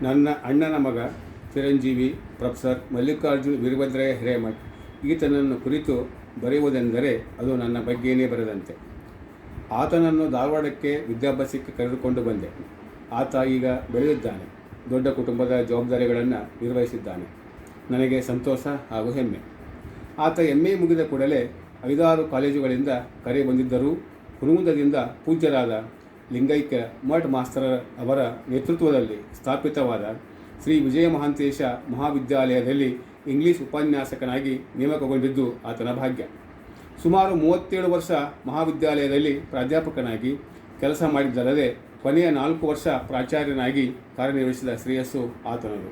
ನನ್ನ ಅಣ್ಣನ ಮಗ ಚಿರಂಜೀವಿ ಪ್ರೊಫೆಸರ್ ಮಲ್ಲಿಕಾರ್ಜುನ್ ವೀರಭದ್ರಯ್ಯ ಹಿರೇಮಠ್ ಈತನನ್ನು ಕುರಿತು ಬರೆಯುವುದೆಂದರೆ ಅದು ನನ್ನ ಬಗ್ಗೆಯೇ ಬರೆದಂತೆ. ಆತನನ್ನು ಧಾರವಾಡಕ್ಕೆ ವಿದ್ಯಾಭ್ಯಾಸಕ್ಕೆ ಕರೆದುಕೊಂಡು ಬಂದೆ. ಆತ ಈಗ ಬೆಳೆದಿದ್ದಾನೆ, ದೊಡ್ಡ ಕುಟುಂಬದ ಜವಾಬ್ದಾರಿಗಳನ್ನು ನಿರ್ವಹಿಸಿದ್ದಾನೆ. ನನಗೆ ಸಂತೋಷ ಹಾಗೂ ಹೆಮ್ಮೆ. ಆತ MA ಮುಗಿದ ಕೂಡಲೇ 5-6 ಕಾಲೇಜುಗಳಿಂದ ಕರೆ ಬಂದಿದ್ದರೂ ಹುನಗುಂದದಿಂದ ಪೂಜ್ಯರಾದ ಲಿಂಗೈಕ್ಯ ಮಠ ಮಾಸ್ತರ ಅವರ ನೇತೃತ್ವದಲ್ಲಿ ಸ್ಥಾಪಿತವಾದ ಶ್ರೀ ವಿಜಯ ಮಹಾಂತೇಶ ಮಹಾವಿದ್ಯಾಲಯದಲ್ಲಿ ಇಂಗ್ಲಿಷ್ ಉಪನ್ಯಾಸಕನಾಗಿ ನೇಮಕಗೊಂಡಿದ್ದು ಆತನ ಭಾಗ್ಯ. ಸುಮಾರು 37 ವರ್ಷ ಮಹಾವಿದ್ಯಾಲಯದಲ್ಲಿ ಪ್ರಾಧ್ಯಾಪಕನಾಗಿ ಕೆಲಸ ಮಾಡಿದ್ದಲ್ಲದೆ ಕೊನೆಯ 4 ವರ್ಷ ಪ್ರಾಚಾರ್ಯನಾಗಿ ಕಾರ್ಯನಿರ್ವಹಿಸಿದ ಶ್ರೇಯಸ್ಸು ಆತನದು.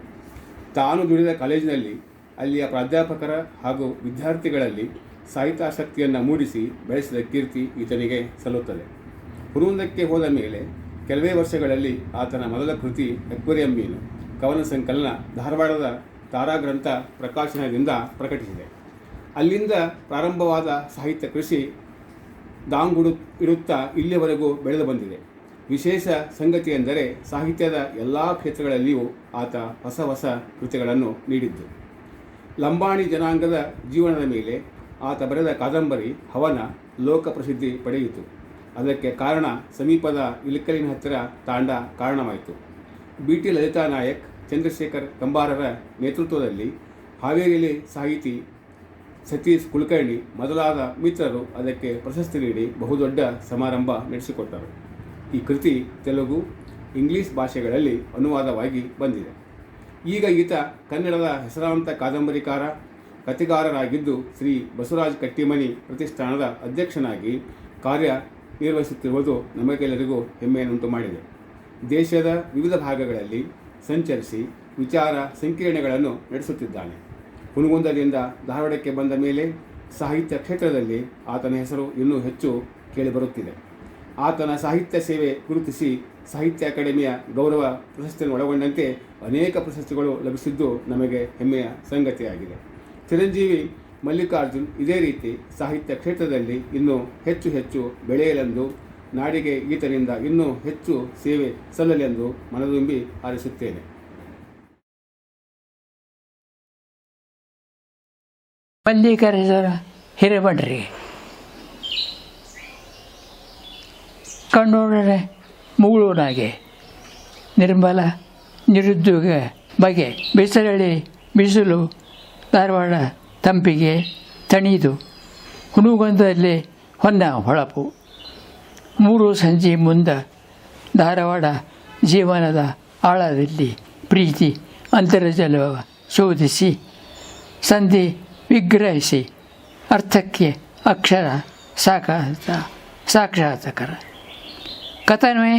ತಾನು ದುಡಿದ ಕಾಲೇಜಿನಲ್ಲಿ ಅಲ್ಲಿಯ ಪ್ರಾಧ್ಯಾಪಕರ ಹಾಗೂ ವಿದ್ಯಾರ್ಥಿಗಳಲ್ಲಿ ಸಾಹಿತ್ಯಾಸಕ್ತಿಯನ್ನು ಮೂಡಿಸಿ ಬೆಳೆಸಿದ ಕೀರ್ತಿ ಈತನಿಗೆ ಸಲ್ಲುತ್ತದೆ. ಹುನಗುಂದಕ್ಕೆ ಹೋದ ಮೇಲೆ ಕೆಲವೇ ವರ್ಷಗಳಲ್ಲಿ ಆತನ ಮೊದಲ ಕೃತಿ ಅಕ್ವೇರಿಯಂ ಮೀನು ಕವನ ಸಂಕಲನ ಧಾರವಾಡದ ತಾರಾಗ್ರಂಥ ಪ್ರಕಾಶನದಿಂದ ಪ್ರಕಟಿಸಿದೆ. ಅಲ್ಲಿಂದ ಪ್ರಾರಂಭವಾದ ಸಾಹಿತ್ಯ ಕೃಷಿ ಇಡುತ್ತಾ ಇಲ್ಲಿಯವರೆಗೂ ಬೆಳೆದು ಬಂದಿದೆ. ವಿಶೇಷ ಸಂಗತಿಯೆಂದರೆ ಸಾಹಿತ್ಯದ ಎಲ್ಲ ಕ್ಷೇತ್ರಗಳಲ್ಲಿಯೂ ಆತ ಹೊಸ ಹೊಸ ಕೃತಿಗಳನ್ನು ನೀಡಿದ್ದು. ಲಂಬಾಣಿ ಜನಾಂಗದ ಜೀವನದ ಮೇಲೆ ಆತ ಬರೆದ ಕಾದಂಬರಿ ಹವನ ಲೋಕ ಪ್ರಸಿದ್ಧಿ ಪಡೆಯಿತು. ಅದಕ್ಕೆ ಕಾರಣ ಸಮೀಪದ ಇಳಕಲಿನ ಹತ್ತಿರ ತಾಂಡ ಕಾರಣವಾಯಿತು. BT ಲಲಿತಾ ನಾಯಕ್, ಚಂದ್ರಶೇಖರ್ ಕಂಬಾರರ ನೇತೃತ್ವದಲ್ಲಿ ಹಾವೇರಿಯಲ್ಲಿ ಸಾಹಿತಿ ಸತೀಶ್ ಕುಲಕರ್ಣಿ ಮೊದಲಾದ ಮಿತ್ರರು ಅದಕ್ಕೆ ಪ್ರಶಸ್ತಿ ನೀಡಿ ಬಹುದೊಡ್ಡ ಸಮಾರಂಭ ನಡೆಸಿಕೊಟ್ಟರು. ಈ ಕೃತಿ ತೆಲುಗು, ಇಂಗ್ಲಿಷ್ ಭಾಷೆಗಳಲ್ಲಿ ಅನುವಾದವಾಗಿ ಬಂದಿದೆ. ಈಗ ಈತ ಕನ್ನಡದ ಹೆಸರಾಂತ ಕಾದಂಬರಿಕಾರ, ಕಥೆಗಾರರಾಗಿದ್ದು ಶ್ರೀ ಬಸವರಾಜ ಕಟ್ಟಿಮನಿ ಪ್ರತಿಷ್ಠಾನದ ಅಧ್ಯಕ್ಷನಾಗಿ ಕಾರ್ಯನಿರ್ವಹಿಸುತ್ತಿರುವುದು ನಮಗೆಲ್ಲರಿಗೂ ಹೆಮ್ಮೆಯನ್ನುಂಟು ಮಾಡಿದೆ. ದೇಶದ ವಿವಿಧ ಭಾಗಗಳಲ್ಲಿ ಸಂಚರಿಸಿ ವಿಚಾರ ಸಂಕಿರಣಗಳನ್ನು ನಡೆಸುತ್ತಿದ್ದಾನೆ. ಹುನಗುಂದದಿಂದ ಧಾರವಾಡಕ್ಕೆ ಬಂದ ಮೇಲೆ ಸಾಹಿತ್ಯ ಕ್ಷೇತ್ರದಲ್ಲಿ ಆತನ ಹೆಸರು ಇನ್ನೂ ಹೆಚ್ಚು ಕೇಳಿಬರುತ್ತಿದೆ. ಆತನ ಸಾಹಿತ್ಯ ಸೇವೆ ಗುರುತಿಸಿ ಸಾಹಿತ್ಯ ಅಕಾಡೆಮಿಯ ಗೌರವ ಪ್ರಶಸ್ತಿಯನ್ನು ಒಳಗೊಂಡಂತೆ ಅನೇಕ ಪ್ರಶಸ್ತಿಗಳು ಲಭಿಸಿದ್ದು ನಮಗೆ ಹೆಮ್ಮೆಯ ಸಂಗತಿಯಾಗಿದೆ. ಚಿರಂಜೀವಿ ಮಲ್ಲಿಕಾರ್ಜುನ್ ಇದೇ ರೀತಿ ಸಾಹಿತ್ಯ ಕ್ಷೇತ್ರದಲ್ಲಿ ಇನ್ನೂ ಹೆಚ್ಚು ಹೆಚ್ಚು ಬೆಳೆಯಲೆಂದು, ನಾಡಿಗೆ ಈತನಿಂದ ಇನ್ನೂ ಹೆಚ್ಚು ಸೇವೆ ಸಲ್ಲಲೆಂದು ಮನದುಂಬಿ ಹಾರೈಸುತ್ತೇನೆ. ಮಲ್ಲಿಕಾರ್ಜುನ ಹಿರೇಮಠರಿಗೆ ಕಣ್ಣೋಡನೆ ಮುಗುಳೂನಾಗೆ ನಿರ್ಮಲ ನಿರುದ್ಯೋಗ ಬಗೆ ಬಿಸಿಲಳಿ ಬಿಸಿಲು ಧಾರವಾಡ ತಂಪಿಗೆ ತಣಿದು ಹುನಗುಂದದಲ್ಲಿ ಹೊನ್ನ ಹೊಳಪು 3 ಸಂಜೆ ಮುಂದ ಧಾರವಾಡ ಜೀವನದ ಆಳದಲ್ಲಿ ಪ್ರೀತಿ ಅಂತರ್ಜಲ ಶೋಧಿಸಿ ಸಂಧಿ ವಿಗ್ರಹಿಸಿ ಅರ್ಥಕ್ಕೆ ಅಕ್ಷರ ಸಾಕ್ಷಾತ್ಕಾರ ಕಥನವೇ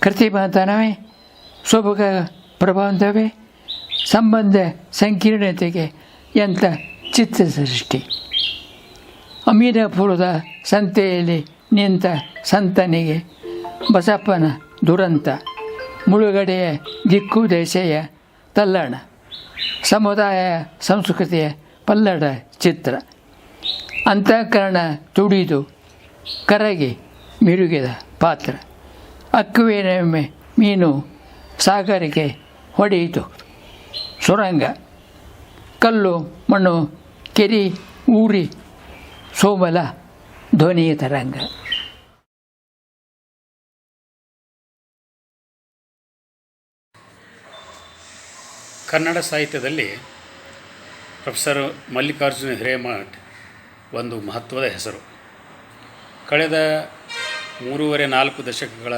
ಕೃತಿಮತನವೇ ಸೊಬಗ ಪ್ರಬಂಧವೇ ಸಂಬಂಧ ಸಂಕೀರ್ಣತೆಗೆ ಎಂಥ ಚಿತ್ರಸೃಷ್ಟಿ. ಅಮೀರಪುರದ ಸಂತೆಯಲ್ಲಿ ನಿಂತ ಸಂತನಿಗೆ ಬಸಪ್ಪನ ದುರಂತ, ಮುಳುಗಡೆಯ ದಿಕ್ಕು ದೆಸೆಯ ತಲ್ಲಣ, ಸಮುದಾಯ ಸಂಸ್ಕೃತಿಯ ಪಲ್ಲಡ ಚಿತ್ರ. ಅಂತಃಕರಣ ತುಡಿದು ಕರಗಿ ಮಿರುಗಿದ ಪಾತ್ರ. ಅಕ್ವೇರಿಯಂ ಮೀನು ಸಾಗರಿಕೆ ಹೊಡೆಯಿತು ಸುರಂಗ, ಕಲ್ಲು ಮಣ್ಣು ಕೆರಿ ಊರಿ ಸೋಮಲ ಧ್ವನಿಯ ತರಂಗ. ಕನ್ನಡ ಸಾಹಿತ್ಯದಲ್ಲಿ ಪ್ರೊಫೆಸರ್ ಮಲ್ಲಿಕಾರ್ಜುನ ಹಿರೇಮಠ್ ಒಂದು ಮಹತ್ವದ ಹೆಸರು. ಕಳೆದ 3.5-4 ದಶಕಗಳ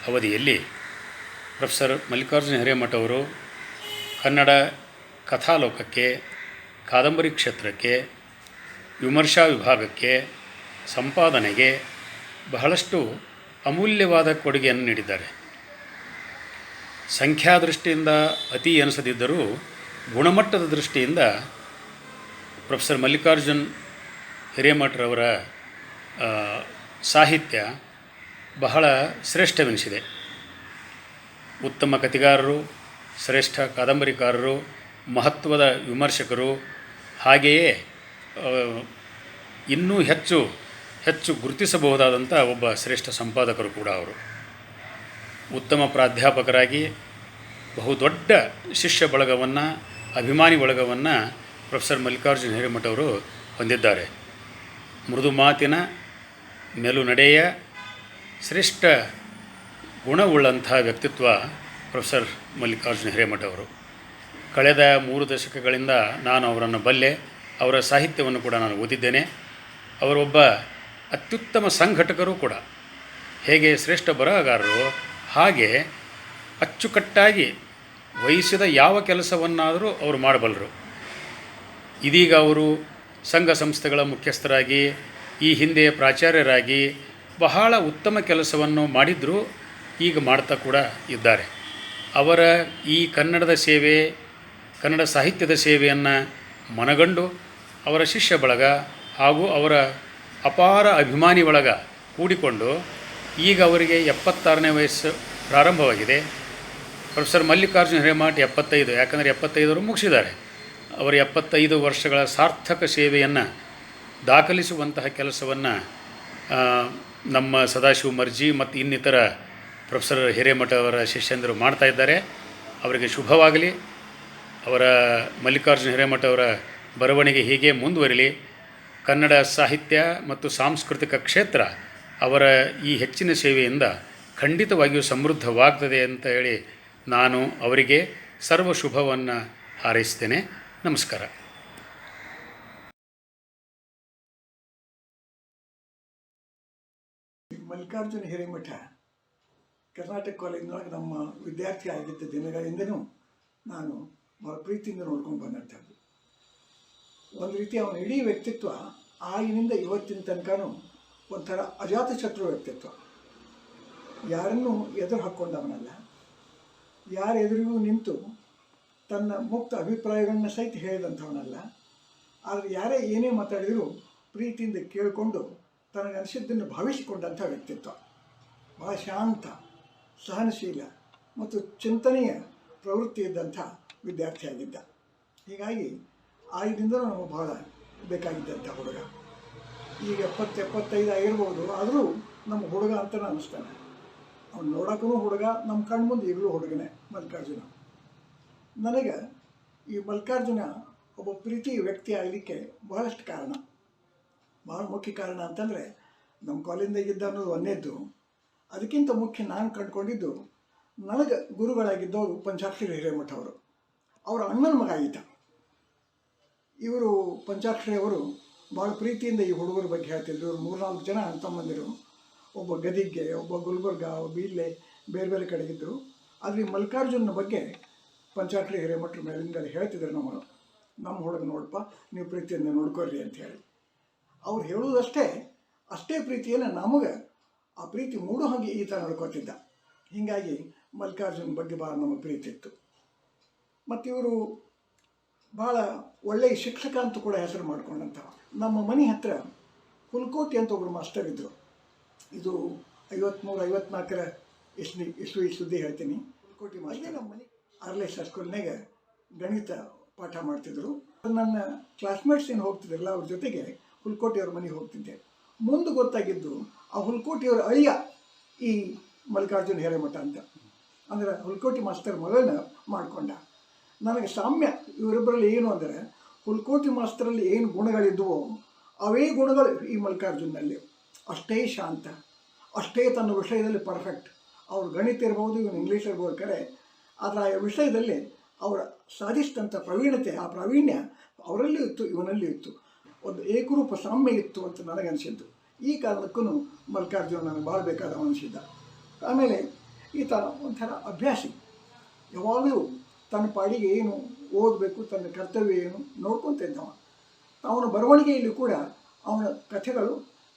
ಅವಧಿಯಲ್ಲಿ ಪ್ರೊಫೆಸರ್ ಮಲ್ಲಿಕಾರ್ಜುನ ಹಿರೇಮಠ್ ಅವರು ಕನ್ನಡ ಕಥಾಲೋಕಕ್ಕೆ, ಕಾದಂಬರಿ ಕ್ಷೇತ್ರಕ್ಕೆ, ವಿಮರ್ಶಾ ವಿಭಾಗಕ್ಕೆ, ಸಂಪಾದನೆಗೆ ಬಹಳಷ್ಟು ಅಮೂಲ್ಯವಾದ ಕೊಡುಗೆಯನ್ನು ನೀಡಿದ್ದಾರೆ. ಸಂಖ್ಯಾದೃಷ್ಟಿಯಿಂದ ಅತಿ ಎನಿಸದಿದ್ದರೂ ಗುಣಮಟ್ಟದ ದೃಷ್ಟಿಯಿಂದ ಪ್ರೊಫೆಸರ್ ಮಲ್ಲಿಕಾರ್ಜುನ್ ಹಿರೇಮಠರವರ ಸಾಹಿತ್ಯ ಬಹಳ ಶ್ರೇಷ್ಠವೆನಿಸಿದೆ. ಉತ್ತಮ ಕಥೆಗಾರರು, ಶ್ರೇಷ್ಠ ಕಾದಂಬರಿಕಾರರು, ಮಹತ್ವದ ವಿಮರ್ಶಕರು, ಹಾಗೆಯೇ ಇನ್ನೂ ಹೆಚ್ಚು ಹೆಚ್ಚು ಗುರುತಿಸಬಹುದಾದಂಥ ಒಬ್ಬ ಶ್ರೇಷ್ಠ ಸಂಪಾದಕರು ಕೂಡ ಅವರು. ಉತ್ತಮ ಪ್ರಾಧ್ಯಾಪಕರಾಗಿ ಬಹುದೊಡ್ಡ ಶಿಷ್ಯ ಬಳಗವನ್ನು, ಅಭಿಮಾನಿ ಬಳಗವನ್ನು ಪ್ರೊಫೆಸರ್ ಮಲ್ಲಿಕಾರ್ಜುನ ಹಿರೇಮಠ ಅವರು ಹೊಂದಿದ್ದಾರೆ. ಮೃದು ಮಾತಿನ, ಮೆಲು ನಡೆಯ, ಶ್ರೇಷ್ಠ ಗುಣವುಳ್ಳಂಥ ವ್ಯಕ್ತಿತ್ವ ಪ್ರೊಫೆಸರ್ ಮಲ್ಲಿಕಾರ್ಜುನ ಹಿರೇಮಠ ಅವರು. ಕಳೆದ 3 ದಶಕಗಳಿಂದ ನಾನು ಅವರನ್ನು ಬಲ್ಲೆ, ಅವರ ಸಾಹಿತ್ಯವನ್ನು ಕೂಡ ನಾನು ಓದಿದ್ದೇನೆ. ಅವರೊಬ್ಬ ಅತ್ಯುತ್ತಮ ಸಂಘಟಕರು ಕೂಡ. ಹೇಗೆ ಶ್ರೇಷ್ಠ ಬರಹಗಾರರು, ಹಾಗೆ ಅಚ್ಚುಕಟ್ಟಾಗಿ ವಹಿಸಿದ ಯಾವ ಕೆಲಸವನ್ನಾದರೂ ಅವರು ಮಾಡಬಲ್ಲರು. ಇದೀಗ ಅವರು ಸಂಘ ಸಂಸ್ಥೆಗಳ ಮುಖ್ಯಸ್ಥರಾಗಿ, ಈ ಹಿಂದೆ ಪ್ರಾಚಾರ್ಯರಾಗಿ ಬಹಳ ಉತ್ತಮ ಕೆಲಸವನ್ನು ಮಾಡಿದರೂ ಈಗ ಮಾಡ್ತಾ ಕೂಡ ಇದ್ದಾರೆ. ಅವರ ಈ ಕನ್ನಡದ ಸೇವೆ, ಕನ್ನಡ ಸಾಹಿತ್ಯದ ಸೇವೆಯನ್ನು ಮನಗಂಡು ಅವರ ಶಿಷ್ಯ ಬಳಗ ಹಾಗೂ ಅವರ ಅಪಾರ ಅಭಿಮಾನಿ ಬಳಗ ಕೂಡಿಕೊಂಡು ಈಗ ಅವರಿಗೆ 76ನೇ ವಯಸ್ಸು ಪ್ರಾರಂಭವಾಗಿದೆ. ಪ್ರೊಫೆಸರ್ ಮಲ್ಲಿಕಾರ್ಜುನ ಹಿರೇಮಠ 75, ಯಾಕಂದರೆ 75 ಮುಗಿಸಿದ್ದಾರೆ. ಅವರ 75 ವರ್ಷಗಳ ಸಾರ್ಥಕ ಸೇವೆಯನ್ನು ದಾಖಲಿಸುವಂತಹ ಕೆಲಸವನ್ನು ನಮ್ಮ ಸದಾಶಿವ ಮರ್ಜಿ ಮತ್ತು ಇನ್ನಿತರ ಪ್ರೊಫೆಸರ್ ಹಿರೇಮಠ ಅವರ ಶಿಷ್ಯಂದರು ಮಾಡ್ತಾ ಇದ್ದಾರೆ. ಅವರಿಗೆ ಶುಭವಾಗಲಿ. ಅವರ ಮಲ್ಲಿಕಾರ್ಜುನ ಹಿರೇಮಠ ಅವರ ಬರವಣಿಗೆ ಹೀಗೆ ಮುಂದುವರಿಲಿ. ಕನ್ನಡ ಸಾಹಿತ್ಯ ಮತ್ತು ಸಾಂಸ್ಕೃತಿಕ ಕ್ಷೇತ್ರ ಅವರ ಈ ಹೆಚ್ಚಿನ ಸೇವೆಯಿಂದ ಖಂಡಿತವಾಗಿಯೂ ಸಮೃದ್ಧವಾಗ್ತದೆ ಅಂತ ಹೇಳಿ ನಾನು ಅವರಿಗೆ ಸರ್ವ ಶುಭವನ್ನು ಹಾರೈಸ್ತೇನೆ. ನಮಸ್ಕಾರ. ಮಲ್ಲಿಕಾರ್ಜುನ ಹಿರೇಮಠ ಕರ್ನಾಟಕ ಕಾಲೇಜಿನೊಳಗೆ ನಮ್ಮ ವಿದ್ಯಾರ್ಥಿ ಆಗಿದ್ದ ದಿನಗಳಿಂದನೂ ನಾನು ಭಾಳ ಪ್ರೀತಿಯಿಂದ ನೋಡ್ಕೊಂಡು ಬಂದಂಥದ್ದು. ಒಂದು ರೀತಿ ಅವನ ಇಡೀ ವ್ಯಕ್ತಿತ್ವ ಆಗಿನಿಂದ ಇವತ್ತಿನ ತನಕನೂ ಒಂಥರ ಅಜಾತಶತ್ರು ವ್ಯಕ್ತಿತ್ವ. ಯಾರನ್ನೂ ಎದುರು ಹಾಕ್ಕೊಂಡವನಲ್ಲ, ಯಾರ ಎದುರಿಗೂ ನಿಂತು ತನ್ನ ಮುಕ್ತ ಅಭಿಪ್ರಾಯಗಳನ್ನ ಸಹಿತ ಹೇಳಿದಂಥವನಲ್ಲ. ಆದರೆ ಯಾರೇ ಏನೇ ಮಾತಾಡಿದರೂ ಪ್ರೀತಿಯಿಂದ ಕೇಳಿಕೊಂಡು ತನಗನಿಸಿದ್ದನ್ನು ಭಾವಿಸಿಕೊಂಡಂಥ ವ್ಯಕ್ತಿತ್ವ. ಭಾಳ ಶಾಂತ, ಸಹನಶೀಲ ಮತ್ತು ಚಿಂತನೆಯ ಪ್ರವೃತ್ತಿ ಇದ್ದಂಥ ವಿದ್ಯಾರ್ಥಿಯಾಗಿದ್ದ. ಹೀಗಾಗಿ ಆಗಿನಿಂದಲೂ ನಮಗೆ ಭಾಳ ಬೇಕಾಗಿದ್ದಂಥ ಹುಡುಗ. ಈಗ 70-75 ಆಗಿರ್ಬೋದು, ಆದರೂ ನಮ್ಮ ಹುಡುಗ ಅಂತಲೇ ಅನ್ನಿಸ್ತಾನೆ. ಅವ್ನು ನೋಡೋಕ್ಕೂ ಹುಡುಗ, ನಮ್ಮ ಕಣ್ಮುಂದೆ ಈಗಲೂ ಹುಡುಗನೇ ಮಲ್ಲಿಕಾರ್ಜುನ. ನನಗೆ ಈ ಮಲ್ಲಿಕಾರ್ಜುನ ಒಬ್ಬ ಪ್ರೀತಿ ವ್ಯಕ್ತಿ ಆಗಲಿಕ್ಕೆ ಬಹಳಷ್ಟು ಕಾರಣ. ಭಾಳ ಮುಖ್ಯ ಕಾರಣ ಅಂತಂದರೆ ನಮ್ಮ ಕಾಲೇಜಿನಾಗಿದ್ದ ಅನ್ನೋದು ಒಂದೇದ್ದು. ಅದಕ್ಕಿಂತ ಮುಖ್ಯ ನಾನು ಕಂಡುಕೊಂಡಿದ್ದು, ನನಗೆ ಗುರುಗಳಾಗಿದ್ದವರು ಪಂಚಾಕ್ಷರಿ ಹಿರೇಮಠ ಅವರು. ಅವರ ಅಣ್ಣನ ಮಗ ಆಗಿದ್ದ. ಇವರು ಪಂಚಾಕ್ಷರಿ ಅವರು ಭಾಳ ಪ್ರೀತಿಯಿಂದ ಈ ಹುಡುಗರ ಬಗ್ಗೆ ಹೇಳ್ತಿದ್ರು. 3-4 ಜನ ಅಣ್ಣ ತಮ್ಮಂದಿರು, ಒಬ್ಬ ಗದಿಗ್ಗೆ, ಒಬ್ಬ ಗುಲ್ಬರ್ಗ, ಒಬ್ಬ ಇಲ್ಲೇ ಬೇರೆ ಬೇರೆ ಕಡೆಗಿದ್ದರು. ಆದರೆ ಈ ಮಲ್ಲಿಕಾರ್ಜುನ ಬಗ್ಗೆ ಪಂಚಾಕ್ಷರಿ ಹಿರೇಮಠರ ಮೇಲಿಂದಲೇ ಹೇಳ್ತಿದ್ರು, ನಮ್ಮ ಹುಡುಗ ನೋಡಪ್ಪ, ನೀವು ಪ್ರೀತಿಯಿಂದ ನೋಡ್ಕೊಳ್ರಿ ಅಂಥೇಳಿ. ಅವ್ರು ಹೇಳೋದಷ್ಟೇ, ಅಷ್ಟೇ ಪ್ರೀತಿಯನ್ನು ನಮಗೆ ಆ ಪ್ರೀತಿ ಮೂಡೋ ಹಾಗೆ ಈ ಥರ ನಡ್ಕೊತಿದ್ದ. ಹೀಗಾಗಿ ಮಲ್ಲಿಕಾರ್ಜುನ ಬಗ್ಗೆ ಭಾಳ ನಮಗೆ ಪ್ರೀತಿ ಇತ್ತು. ಮತ್ತು ಇವರು ಭಾಳ ಒಳ್ಳೆಯ ಶಿಕ್ಷಕ ಅಂತ ಕೂಡ ಹೆಸರು ಮಾಡ್ಕೊಂಡಂಥವ. ನಮ್ಮ ಮನೆ ಹತ್ತಿರ ಹುಲ್ಕೋಟಿ ಅಂತ ಒಬ್ಬರು ಮಾಸ್ಟರ್ ಇದ್ದರು. ಇದು 53-54 ಇಸ್ವಿ ಸುದ್ದಿ ಹೇಳ್ತೀನಿ. ಹುಲ್ಕೋಟಿ ಮಾಸ್ಟರ್ ನಮ್ಮ ಮನೆ ಆರ್ಲೇಸ್ ಸ್ಕೂಲ್ನಾಗ ಗಣಿತ ಪಾಠ ಮಾಡ್ತಿದ್ರು. ನನ್ನ ಕ್ಲಾಸ್ಮೇಟ್ಸ್ ಏನು ಹೋಗ್ತಿದ್ರಲ್ಲ, ಅವ್ರ ಜೊತೆಗೆ ಹುಲ್ಕೋಟಿಯವ್ರ ಮನೆಗೆ ಹೋಗ್ತಿದ್ದೆ. ಮುಂದೆ ಗೊತ್ತಾಗಿದ್ದು ಆ ಹುಲ್ಕೋಟಿಯವ್ರ ಅಳಿಯ ಈ ಮಲ್ಲಿಕಾರ್ಜುನ ಹಿರೇಮಠ ಅಂತ. ಅಂದರೆ ಹುಲ್ಕೋಟಿ ಮಾಸ್ತರ್ ಮಗಳನ್ನ ಮಾಡಿಕೊಂಡ. ನನಗೆ ಸಾಮ್ಯ ಇವರಿಬ್ಬರಲ್ಲಿ ಏನು ಅಂದರೆ, ಹುಲ್ಕೋಟಿ ಮಾಸ್ತರಲ್ಲಿ ಏನು ಗುಣಗಳಿದ್ವೋ ಅವೇ ಗುಣಗಳು ಈ ಮಲ್ಲಿಕಾರ್ಜುನಲ್ಲಿ. ಅಷ್ಟೇ ಶಾಂತ, ಅಷ್ಟೇ ತನ್ನ ವಿಷಯದಲ್ಲಿ ಪರ್ಫೆಕ್ಟ್. ಅವ್ರು ಗಣಿತ ಇರ್ಬೋದು, ಇವನು ಇಂಗ್ಲೀಷ್ ಇರ್ಬೋದು ಕರೆ, ಆದರೆ ಆ ವಿಷಯದಲ್ಲಿ ಅವರ ಸಾಧಿಸಿದಂಥ ಪ್ರವೀಣತೆ, ಆ ಪ್ರಾವೀಣ್ಯ ಅವರಲ್ಲೂ ಇತ್ತು, ಇವನಲ್ಲೂ ಇತ್ತು. ಒಂದು ಏಕರೂಪ ಸಾಮ್ಯ ಇತ್ತು ಅಂತ ನನಗನ್ಸಿದ್ದು. ಈ ಕಾರಣಕ್ಕೂ ಮಲ್ಲಿಕಾರ್ಜುನ ನನಗೆ ಭಾಳ ಬೇಕಾದವ ಅನಿಸಿದ್ದ. ಆಮೇಲೆ ಈತ ಒಂಥರ ಅಭ್ಯಾಸಿ. ಯಾವಾಗಲೂ ತನ್ನ ಪಾಡಿಗೆ ಏನು ಓದಬೇಕು, ತನ್ನ ಕರ್ತವ್ಯ ಏನು ನೋಡ್ಕೊತಿದ್ದವ. ಅವನ ಬರವಣಿಗೆಯಲ್ಲಿ ಕೂಡ ಅವನ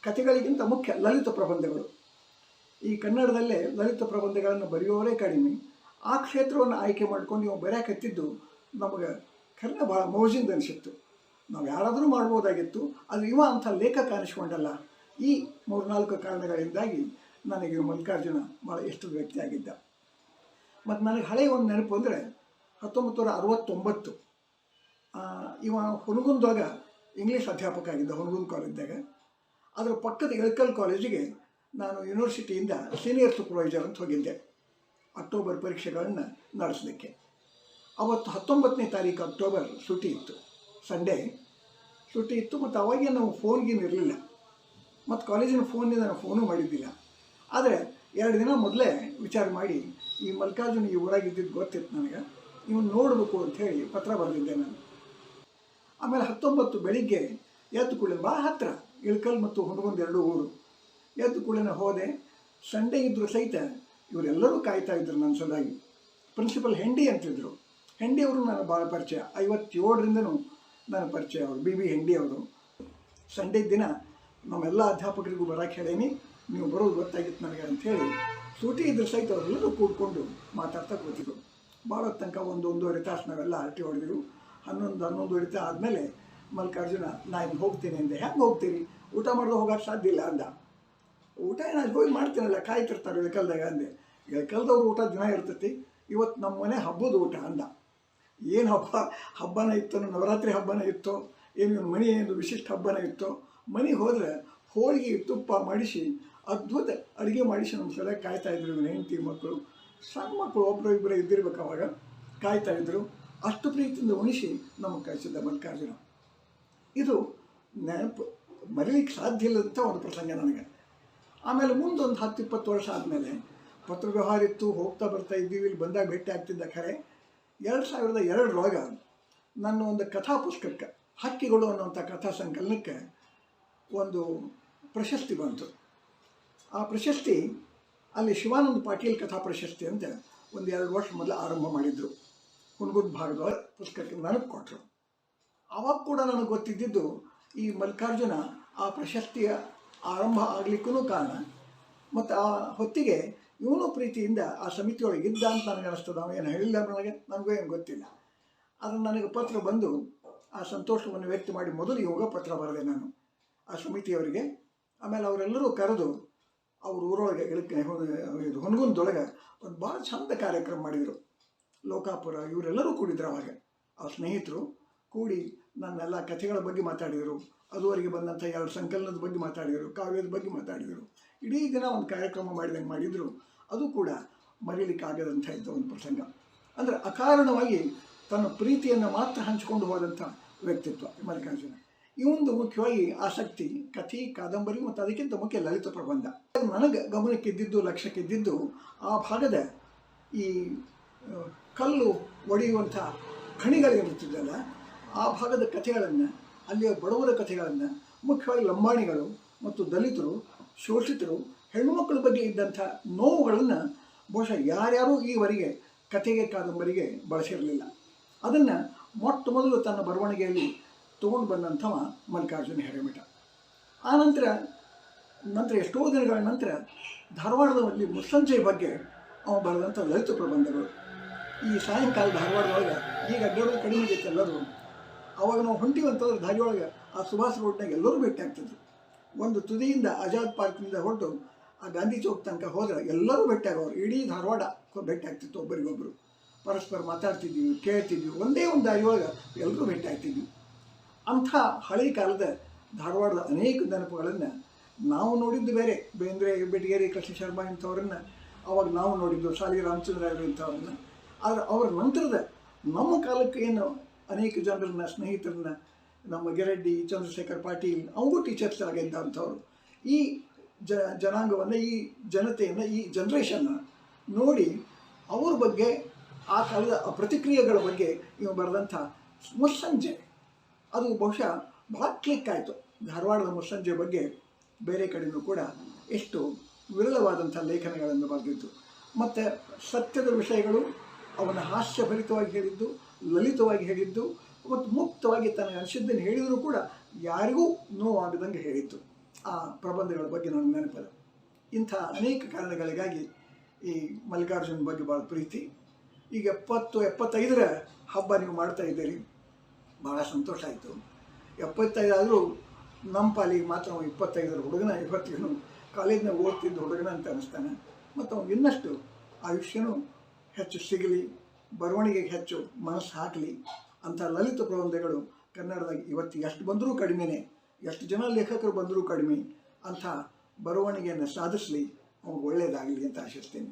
ಕಥೆಗಳಿಗಿಂತ ಮುಖ್ಯ ಲಲಿತ ಪ್ರಬಂಧಗಳು. ಈ ಕನ್ನಡದಲ್ಲೇ ಲಲಿತ ಪ್ರಬಂಧಗಳನ್ನು ಬರೆಯೋರೇ ಕಡಿಮೆ. ಆ ಕ್ಷೇತ್ರವನ್ನು ಆಯ್ಕೆ ಮಾಡ್ಕೊಂಡು ಇವು ಬರೆಯಕತ್ತಿದ್ದು ನಮಗೆ ಖರೆ ಭಾಳ ಮೋಜಿಂದ ಅನಿಸಿತ್ತು. ನಾವು ಯಾರಾದರೂ ಮಾಡ್ಬೋದಾಗಿತ್ತು, ಆದರೆ ಇವ ಅಂಥ ಲೇಖಕ ಅನಿಸ್ಕೊಂಡಲ್ಲ. ಈ 3-4 ಕಾರಣಗಳಿಂದಾಗಿ ನನಗೆ ಮಲ್ಲಿಕಾರ್ಜುನ ಭಾಳ ಇಷ್ಟದ ವ್ಯಕ್ತಿಯಾಗಿದ್ದ. ಮತ್ತು ನನಗೆ ಹಳೆಯ ಒಂದು ನೆನಪು ಅಂದರೆ 1969 ಇವ ಹುನಗುಂದೊಳಗೆ ಇಂಗ್ಲೀಷ್ ಅಧ್ಯಾಪಕ ಆಗಿದ್ದ, ಹುನಗುಂದ ಕಾಲೇಜ್ದಾಗ. ಅದರ ಪಕ್ಕದ ಇಳಕಲ್ ಕಾಲೇಜಿಗೆ ನಾನು ಯೂನಿವರ್ಸಿಟಿಯಿಂದ ಸೀನಿಯರ್ ಸೂಪರ್ವೈಸರ್ ಅಂತ ಹೋಗಿದ್ದೆ. ಅಕ್ಟೋಬರ್ ಪರೀಕ್ಷೆಗಳನ್ನು ನಡೆಸಲಿಕ್ಕೆ. ಅವತ್ತು 19ನೇ ತಾರೀಕು ಅಕ್ಟೋಬರ್ ಸುಟಿ ಇತ್ತು, ಸಂಡೇ ಸುಟಿ ಇತ್ತು. ಮತ್ತು ಅವಾಗೇ ನಾವು ಫೋನ್ಗೇನು ಇರಲಿಲ್ಲ, ಮತ್ತು ಕಾಲೇಜಿನ ಫೋನಿಂದ ನಾನು ಫೋನು ಮಾಡಿದ್ದಿಲ್ಲ. ಆದರೆ 2 ದಿನ ಮೊದಲೇ ವಿಚಾರ ಮಾಡಿ ಈ ಮಲ್ಲಿಕಾರ್ಜುನ ಈ ಊರಾಗಿದ್ದಿದ್ದು ಗೊತ್ತಿತ್ತು ನನಗೆ, ಇವನು ನೋಡಬೇಕು ಅಂಥೇಳಿ ಪತ್ರ ಬರೆದಿದ್ದೆ ನಾನು. ಆಮೇಲೆ 19 ಬೆಳಿಗ್ಗೆ ಎದ್ದು ಕೂಡಲೇ ಭಾಳ ಹತ್ತಿರ, ಇಳಕಲ್ ಮತ್ತು ಹುನಗುಂದ 2 ಊರು. ಎದ್ದು ಕೂಡಲೇ ಹೋದೆ. ಸಂಡೇ ಇದ್ದರೂ ಸಹಿತ ಇವರೆಲ್ಲರೂ ಕಾಯ್ತಾ ಇದ್ರು ನನ್ನ ಸಲುವಾಗಿ. ಪ್ರಿನ್ಸಿಪಲ್ ಹೆಂಡಿ ಅಂತಿದ್ರು. ಹೆಂಡಿ ಅವರು ನಾನು ಭಾಳ ಪರಿಚಯ, 57ರಿಂದನೂ ನನ್ನ ಪರಿಚಯ ಅವರು, ಬಿ ಹೆಂಡಿ ಅವರು. ಸಂಡೇ ದಿನ ನಮ್ಮೆಲ್ಲ ಅಧ್ಯಾಪಕರಿಗೂ ಬರೋಕ್ಕೆ ಹೇಳೀನಿ, ನೀವು ಬರೋದು ಗೊತ್ತಾಗಿತ್ತು ನನಗೆ ಅಂಥೇಳಿ. ಸೂಟಿ ಇದ್ರ ಸಹಿತ ಅವರೆಲ್ಲರೂ ಕೂಡ್ಕೊಂಡು ಮಾತಾಡ್ತಾ ಕೂತಿದ್ರು. ಭಾಳ ತನಕ 1-1.5 ತಾಸು ನಾವೆಲ್ಲ ಹರಟೆ ಹೊಡೆದಿರು. 11-11:30 ಆದಮೇಲೆ ಮಲ್ಲಿಕಾರ್ಜುನ ನಾನು ಹೋಗ್ತೀನಿ ಅಂದೆ. ಹೆಂಗೆ ಹೋಗ್ತೀರಿ, ಊಟ ಮಾಡಿದ್ರೆ ಹೋಗೋಕ್ಕೆ ಸಾಧ್ಯ ಇಲ್ಲ ಅಂದ. ಊಟ ನಾನು ಹೋಗಿ ಮಾಡ್ತೀನಲ್ಲ, ಕಾಯ್ತಿರ್ತಾರೆ ಇಳಕಲ್ದಾಗ ಅಂದೆ. ಇಳಕಲ್ದವ್ರು ಊಟ ದಿನ ಇರ್ತೈತಿ, ಇವತ್ತು ನಮ್ಮ ಮನೆ ಹಬ್ಬದ ಊಟ ಅಂದ. ಏನು ಹಬ್ಬನ ಇತ್ತೋ, ನವರಾತ್ರಿ ಹಬ್ಬನ ಇತ್ತೋ, ಏನು ಮನೆ ಏನು ವಿಶಿಷ್ಟ ಹಬ್ಬನ ಇತ್ತೋ. ಮನೆಗೆ ಹೋದರೆ ಹೋಳಿಗೆ ತುಪ್ಪ ಮಾಡಿಸಿ ಅದ್ಭುತ ಅಡುಗೆ ಮಾಡಿಸಿ ನಮ್ಮ ಸಲ ಕಾಯ್ತಾಯಿದ್ರು. ಇವನು ಹೆಂಡತಿ ಮಕ್ಕಳು, ಸಣ್ಣ ಮಕ್ಕಳು ಒಬ್ಬರು ಇಬ್ಬರು ಇದ್ದಿರ್ಬೇಕು ಅವಾಗ, ಕಾಯ್ತಾಯಿದ್ರು. ಅಷ್ಟು ಪ್ರೀತಿಯಿಂದ ಉಣಿಸಿ ನಮಗೆ ಕಳಿಸಿದ್ದ ಮಲ್ಲಿಕಾರ್ಜುನ. ಇದು ನೆನಪು ಮರೀಲಿಕ್ಕೆ ಸಾಧ್ಯ ಇಲ್ಲದಂಥ ಒಂದು ಪ್ರಸಂಗ ನನಗೆ. ಆಮೇಲೆ ಮುಂದೊಂದು 10-20 ವರ್ಷ ಆದಮೇಲೆ ಪತ್ರ ವ್ಯವಹಾರ ಇತ್ತು, ಹೋಗ್ತಾ ಬರ್ತಾ ಇದ್ದೀವಿ. ಇಲ್ಲಿ ಬಂದಾಗ ಭೇಟಿ ಆಗ್ತಿದ್ದ. ಖರೆ 2002 ನನ್ನ ಒಂದು ಕಥಾ ಪುಸ್ತಕಕ್ಕೆ, ಹಕ್ಕಿಗಳು ಅನ್ನುವಂಥ ಕಥಾ ಸಂಕಲನಕ್ಕೆ ಒಂದು ಪ್ರಶಸ್ತಿ ಬಂತು. ಆ ಪ್ರಶಸ್ತಿ ಅಲ್ಲಿ ಶಿವಾನಂದ ಪಾಟೀಲ್ ಕಥಾ ಪ್ರಶಸ್ತಿ ಅಂತ 1-2 ವರ್ಷ ಮೊದಲು ಆರಂಭ ಮಾಡಿದರು. ಹುನಗುಂದ ಭಾಗದೊಳ ಪುಸ್ತಕಕ್ಕೆ ನನಗೆ ಕೊಟ್ಟರು. ಆವಾಗ ಕೂಡ ನನಗೆ ಗೊತ್ತಿದ್ದಿದ್ದು ಈ ಮಲ್ಲಿಕಾರ್ಜುನ ಆ ಪ್ರಶಸ್ತಿಯ ಆರಂಭ ಆಗಲಿಕ್ಕೂ ಕಾರಣ, ಮತ್ತು ಆ ಹೊತ್ತಿಗೆ ಇವನು ಪ್ರೀತಿಯಿಂದ ಆ ಸಮಿತಿಯೊಳಗೆ ಇದ್ದ ಅಂತ ನನಗೆ ಅನಿಸ್ತದೆ. ಅವೇನು ಹೇಳಿಲ್ಲ ನನಗೂ ಏನು ಗೊತ್ತಿಲ್ಲ. ಅದನ್ನು ನನಗೆ ಪತ್ರ ಬಂದು ಆ ಸಂತೋಷವನ್ನು ವ್ಯಕ್ತ ಮಾಡಿ ಮೊದಲು ಯೋಗ ಪತ್ರ ಬರೆದೆ ನಾನು ಆ ಸಮಿತಿಯವರಿಗೆ. ಆಮೇಲೆ ಅವರೆಲ್ಲರೂ ಕರೆದು ಅವ್ರ ಊರೊಳಗೆ ಇದು ಹುನಗುಂದೊಳಗೆ ಒಂದು ಭಾಳ ಚಂದ ಕಾರ್ಯಕ್ರಮ ಮಾಡಿದರು. ಲೋಕಾಪುರ ಇವರೆಲ್ಲರೂ ಕೂಡಿದ್ರು. ಅವಾಗ ಆ ಸ್ನೇಹಿತರು ಕೂಡಿ ನನ್ನೆಲ್ಲ ಕಥೆಗಳ ಬಗ್ಗೆ ಮಾತಾಡಿದರು. ಅದುವರೆಗೆ ಬಂದಂಥ 2 ಸಂಕಲನದ ಬಗ್ಗೆ ಮಾತಾಡಿದರು, ಕಾವ್ಯದ ಬಗ್ಗೆ ಮಾತಾಡಿದರು. ಇಡೀ ದಿನ ಒಂದು ಕಾರ್ಯಕ್ರಮ ಮಾಡಿದಂಗೆ ಮಾಡಿದರು. ಅದು ಕೂಡ ಮರೀಲಿಕ್ಕಾಗದಂಥ ಇದ್ದ ಒಂದು ಪ್ರಸಂಗ. ಅಂದರೆ ಅಕಾರಣವಾಗಿ ತನ್ನ ಪ್ರೀತಿಯನ್ನು ಮಾತ್ರ ಹಂಚಿಕೊಂಡು ಹೋದಂಥ ವ್ಯಕ್ತಿತ್ವ ಮಲ್ಲಿಕಾರ್ಜುನ. ಇವೊಂದು ಮುಖ್ಯವಾಗಿ ಆಸಕ್ತಿ ಕಥೆ, ಕಾದಂಬರಿ ಮತ್ತು ಅದಕ್ಕಿಂತ ಮುಖ್ಯ ಲಲಿತ ಪ್ರಬಂಧ. ನನಗೆ ಗಮನಕ್ಕಿದ್ದಿದ್ದು, ಲಕ್ಷ್ಯಕ್ಕಿದ್ದಿದ್ದು ಆ ಭಾಗದ ಈ ಕಲ್ಲು ಒಡೆಯುವಂಥ ಖಣಿಗಳಿರುತ್ತಿದ್ದಲ್ಲ, ಆ ಭಾಗದ ಕಥೆಗಳನ್ನು, ಅಲ್ಲಿಯ ಬಡವರ ಕಥೆಗಳನ್ನು, ಮುಖ್ಯವಾಗಿ ಲಂಬಾಣಿಗಳು ಮತ್ತು ದಲಿತರು, ಶೋಷಿತರು, ಹೆಣ್ಣುಮಕ್ಕಳ ಬಗ್ಗೆ ಇದ್ದಂಥ ನೋವುಗಳನ್ನು ಬಹುಶಃ ಯಾರ್ಯಾರೂ ಈವರೆಗೆ ಕಥೆಗೆ, ಕಾದಂಬರಿಗೆ ಬಳಸಿರಲಿಲ್ಲ. ಅದನ್ನು ಮೊಟ್ಟ ಮೊದಲು ತನ್ನ ಬರವಣಿಗೆಯಲ್ಲಿ ತೊಗೊಂಡು ಬಂದಂಥವ ಮಲ್ಲಿಕಾರ್ಜುನ ಹಿರೇಮಠ. ಆ ನಂತರ ಎಷ್ಟೋ ದಿನಗಳ ನಂತರ ಧಾರವಾಡದಲ್ಲಿ ಮುಸ್ಸಂಜೆ ಬಗ್ಗೆ ಅವನು ಬರೆದಂಥ ಲಲಿತ ಪ್ರಬಂಧಗಳು. ಈ ಸಾಯಂಕಾಲ ಧಾರವಾಡದೊಳಗೆ ಈಗ ಅಡ್ಡಾಡೋದು ಕಡಿಮೆ ಆಗೈತೆ ಎಲ್ಲರೂ. ಅವಾಗ ನಾವು ಹೊಂಟಿವಂತಂದ್ರೆ ದಾರಿಯೊಳಗೆ ಆ ಸುಭಾಷ್ ರೋಡ್ನಾಗ ಎಲ್ಲರೂ ಭೇಟಿ ಆಗ್ತಿದ್ರು. ಒಂದು ತುದಿಯಿಂದ ಆಜಾದ್ ಪಾರ್ಕ್ನಿಂದ ಹೊರಟು ಆ ಗಾಂಧಿ ಚೌಕ್ ತನಕ ಹೋದರೆ ಎಲ್ಲರೂ ಭೇಟಿ ಆಗೋರು. ಇಡೀ ಧಾರವಾಡ ಭೇಟಿ ಆಗ್ತಿತ್ತು, ಒಬ್ಬರಿಗೊಬ್ಬರು ಪರಸ್ಪರ ಮಾತಾಡ್ತಿದ್ವಿ, ಕೇಳ್ತಿದ್ವಿ. ಒಂದೇ ಒಂದು ದಾರಿಯೊಳಗೆ ಎಲ್ಲರೂ ಭೇಟಿ ಆಗ್ತಿದ್ವಿ. ಅಂಥ ಹಳೆಯ ಕಾಲದ ಧಾರವಾಡದ ಅನೇಕ ನೆನಪುಗಳನ್ನು ನಾವು ನೋಡಿದ್ದು ಬೇರೆ. ಬೇಂದ್ರೆ, ಬೆಟಗೇರಿ, ಕೃಷ್ಣ ಶರ್ಮಾ ಇಂಥವ್ರನ್ನ ಅವಾಗ ನಾವು ನೋಡಿದ್ದು, ಸಾಲಿ ರಾಮಚಂದ್ರರಾಯರು ಇಂಥವ್ರನ್ನ. ಆದರೆ ಅವರ ನಂತರದ ನಮ್ಮ ಕಾಲಕ್ಕೆ ಏನು ಅನೇಕ ಜನರನ್ನ, ಸ್ನೇಹಿತರನ್ನ, ನಮ್ಮ ಗಿರಡ್ಡಿ, ಚಂದ್ರಶೇಖರ್ ಪಾಟೀಲ್, ಅವಗೂ ಟೀಚರ್ಸ್ ಆಗಿದ್ದಂಥವ್ರು ಈ ಜನಾಂಗವನ್ನು, ಈ ಜನತೆಯನ್ನು, ಈ ಜನ್ರೇಷನ್ನ ನೋಡಿ ಅವ್ರ ಬಗ್ಗೆ, ಆ ಕಾಲದ ಪ್ರತಿಕ್ರಿಯೆಗಳ ಬಗ್ಗೆ ಇವು ಬರೆದಂಥ ಮುಸ್ಸಂಜೆ ಅದು ಬಹುಶಃ ಭಾಳ ಕ್ಲಿಕ್ ಆಯಿತು. ಧಾರವಾಡದ ಮುಸ್ಸಂಜೆ ಬಗ್ಗೆ ಬೇರೆ ಕಡೆಯೂ ಕೂಡ ಎಷ್ಟು ವಿರಳವಾದಂಥ ಲೇಖನಗಳನ್ನು ಬರೆದಿದ್ದು. ಮತ್ತು ಸತ್ಯದ ವಿಷಯಗಳು ಅವನ ಹಾಸ್ಯಭರಿತವಾಗಿ ಹೇಳಿದ್ದು, ಲಲಿತವಾಗಿ ಹೇಳಿದ್ದು, ಮತ್ತು ಮುಕ್ತವಾಗಿ ತನಗೆ ಅನಿಸಿದ್ದನ್ನು ಹೇಳಿದರೂ ಕೂಡ ಯಾರಿಗೂ ನೋವಾಗದಂಗೆ ಹೇಳಿತ್ತು. ಆ ಪ್ರಬಂಧಗಳ ಬಗ್ಗೆ ನನಗೆ ನೆನಪದ. ಇಂಥ ಅನೇಕ ಕಾರಣಗಳಿಗಾಗಿ ಈ ಮಲ್ಲಿಕಾರ್ಜುನ ಬಗ್ಗೆ ಭಾಳ ಪ್ರೀತಿ. ಈಗ 70-75ರ ಹಬ್ಬ ನೀವು ಮಾಡ್ತಾ ಇದ್ದೀರಿ, ಭಾಳ ಸಂತೋಷ ಆಯಿತು. 75 ಆದರೂ ನಮ್ಮ ಪಾಲಿಗೆ ಮಾತ್ರ ಅವನು 25ರ ಹುಡುಗನ, ಇವತ್ತಿಗೂ ಕಾಲೇಜ್ನಾಗ ಓದ್ತಿದ್ದ ಹುಡುಗನ ಅಂತ ಅನ್ನಿಸ್ತಾನೆ. ಮತ್ತು ಅವ್ನು ಇನ್ನಷ್ಟು ಆಯುಷ್ಯನೂ ಹೆಚ್ಚು ಸಿಗಲಿ, ಬರವಣಿಗೆಗೆ ಹೆಚ್ಚು ಮನಸ್ಸು ಹಾಕಲಿ. ಅಂಥ ಲಲಿತ ಪ್ರಬಂಧಗಳು ಕನ್ನಡದಾಗ ಇವತ್ತು ಎಷ್ಟು ಬಂದರೂ ಕಡಿಮೆನೇ, ಎಷ್ಟು ಜನ ಲೇಖಕರು ಬಂದರೂ ಕಡಿಮೆ. ಅಂಥ ಬರವಣಿಗೆಯನ್ನು ಸಾಧಿಸಲಿ, ಅವ್ನಿಗೆ ಒಳ್ಳೆಯದಾಗಲಿ ಅಂತ ಆಶಿಸ್ತೀನಿ.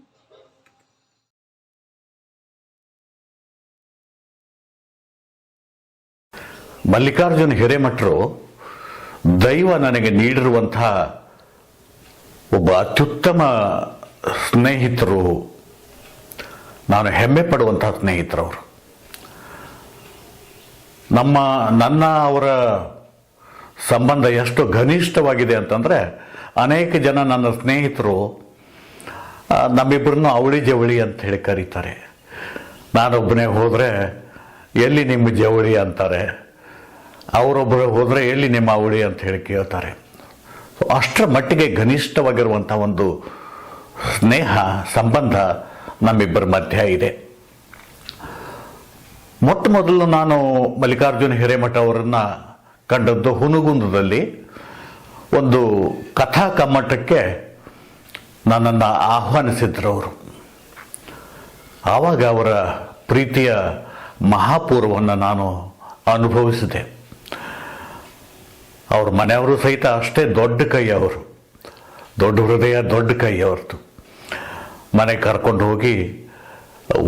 ಮಲ್ಲಿಕಾರ್ಜುನ ಹಿರೇಮಠರು ದೈವ ನನಗೆ ನೀಡಿರುವಂತಹ ಒಬ್ಬ ಅತ್ಯುತ್ತಮ ಸ್ನೇಹಿತರು, ನಾನು ಹೆಮ್ಮೆ ಪಡುವಂತಹ ಸ್ನೇಹಿತರವರು. ನನ್ನ ಅವರ ಸಂಬಂಧ ಎಷ್ಟು ಘನಿಷ್ಠವಾಗಿದೆ ಅಂತಂದರೆ, ಅನೇಕ ಜನ ನನ್ನ ಸ್ನೇಹಿತರು ನಮ್ಮಿಬ್ಬರನ್ನು ಅವಳಿ ಜವಳಿ ಅಂತ ಹೇಳಿ ಕರೀತಾರೆ. ನಾನೊಬ್ಬನೇ ಹೋದರೆ ಎಲ್ಲಿ ನಿಮ್ಮ ಜವಳಿ ಅಂತಾರೆ, ಅವರೊಬ್ಬರು ಹೋದರೆ ಎಲ್ಲಿ ನಿಮ್ಮ ಅವಳಿ ಅಂತ ಹೇಳಿ ಕೇಳ್ತಾರೆ. ಅಷ್ಟರ ಮಟ್ಟಿಗೆ ಘನಿಷ್ಠವಾಗಿರುವಂಥ ಒಂದು ಸ್ನೇಹ ಸಂಬಂಧ ನಮ್ಮಿಬ್ಬರ ಮಧ್ಯ ಇದೆ. ಮೊಟ್ಟ ಮೊದಲು ನಾನು ಮಲ್ಲಿಕಾರ್ಜುನ ಹಿರೇಮಠ ಅವರನ್ನು ಕಂಡದ್ದು ಹುನಗುಂದದಲ್ಲಿ ಒಂದು ಕಥಾ ಕಮ್ಮಟಕ್ಕೆ ನನ್ನನ್ನು ಆಹ್ವಾನಿಸಿದ್ರು ಅವರು. ಆವಾಗ ಅವರ ಪ್ರೀತಿಯ ಮಹಾಪೂರ್ವವನ್ನು ನಾನು ಅನುಭವಿಸಿದೆ. ಅವ್ರ ಮನೆಯವರು ಸಹಿತ ಅಷ್ಟೇ ದೊಡ್ಡ ಕೈ, ಅವರು ದೊಡ್ಡ ಹೃದಯ, ದೊಡ್ಡ ಕೈ ಅವ್ರದ್ದು. ಮನೆಗೆ ಕರ್ಕೊಂಡು ಹೋಗಿ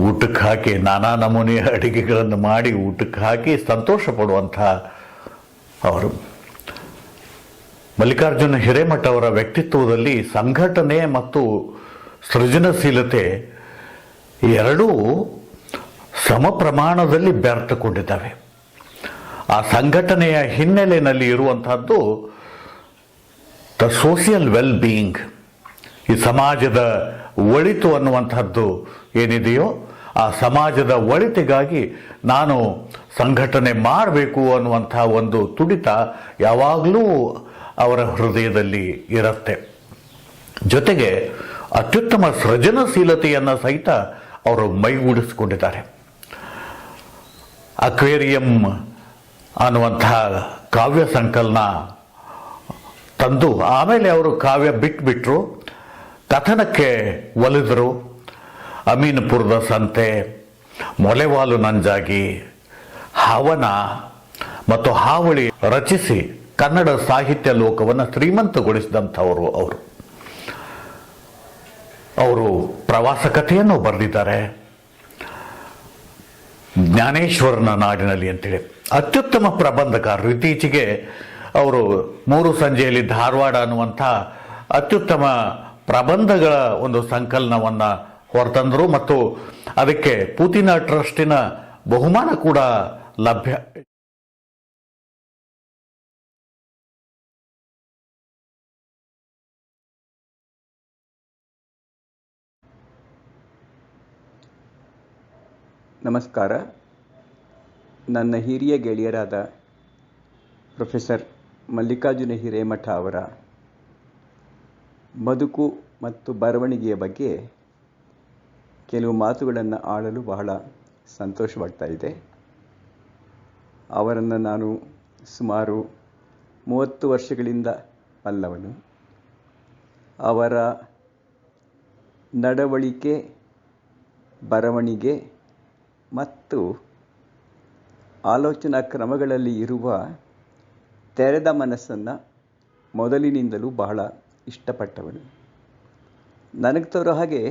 ಊಟಕ್ಕೆ ಹಾಕಿ ನಾನಾ ನಮೂನೆಯ ಅಡಿಗೆಗಳನ್ನು ಮಾಡಿ ಊಟಕ್ಕೆ ಹಾಕಿ ಸಂತೋಷ ಪಡುವಂಥ ಅವರು. ಮಲ್ಲಿಕಾರ್ಜುನ ಹಿರೇಮಠ ಅವರ ವ್ಯಕ್ತಿತ್ವದಲ್ಲಿ ಸಂಘಟನೆ ಮತ್ತು ಸೃಜನಶೀಲತೆ ಎರಡೂ ಸಮ ಪ್ರಮಾಣದಲ್ಲಿ ಬೆರೆತುಕೊಂಡಿದ್ದಾವೆ. ಆ ಸಂಘಟನೆಯ ಹಿನ್ನೆಲೆಯಲ್ಲಿ ಇರುವಂತಹದ್ದು ದ ಸೋಷಿಯಲ್ ವೆಲ್ ಬೀಯಿಂಗ್, ಈ ಸಮಾಜದ ಒಳಿತು ಅನ್ನುವಂಥದ್ದು ಏನಿದೆಯೋ ಆ ಸಮಾಜದ ಒಳಿತಿಗಾಗಿ ನಾನು ಸಂಘಟನೆ ಮಾಡಬೇಕು ಅನ್ನುವಂಥ ಒಂದು ತುಡಿತ ಯಾವಾಗಲೂ ಅವರ ಹೃದಯದಲ್ಲಿ ಇರುತ್ತೆ. ಜೊತೆಗೆ ಅತ್ಯುತ್ತಮ ಸೃಜನಶೀಲತೆಯನ್ನು ಸಹಿತ ಅವರು ಮೈಗೂಡಿಸಿಕೊಂಡಿದ್ದಾರೆ. ಅಕ್ವೇರಿಯಂ ಅನ್ನುವಂಥ ಕಾವ್ಯ ಸಂಕಲನ ತಂದು ಆಮೇಲೆ ಅವರು ಕಾವ್ಯ ಬಿಟ್ಬಿಟ್ರು, ಕಥನಕ್ಕೆ ಒಲಿದರು. ಅಮೀನ್ಪುರದ ಸಂತೆ, ಮೊಲೆವಾಲು ನಂಜಾಗಿ, ಹವನ ಮತ್ತು ಹಾವಳಿ ರಚಿಸಿ ಕನ್ನಡ ಸಾಹಿತ್ಯ ಲೋಕವನ್ನು ಶ್ರೀಮಂತಗೊಳಿಸಿದಂಥವರು ಅವರು ಪ್ರವಾಸ ಕಥೆಯನ್ನು ಬರೆದಿದ್ದಾರೆ. ಜ್ಞಾನೇಶ್ವರನ ನಾಡಿನಲ್ಲಿ ಅಂತೇಳಿ ಅತ್ಯುತ್ತಮ ಪ್ರಬಂಧಕಾರರು. ಇತ್ತೀಚೆಗೆ ಅವರು 3 ಸಂಜೆಯಲ್ಲಿ ಧಾರವಾಡ ಅನ್ನುವಂಥ ಅತ್ಯುತ್ತಮ ಪ್ರಬಂಧಗಳ ಒಂದು ಸಂಕಲನವನ್ನು ಹೊರತಂದರು ಮತ್ತು ಅದಕ್ಕೆ ಪೂತಿನ ಟ್ರಸ್ಟಿನ ಬಹುಮಾನ ಕೂಡ ಲಭ್ಯ. ನಮಸ್ಕಾರ. ನನ್ನ ಹಿರಿಯ ಗೆಳೆಯರಾದ ಪ್ರೊಫೆಸರ್ ಮಲ್ಲಿಕಾರ್ಜುನ ಹಿರೇಮಠ ಅವರ ಬದುಕು ಮತ್ತು ಬರವಣಿಗೆಯ ಬಗ್ಗೆ ಕೆಲವು ಮಾತುಗಳನ್ನು ಆಡಲು ಬಹಳ ಸಂತೋಷವಾಗ್ತಾ ಇದೆ. ಅವರನ್ನು ನಾನು ಸುಮಾರು 30 ವರ್ಷಗಳಿಂದ ಬಲ್ಲವನು. ಅವರ ನಡವಳಿಕೆ, ಬರವಣಿಗೆ ಮತ್ತು ಆಲೋಚನಾ ಕ್ರಮಗಳಲ್ಲಿ ಇರುವ ತೆರೆದ ಮನಸ್ಸನ್ನು ಮೊದಲಿನಿಂದಲೂ ಬಹಳ ಇಷ್ಟಪಟ್ಟವನು. ನನಗೆ ತೋರೋ ಹಾಗೆ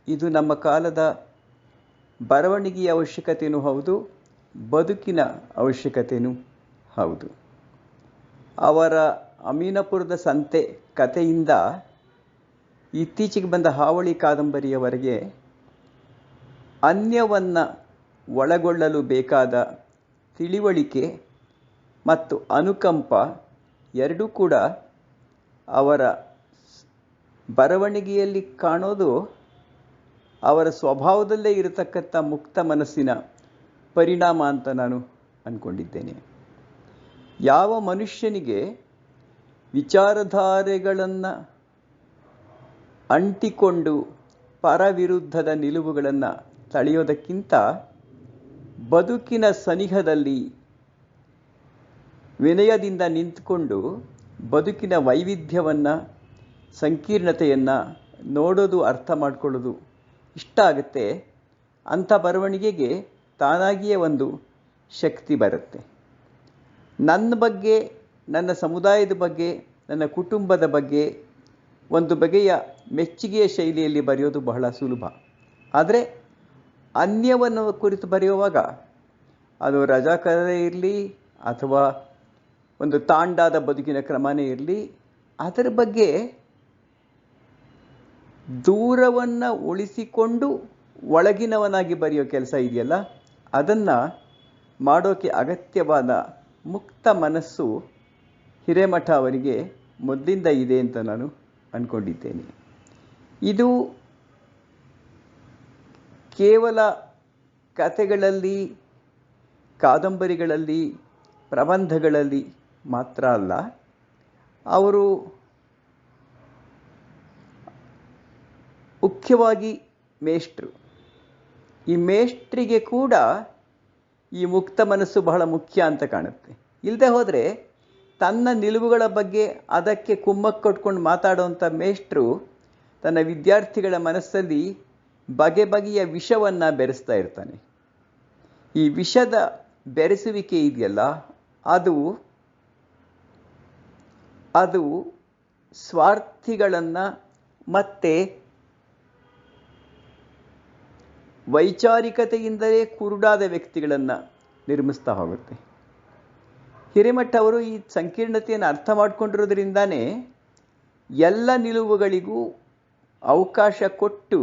ಇದು ನಮ್ಮ ಕಾಲದ ಬರವಣಿಗೆಯ ಅವಶ್ಯಕತೆಯೂ ಹೌದು, ಬದುಕಿನ ಅವಶ್ಯಕತೆಯೂ ಹೌದು. ಅವರ ಅಮೀನಪುರದ ಸಂತೆ ಕಥೆಯಿಂದ ಇತ್ತೀಚೆಗೆ ಬಂದ ಹಾವಳಿ ಕಾದಂಬರಿಯವರೆಗೆ ಅನ್ಯವನ್ನು ಒಳಗೊಳ್ಳಲು ಬೇಕಾದ ತಿಳಿವಳಿಕೆ ಮತ್ತು ಅನುಕಂಪ ಎರಡೂ ಕೂಡ ಅವರ ಬರವಣಿಗೆಯಲ್ಲಿ ಕಾಣೋದು ಅವರ ಸ್ವಭಾವದಲ್ಲೇ ಇರತಕ್ಕಂಥ ಮುಕ್ತ ಮನಸ್ಸಿನ ಪರಿಣಾಮ ಅಂತ ನಾನು ಅಂದ್ಕೊಂಡಿದ್ದೇನೆ. ಯಾವ ಮನುಷ್ಯನಿಗೆ ವಿಚಾರಧಾರೆಗಳನ್ನು ಅಂಟಿಕೊಂಡು ಪರವಿರುದ್ಧದ ನಿಲುವುಗಳನ್ನು ತಳೆಯೋದಕ್ಕಿಂತ ಬದುಕಿನ ಸನಿಹದಲ್ಲಿ ವಿನಯದಿಂದ ನಿಂತುಕೊಂಡು ಬದುಕಿನ ವೈವಿಧ್ಯವನ್ನು, ಸಂಕೀರ್ಣತೆಯನ್ನು ನೋಡೋದು, ಅರ್ಥ ಮಾಡಿಕೊಳ್ಳೋದು ಇಷ್ಟ ಆಗುತ್ತೆ. ಅಂಥ ಬರವಣಿಗೆಗೆ ತಾನಾಗಿಯೇ ಒಂದು ಶಕ್ತಿ ಬರುತ್ತೆ. ನನ್ನ ಬಗ್ಗೆ, ನನ್ನ ಸಮುದಾಯದ ಬಗ್ಗೆ, ನನ್ನ ಕುಟುಂಬದ ಬಗ್ಗೆ ಒಂದು ಬಗೆಯ ಮೆಚ್ಚುಗೆಯ ಶೈಲಿಯಲ್ಲಿ ಬರೆಯೋದು ಬಹಳ ಸುಲಭ. ಆದರೆ ಅನ್ಯವನ್ನು ಕುರಿತು ಬರೆಯುವಾಗ ಅದು ರಜಾಕರೇ ಇರಲಿ ಅಥವಾ ಒಂದು ತಾಂಡಾದ ಬದುಕಿನ ಕ್ರಮನೇ ಇರಲಿ, ಅದರ ಬಗ್ಗೆ ದೂರವನ್ನು ಉಳಿಸಿಕೊಂಡು ಒಳಗಿನವನಾಗಿ ಬರೆಯೋ ಕೆಲಸ ಇದೆಯಲ್ಲ, ಅದನ್ನು ಮಾಡೋಕ್ಕೆ ಅಗತ್ಯವಾದ ಮುಕ್ತ ಮನಸ್ಸು ಹಿರೇಮಠ ಅವರಿಗೆ ಮೊದಲಿಂದ ಇದೆ ಅಂತ ನಾನು ಅಂದ್ಕೊಂಡಿದ್ದೇನೆ. ಇದು ಕೇವಲ ಕಥೆಗಳಲ್ಲಿ, ಕಾದಂಬರಿಗಳಲ್ಲಿ, ಪ್ರಬಂಧಗಳಲ್ಲಿ ಮಾತ್ರ ಅಲ್ಲ, ಅವರು ಮುಖ್ಯವಾಗಿ ಮೇಷ್ಟ್ರು. ಈ ಮೇಷ್ಟ್ರಿಗೆ ಕೂಡ ಈ ಮುಕ್ತ ಮನಸ್ಸು ಬಹಳ ಮುಖ್ಯ ಅಂತ ಕಾಣುತ್ತೆ. ಇಲ್ಲದೆ ಹೋದರೆ ತನ್ನ ನಿಲುವುಗಳ ಬಗ್ಗೆ ಅದಕ್ಕೆ ಕುಮ್ಮಕ್ಕು ಕೊಟ್ಕೊಂಡು ಮಾತಾಡುವಂಥ ಮೇಷ್ಟ್ರು ತನ್ನ ವಿದ್ಯಾರ್ಥಿಗಳ ಮನಸ್ಸಲ್ಲಿ ಬಗೆ ಬಗೆಯ ವಿಷವನ್ನು ಬೆರೆಸ್ತಾ ಇರ್ತಾನೆ. ಈ ವಿಷದ ಬೆರೆಸುವಿಕೆ ಇದೆಯಲ್ಲ, ಅದು ಸ್ವಾರ್ಥಿಗಳನ್ನು ಮತ್ತು ವೈಚಾರಿಕತೆಯಿಂದಲೇ ಕುರುಡಾದ ವ್ಯಕ್ತಿಗಳನ್ನು ನಿರ್ಮಿಸ್ತಾ ಹೋಗುತ್ತೆ. ಹಿರೇಮಠ ಅವರು ಈ ಸಂಕೀರ್ಣತೆಯನ್ನು ಅರ್ಥ ಮಾಡಿಕೊಂಡಿರೋದ್ರಿಂದಾನೇ ಎಲ್ಲ ನಿಲುವುಗಳಿಗೂ ಅವಕಾಶ ಕೊಟ್ಟು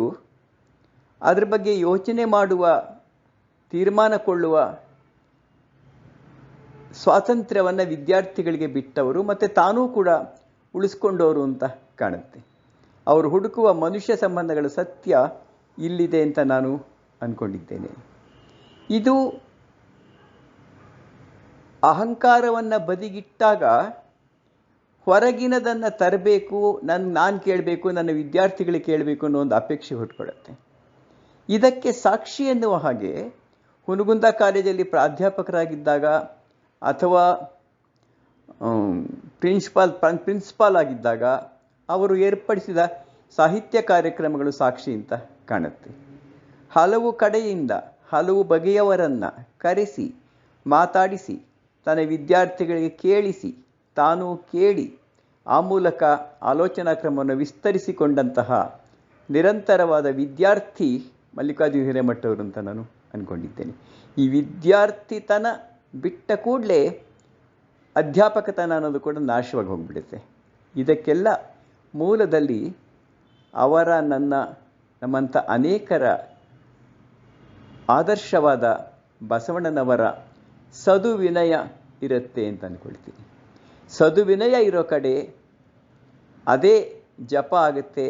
ಅದ್ರ ಬಗ್ಗೆ ಯೋಚನೆ ಮಾಡುವ, ತೀರ್ಮಾನ ಕೊಳ್ಳುವ ಸ್ವಾತಂತ್ರ್ಯವನ್ನು ವಿದ್ಯಾರ್ಥಿಗಳಿಗೆ ಬಿಟ್ಟವರು ಮತ್ತು ತಾನೂ ಕೂಡ ಉಳಿಸ್ಕೊಂಡವರು ಅಂತ ಕಾಣುತ್ತೆ. ಅವರು ಹುಡುಕುವ ಮನುಷ್ಯ ಸಂಬಂಧಗಳ ಸತ್ಯ ಇಲ್ಲಿದೆ ಅಂತ ನಾನು ಅಂದ್ಕೊಂಡಿದ್ದೇನೆ. ಇದು ಅಹಂಕಾರವನ್ನು ಬದಿಗಿಟ್ಟಾಗ ಹೊರಗಿನದನ್ನು ತರಬೇಕು, ನಾನು ಕೇಳಬೇಕು, ನನ್ನ ವಿದ್ಯಾರ್ಥಿಗಳಿಗೆ ಕೇಳಬೇಕು ಅನ್ನೋ ಒಂದು ಅಪೇಕ್ಷೆ ಹುಟ್ಕೊಳ್ಳುತ್ತೆ. ಇದಕ್ಕೆ ಸಾಕ್ಷಿ ಎನ್ನುವ ಹಾಗೆ ಹುನಗುಂದ ಕಾಲೇಜಲ್ಲಿ ಪ್ರಾಧ್ಯಾಪಕರಾಗಿದ್ದಾಗ ಅಥವಾ ಪ್ರಿನ್ಸಿಪಾಲ್ ಆಗಿದ್ದಾಗ ಅವರು ಏರ್ಪಡಿಸಿದ ಸಾಹಿತ್ಯ ಕಾರ್ಯಕ್ರಮಗಳು ಸಾಕ್ಷಿ ಅಂತ ಕಾಣುತ್ತೆ. ಹಲವು ಕಡೆಯಿಂದ ಹಲವು ಬಗೆಯವರನ್ನು ಕರೆಸಿ ಮಾತಾಡಿಸಿ ತನ್ನ ವಿದ್ಯಾರ್ಥಿಗಳಿಗೆ ಕೇಳಿಸಿ ತಾನು ಕೇಳಿ ಆ ಮೂಲಕ ಆಲೋಚನಾ ಕ್ರಮವನ್ನು ವಿಸ್ತರಿಸಿಕೊಂಡಂತಹ ನಿರಂತರವಾದ ವಿದ್ಯಾರ್ಥಿ ಮಲ್ಲಿಕಾರ್ಜುನ ಹಿರೇಮಠ ಅವರು ಅಂತ ನಾನು ಅಂದ್ಕೊಂಡಿದ್ದೇನೆ. ಈ ವಿದ್ಯಾರ್ಥಿತನ ಬಿಟ್ಟ ಕೂಡಲೇ ಅಧ್ಯಾಪಕತನ ಅನ್ನೋದು ಕೂಡ ನಾಶವಾಗಿ ಹೋಗಿಬಿಡುತ್ತೆ. ಇದಕ್ಕೆಲ್ಲ ಮೂಲದಲ್ಲಿ ಅವರ ನಮ್ಮಂಥ ಅನೇಕರ ಆದರ್ಶವಾದ ಬಸವಣ್ಣನವರ ಸದುವಿನಯ ಇರುತ್ತೆ ಅಂತ ಅಂದ್ಕೊಳ್ತೀನಿ. ಸದುವಿನಯ ಇರೋ ಕಡೆ ಅದೇ ಜಪ ಆಗುತ್ತೆ,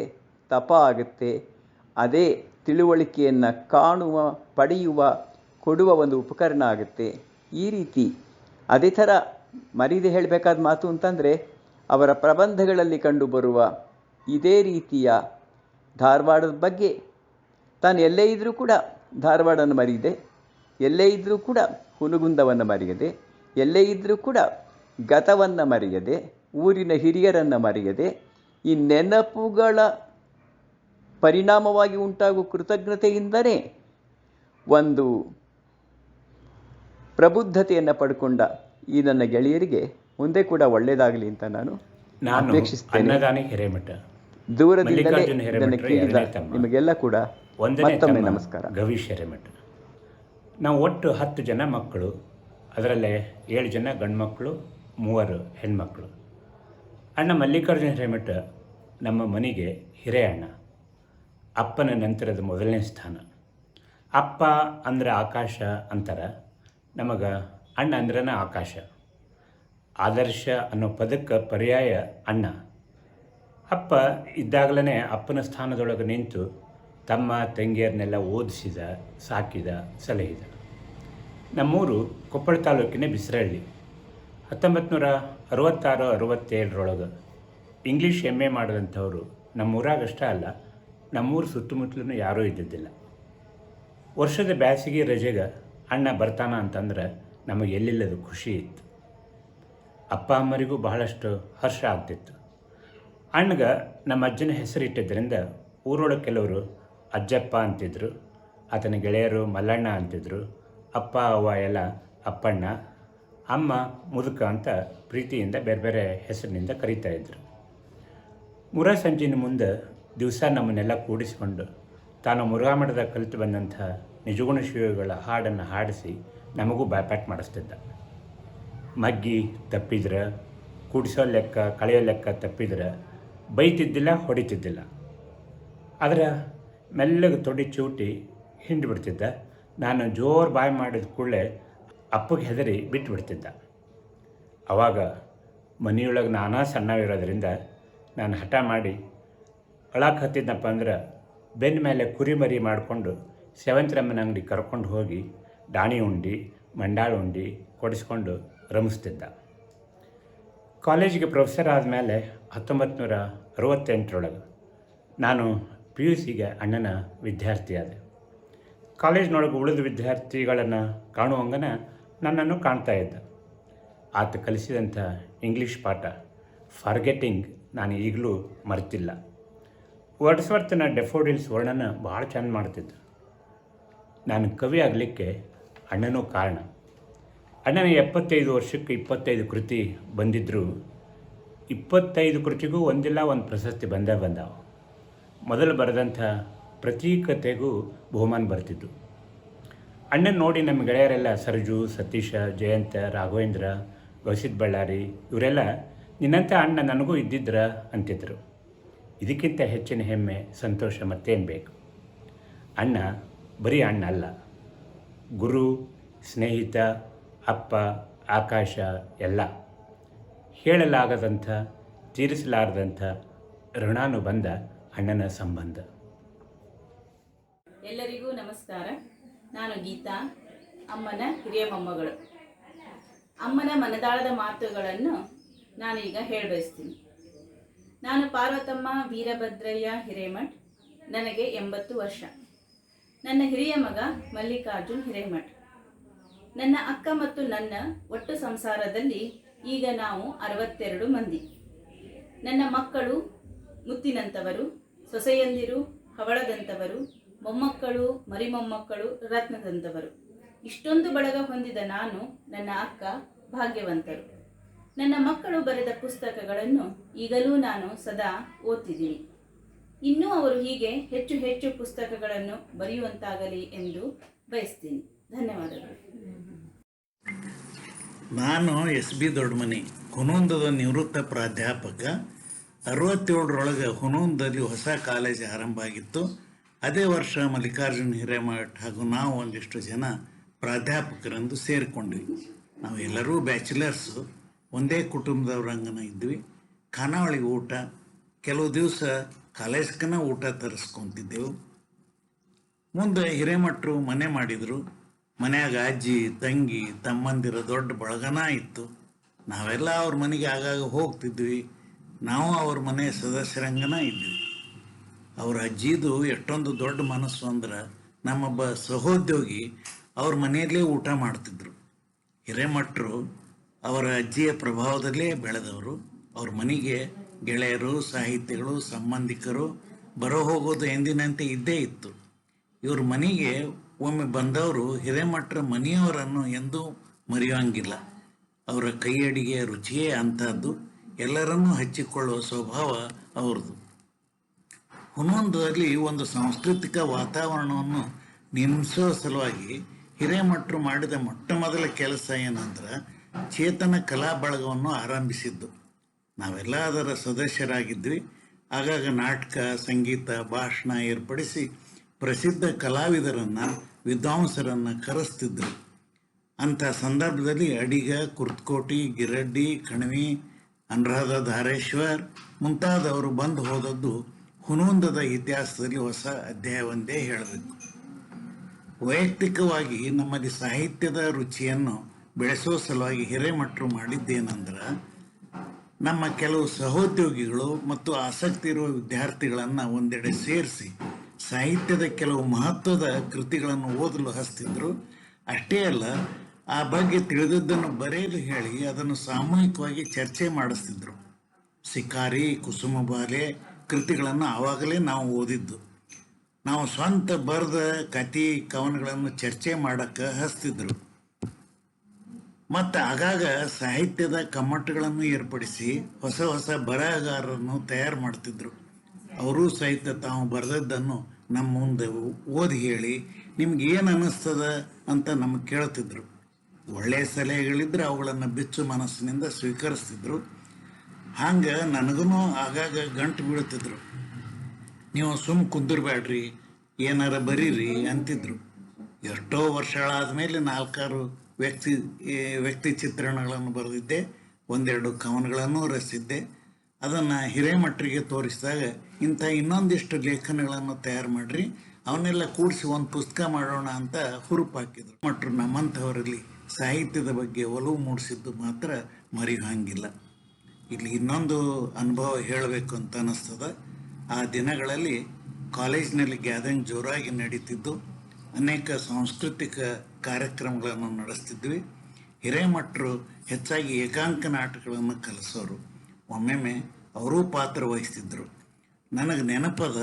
ತಪ ಆಗುತ್ತೆ, ಅದೇ ತಿಳುವಳಿಕೆಯನ್ನು ಕಾಣುವ, ಪಡೆಯುವ, ಕೊಡುವ ಒಂದು ಉಪಕರಣ ಆಗುತ್ತೆ. ಈ ರೀತಿ ಅದೇ ಥರ ಮರೀದೆ ಹೇಳಬೇಕಾದ ಮಾತು ಅಂತಂದರೆ ಅವರ ಪ್ರಬಂಧಗಳಲ್ಲಿ ಕಂಡುಬರುವ ಇದೇ ರೀತಿಯ ಧಾರವಾಡದ ಬಗ್ಗೆ ತಾನು ಎಲ್ಲೇ ಇದ್ದರೂ ಕೂಡ ಧಾರವಾಡವನ್ನು ಮರೆಯದೆ, ಎಲ್ಲೇ ಇದ್ದರೂ ಕೂಡ ಹುನಗುಂದವನ್ನು ಮರೆಯದೆ, ಎಲ್ಲೇ ಇದ್ದರೂ ಕೂಡ ಗತವನ್ನು ಮರೆಯದೆ, ಊರಿನ ಹಿರಿಯರನ್ನು ಮರೆಯದೆ, ಈ ನೆನಪುಗಳ ಪರಿಣಾಮವಾಗಿ ಉಂಟಾಗುವ ಕೃತಜ್ಞತೆಯಿಂದಲೇ ಒಂದು ಪ್ರಬುದ್ಧತೆಯನ್ನು ಪಡ್ಕೊಂಡ ಈ ನನ್ನ ಗೆಳೆಯರಿಗೆ ಮುಂದೆ ಕೂಡ ಒಳ್ಳೆಯದಾಗಲಿ ಅಂತ ನಾನು ಅಪೇಕ್ಷಿಸ್ತೇನೆ. ದೂರದಿಂದಲೇ ಇದನ್ನು ಕೇಳಿದ ನಿಮಗೆಲ್ಲ ಕೂಡ ಮತ್ತೊಮ್ಮೆ ನಮಸ್ಕಾರ. ಗವೀಶ್ ಹಿರೇಮಠ. ನಾವು ಒಟ್ಟು 10 ಜನ ಮಕ್ಕಳು, ಅದರಲ್ಲೇ 7 ಜನ ಗಂಡು ಮಕ್ಕಳು, 3 ಹೆಣ್ಮಕ್ಕಳು. ಅಣ್ಣ ಮಲ್ಲಿಕಾರ್ಜುನ ಹಿರೇಮಠ ನಮ್ಮ ಮನೆಗೆ ಹಿರೇ ಅಣ್ಣ. ಅಪ್ಪನ ನಂತರದ ಮೊದಲನೇ ಸ್ಥಾನ. ಅಪ್ಪ ಅಂದರೆ ಆಕಾಶ ಅಂತಾರೆ, ನಮಗೆ ಅಣ್ಣ ಅಂದ್ರನ ಆಕಾಶ. ಆದರ್ಶ ಅನ್ನೋ ಪದಕ್ಕೆ ಪರ್ಯಾಯ ಅಣ್ಣ. ಅಪ್ಪ ಇದ್ದಾಗಲೇ ಅಪ್ಪನ ಸ್ಥಾನದೊಳಗೆ ನಿಂತು ತಮ್ಮ ತಂಗಿಯರನ್ನೆಲ್ಲ ಓದಿಸಿದ, ಸಾಕಿದ, ಸಲಹಿದ. ನಮ್ಮೂರು ಕೊಪ್ಪಳ ತಾಲೂಕಿನ ಬಿಸರಹಳ್ಳಿ. 1966-67 ಇಂಗ್ಲೀಷ್ MA ಮಾಡಿದಂಥವ್ರು ನಮ್ಮೂರಾಗಷ್ಟೇ ಅಲ್ಲ, ನಮ್ಮೂರು ಸುತ್ತಮುತ್ತಲೂ ಯಾರೂ ಇದ್ದಿದ್ದಿಲ್ಲ. ವರ್ಷದ ಬೇಸಿಗೆ ರಜೆಗೆ ಅಣ್ಣ ಬರ್ತಾನ ಅಂತಂದ್ರೆ ನಮಗೆ ಎಲ್ಲಿಲ್ಲದ ಖುಷಿ ಇತ್ತು. ಅಪ್ಪ ಅಮ್ಮರಿಗೂ ಬಹಳಷ್ಟು ಹರ್ಷ ಆಗ್ತಿತ್ತು. ಅಣ್ಣಗೆ ನಮ್ಮ ಅಜ್ಜನ ಹೆಸರಿಟ್ಟಿದ್ದರಿಂದ ಊರೊಳಗೆ ಕೆಲವರು ಅಜ್ಜಪ್ಪ ಅಂತಿದ್ರು, ಆತನ ಗೆಳೆಯರು ಮಲ್ಲಣ್ಣ ಅಂತಿದ್ರು, ಅಪ್ಪ ಅವ್ವ ಎಲ್ಲ ಅಪ್ಪಣ್ಣ, ಅಮ್ಮ ಮುದುಕ ಅಂತ ಪ್ರೀತಿಯಿಂದ ಬೇರೆ ಬೇರೆ ಹೆಸರಿನಿಂದ ಕರೀತಾಯಿದ್ರು. ಮುರಾ ಸಂಜಿನ ಮುಂದೆ ದಿವಸ ನಮ್ಮನ್ನೆಲ್ಲ ಕೂಡಿಸಿಕೊಂಡು ತಾನು ಮುರುಘಾಮಠದ ಕಲಿತು ಬಂದಂಥ ನಿಜಗುಣ ಶಿವಗಳ ಹಾಡನ್ನು ಹಾಡಿಸಿ ನಮಗೂ ಬಾಯ್ಪಾಟ್ ಮಾಡಿಸ್ತಿದ್ದ. ಮಗ್ಗಿ ತಪ್ಪಿದ್ರೆ, ಕೂಡಿಸೋ ಲೆಕ್ಕ ಕಳೆಯೋ ಲೆಕ್ಕ ತಪ್ಪಿದ್ರೆ ಬೈತಿದ್ದಿಲ್ಲ, ಹೊಡಿತಿದ್ದಿಲ್ಲ. ಆದರೆ ಮೆಲ್ಲಗೆ ತೊಡಿ ಚೂಟಿ ಹಿಂಡ್ಬಿಡ್ತಿದ್ದ. ನಾನು ಜೋರು ಬಾಯಿ ಮಾಡಿದ ಕೂಡಲೇ ಅಪ್ಪಗೆ ಹೆದರಿ ಬಿಟ್ಟುಬಿಡ್ತಿದ್ದ. ಆವಾಗ ಮನೆಯೊಳಗೆ ನಾನಾ ಸಣ್ಣವಿರೋದ್ರಿಂದ ನಾನು ಹಠ ಮಾಡಿ ಅಳಕ್ಕೆ ಹತ್ತಿದ್ನಪ್ಪ ಅಂದ್ರೆ ಬೆನ್ನ ಮೇಲೆ ಕುರಿಮರಿ ಮಾಡಿಕೊಂಡು ಸೇವಂತಿರಮ್ಮನ ಅಂಗಡಿ ಕರ್ಕೊಂಡು ಹೋಗಿ ಡಾಣಿ ಉಂಡಿ, ಮಂಡಾಳ ಉಂಡಿ ಕೊಡಿಸ್ಕೊಂಡು ರಮಿಸ್ತಿದ್ದ. ಕಾಲೇಜಿಗೆ ಪ್ರೊಫೆಸರ್ ಆದಮೇಲೆ 1968 ನಾನು PUCಗೆ ಅಣ್ಣನ ವಿದ್ಯಾರ್ಥಿಯಾದೆ. ಕಾಲೇಜಿನೊಳಗೆ ಉಳಿದ ವಿದ್ಯಾರ್ಥಿಗಳನ್ನು ಕಾಣುವಂಗನ ನನ್ನನ್ನು ಕಾಣ್ತಾ ಇದ್ದ. ಆತ ಕಲಿಸಿದಂಥ ಇಂಗ್ಲೀಷ್ ಪಾಠ ಫಾರ್ಗೆಟಿಂಗ್ ನಾನು ಈಗಲೂ ಮರೆತಿಲ್ಲ. ವರ್ಡ್ಸ್ವರ್ತನ ಡೆಫೋಡಿಲ್ಸ್ ವರ್ಣನ ಭಾಳ ಚೆಂದ ಮಾಡ್ತಿದ್ದ. ನಾನು ಕವಿ ಆಗಲಿಕ್ಕೆ ಅಣ್ಣನೂ ಕಾರಣ. ಅಣ್ಣನ 75 ವರ್ಷಕ್ಕೆ 25 ಕೃತಿ ಬಂದಿದ್ದರೂ 25 ಕೃತಿಗೂ ಒಂದಿಲ್ಲ ಒಂದು ಪ್ರಶಸ್ತಿ ಬಂದಾವ. ಮೊದಲು ಬರೆದಂಥ ಪ್ರತಿ ಕತೆಗೂ ಬಹುಮಾನ ಬರ್ತಿದ್ದು. ಅಣ್ಣನ ನೋಡಿ ನಮ್ಮ ಗೆಳೆಯರೆಲ್ಲ ಸರ್ಜು, ಸತೀಶ, ಜಯಂತ, ರಾಘವೇಂದ್ರ, ಗೌಸಿತ್ ಬಳ್ಳಾರಿ ಇವರೆಲ್ಲ ನಿನ್ನಂಥ ಅಣ್ಣ ನನಗೂ ಇದ್ದಿದ್ರ ಅಂತಿದ್ರು. ಇದಕ್ಕಿಂತ ಹೆಚ್ಚಿನ ಹೆಮ್ಮೆ, ಸಂತೋಷ ಮತ್ತೇನು ಬೇಕು? ಅಣ್ಣ ಬರೀ ಅಣ್ಣ ಅಲ್ಲ, ಗುರು, ಸ್ನೇಹಿತ, ಅಪ್ಪ, ಆಕಾಶ ಎಲ್ಲ. ಹೇಳಲಾಗದಂಥ, ತೀರಿಸಲಾರದಂಥ ಋಣಾನುಬಂಧ ಅಣ್ಣನ ಸಂಬಂಧ. ಎಲ್ಲರಿಗೂ ನಮಸ್ಕಾರ. ನಾನು ಗೀತಾ, ಅಮ್ಮನ ಹಿರಿಯ ಮೊಮ್ಮಗಳು. ಅಮ್ಮನ ಮನದಾಳದ ಮಾತುಗಳನ್ನು ನಾನೀಗ ಹೇಳಬಯಸ್ತೀನಿ. ನಾನು ಪಾರ್ವತಮ್ಮ ವೀರಭದ್ರಯ್ಯ ಹಿರೇಮಠ್. ನನಗೆ 80 ವರ್ಷ. ನನ್ನ ಹಿರಿಯ ಮಗ ಮಲ್ಲಿಕಾರ್ಜುನ್ ಹಿರೇಮಠ್. ನನ್ನ ಅಕ್ಕ ಮತ್ತು ನನ್ನ ಒಟ್ಟು ಸಂಸಾರದಲ್ಲಿ ಈಗ ನಾವು 62 ಮಂದಿ. ನನ್ನ ಮಕ್ಕಳು ಮುತ್ತಿನಂಥವರು, ಸೊಸೆಯಂದಿರು ಹವಳದಂಥವರು, ಮೊಮ್ಮಕ್ಕಳು, ಮರಿಮೊಮ್ಮಕ್ಕಳು ರತ್ನದಂಥವರು. ಇಷ್ಟೊಂದು ಬಳಗ ಹೊಂದಿದ ನಾನು, ನನ್ನ ಅಕ್ಕ ಭಾಗ್ಯವಂತರು. ನನ್ನ ಮಕ್ಕಳು ಬರೆದ ಪುಸ್ತಕಗಳನ್ನು ಈಗಲೂ ನಾನು ಸದಾ ಓದ್ತಿದ್ದೀನಿ. ಇನ್ನೂ ಅವರು ಹೀಗೆ ಹೆಚ್ಚು ಹೆಚ್ಚು ಪುಸ್ತಕಗಳನ್ನು ಬರೆಯುವಂತಾಗಲಿ ಎಂದು ಬಯಸ್ತೀನಿ. ಧನ್ಯವಾದಗಳು. ನಾನು SB ದೊಡ್ಡಮನಿ, ಹುನೂಂದದ ನಿವೃತ್ತ ಪ್ರಾಧ್ಯಾಪಕ. 67 ಹುನೂಂದಲ್ಲಿ ಹೊಸ ಕಾಲೇಜ್ ಆರಂಭ ಆಗಿತ್ತು. ಅದೇ ವರ್ಷ ಮಲ್ಲಿಕಾರ್ಜುನ್ ಹಿರೇಮಠ್ ಹಾಗೂ ನಾವು ಒಂದಿಷ್ಟು ಜನ ಪ್ರಾಧ್ಯಾಪಕರೆಂದು ಸೇರಿಕೊಂಡ್ವಿ. ನಾವೆಲ್ಲರೂ ಬ್ಯಾಚುಲರ್ಸು, ಒಂದೇ ಕುಟುಂಬದವ್ರಂಗನ ಇದ್ವಿ. ಖಾನಾವಳಿ ಊಟ, ಕೆಲವು ದಿವಸ ಕಾಲೇಜ್ಕನ ಊಟ ತರಿಸ್ಕೊತಿದ್ದೆವು. ಮುಂದೆ ಹಿರೇಮಠರು ಮನೆ ಮಾಡಿದರು. ಮನ್ಯಾಗ ಅಜ್ಜಿ, ತಂಗಿ, ತಮ್ಮಂದಿರ ದೊಡ್ಡ ಬಳಗನ ಇತ್ತು. ನಾವೆಲ್ಲ ಅವ್ರ ಮನೆಗೆ ಆಗಾಗ ಹೋಗ್ತಿದ್ವಿ. ನಾವು ಅವ್ರ ಮನೆ ಸದಸ್ಯರಂಗನ ಇದ್ವಿ. ಅವ್ರ ಅಜ್ಜಿದು ಎಷ್ಟೊಂದು ದೊಡ್ಡ ಮನಸ್ಸು ಅಂದ್ರೆ, ನಮ್ಮೊಬ್ಬ ಸಹೋದ್ಯೋಗಿ ಅವ್ರ ಮನೆಯಲ್ಲೇ ಊಟ ಮಾಡ್ತಿದ್ರು. ಹಿರೇಮಠರು ಅವರ ಅಜ್ಜಿಯ ಪ್ರಭಾವದಲ್ಲೇ ಬೆಳೆದವರು. ಅವ್ರ ಮನೆಗೆ ಗೆಳೆಯರು, ಸಾಹಿತಿಗಳು, ಸಂಬಂಧಿಕರು ಬರೋ ಹೋಗೋದು ಎಂದಿನಂತೆ ಇದ್ದೇ ಇತ್ತು. ಇವ್ರ ಮನೆಗೆ ಒಮ್ಮೆ ಬಂದವರು ಹಿರೇಮಠರ ಮನೆಯವರನ್ನು ಎಂದೂ ಮರೆಯೋಂಗಿಲ್ಲ. ಅವರ ಕೈ ಅಡಿಗೆ ರುಚಿಯೇ ಅಂಥದ್ದು. ಎಲ್ಲರನ್ನೂ ಹಚ್ಚಿಕೊಳ್ಳುವ ಸ್ವಭಾವ ಅವ್ರದ್ದು. ಹುನೂಂದದಲ್ಲಿ ಒಂದು ಸಾಂಸ್ಕೃತಿಕ ವಾತಾವರಣವನ್ನು ನಿರ್ಮಿಸುವ ಸಲುವಾಗಿ ಹಿರೇಮಠರು ಮಾಡಿದ ಮೊಟ್ಟ ಮೊದಲ ಕೆಲಸ ಏನಂದ್ರೆ ಚೇತನ ಕಲಾ ಬಳಗವನ್ನು ಆರಂಭಿಸಿದ್ದು. ನಾವೆಲ್ಲ ಅದರ ಸದಸ್ಯರಾಗಿದ್ವಿ. ಆಗಾಗ ನಾಟಕ, ಸಂಗೀತ, ಭಾಷಣ ಏರ್ಪಡಿಸಿ ಪ್ರಸಿದ್ಧ ಕಲಾವಿದರನ್ನು, ವಿದ್ವಾಂಸರನ್ನು ಕರೆಸ್ತಿದ್ರು. ಅಂಥ ಸಂದರ್ಭದಲ್ಲಿ ಅಡಿಗ, ಕುರ್ತಕೋಟಿ, ಗಿರಡ್ಡಿ, ಕಣವಿ, ಅನುರಾಧ ಧಾರೇಶ್ವರ್ ಮುಂತಾದವರು ಬಂದು ಹೋದದ್ದು ಹುನೂಂದದ ಇತಿಹಾಸದಲ್ಲಿ ಹೊಸ ಅಧ್ಯಾಯವೊಂದೇ ಹೇಳಬೇಕು. ವೈಯಕ್ತಿಕವಾಗಿ ನಮ್ಮಲ್ಲಿ ಸಾಹಿತ್ಯದ ರುಚಿಯನ್ನು ಬೆಳೆಸೋ ಸಲುವಾಗಿ ಹಿರೇಮಠರು ಮಾಡಿದ್ದೇನೆಂದ್ರೆ, ನಮ್ಮ ಕೆಲವು ಸಹೋದ್ಯೋಗಿಗಳು ಮತ್ತು ಆಸಕ್ತಿ ಇರುವ ವಿದ್ಯಾರ್ಥಿಗಳನ್ನು ಒಂದೆಡೆ ಸೇರಿಸಿ ಸಾಹಿತ್ಯದ ಕೆಲವು ಮಹತ್ವದ ಕೃತಿಗಳನ್ನು ಓದಲು ಹಚ್ತಿದ್ರು. ಅಷ್ಟೇ ಅಲ್ಲ, ಆ ಬಗ್ಗೆ ತಿಳಿದದ್ದನ್ನು ಬರೆಯಲು ಹೇಳಿ ಅದನ್ನು ಸಾಮೂಹಿಕವಾಗಿ ಚರ್ಚೆ ಮಾಡಿಸ್ತಿದ್ರು. ಶಿಕಾರಿ, ಕುಸುಮಬಾಲೆ ಕೃತಿಗಳನ್ನು ಆವಾಗಲೇ ನಾವು ಓದಿದ್ದು. ನಾವು ಸ್ವಂತ ಬರೆದ ಕತೆ, ಕವನಗಳನ್ನು ಚರ್ಚೆ ಮಾಡೋಕ್ಕೆ ಹಚ್ತಿದ್ರು. ಮತ್ತು ಆಗಾಗ ಸಾಹಿತ್ಯದ ಕಮ್ಮಟಗಳನ್ನು ಏರ್ಪಡಿಸಿ ಹೊಸ ಹೊಸ ಬರಹಗಾರರನ್ನು ತಯಾರು ಮಾಡ್ತಿದ್ರು. ಅವರೂ ಸಹಿತ ತಾವು ಬರೆದದ್ದನ್ನು ನಮ್ಮ ಮುಂದೆ ಓದಿ ಹೇಳಿ ನಿಮ್ಗೆ ಏನು ಅನ್ನಿಸ್ತದ ಅಂತ ನಮಗೆ ಕೇಳ್ತಿದ್ರು. ಒಳ್ಳೆಯ ಸಲಹೆಗಳಿದ್ರೆ ಅವುಗಳನ್ನು ಬಿಚ್ಚು ಮನಸ್ಸಿನಿಂದ ಸ್ವೀಕರಿಸ್ತಿದ್ರು. ಹಂಗೆ ನನಗೂ ಆಗಾಗ ಗಂಟು ಬೀಳ್ತಿದ್ರು. ನೀವು ಸುಮ್ಮ ಕುಂದಿರ್ಬೇಡ್ರಿ, ಏನಾರ ಬರೀರಿ ಅಂತಿದ್ರು. ಎಷ್ಟೋ ವರ್ಷಗಳಾದ ಮೇಲೆ 4-6 ವ್ಯಕ್ತಿ ಚಿತ್ರಣಗಳನ್ನು ಬರೆದಿದ್ದೆ, ಒಂದೆರಡು ಕವನಗಳನ್ನು ರಚಿಸಿದ್ದೆ. ಅದನ್ನು ಹಿರೇಮಠರಿಗೆ ತೋರಿಸಿದಾಗ ಇಂಥ ಇನ್ನೊಂದಿಷ್ಟು ಲೇಖನಗಳನ್ನು ತಯಾರು ಮಾಡಿರಿ, ಅವನ್ನೆಲ್ಲ ಕೂಡಿಸಿ ಒಂದು ಪುಸ್ತಕ ಮಾಡೋಣ ಅಂತ ಹುರುಪು ಹಾಕಿದ್ರು. ಮಠರು ನಮ್ಮಂಥವರಲ್ಲಿ ಸಾಹಿತ್ಯದ ಬಗ್ಗೆ ಒಲವು ಮೂಡಿಸಿದ್ದು ಮಾತ್ರ ಮರೆಯುವಂಗಿಲ್ಲ. ಇಲ್ಲಿ ಇನ್ನೊಂದು ಅನುಭವ ಹೇಳಬೇಕು ಅಂತ ಅನ್ನಿಸ್ತದೆ. ಆ ದಿನಗಳಲ್ಲಿ ಕಾಲೇಜಿನಲ್ಲಿ ಗ್ಯಾದರಿಂಗ್ ಜೋರಾಗಿ ನಡೀತಿದ್ದು, ಅನೇಕ ಸಾಂಸ್ಕೃತಿಕ ಕಾರ್ಯಕ್ರಮಗಳನ್ನು ನಡೆಸ್ತಿದ್ವಿ. ಹಿರೇಮಠರು ಹೆಚ್ಚಾಗಿ ಏಕಾಂಕ ನಾಟಕಗಳನ್ನು ಕಲಿಸೋರು. ಒಮ್ಮೊಮ್ಮೆ ಅವರೂ ಪಾತ್ರ ವಹಿಸ್ತಿದ್ದರು. ನನಗೆ ನೆನಪದ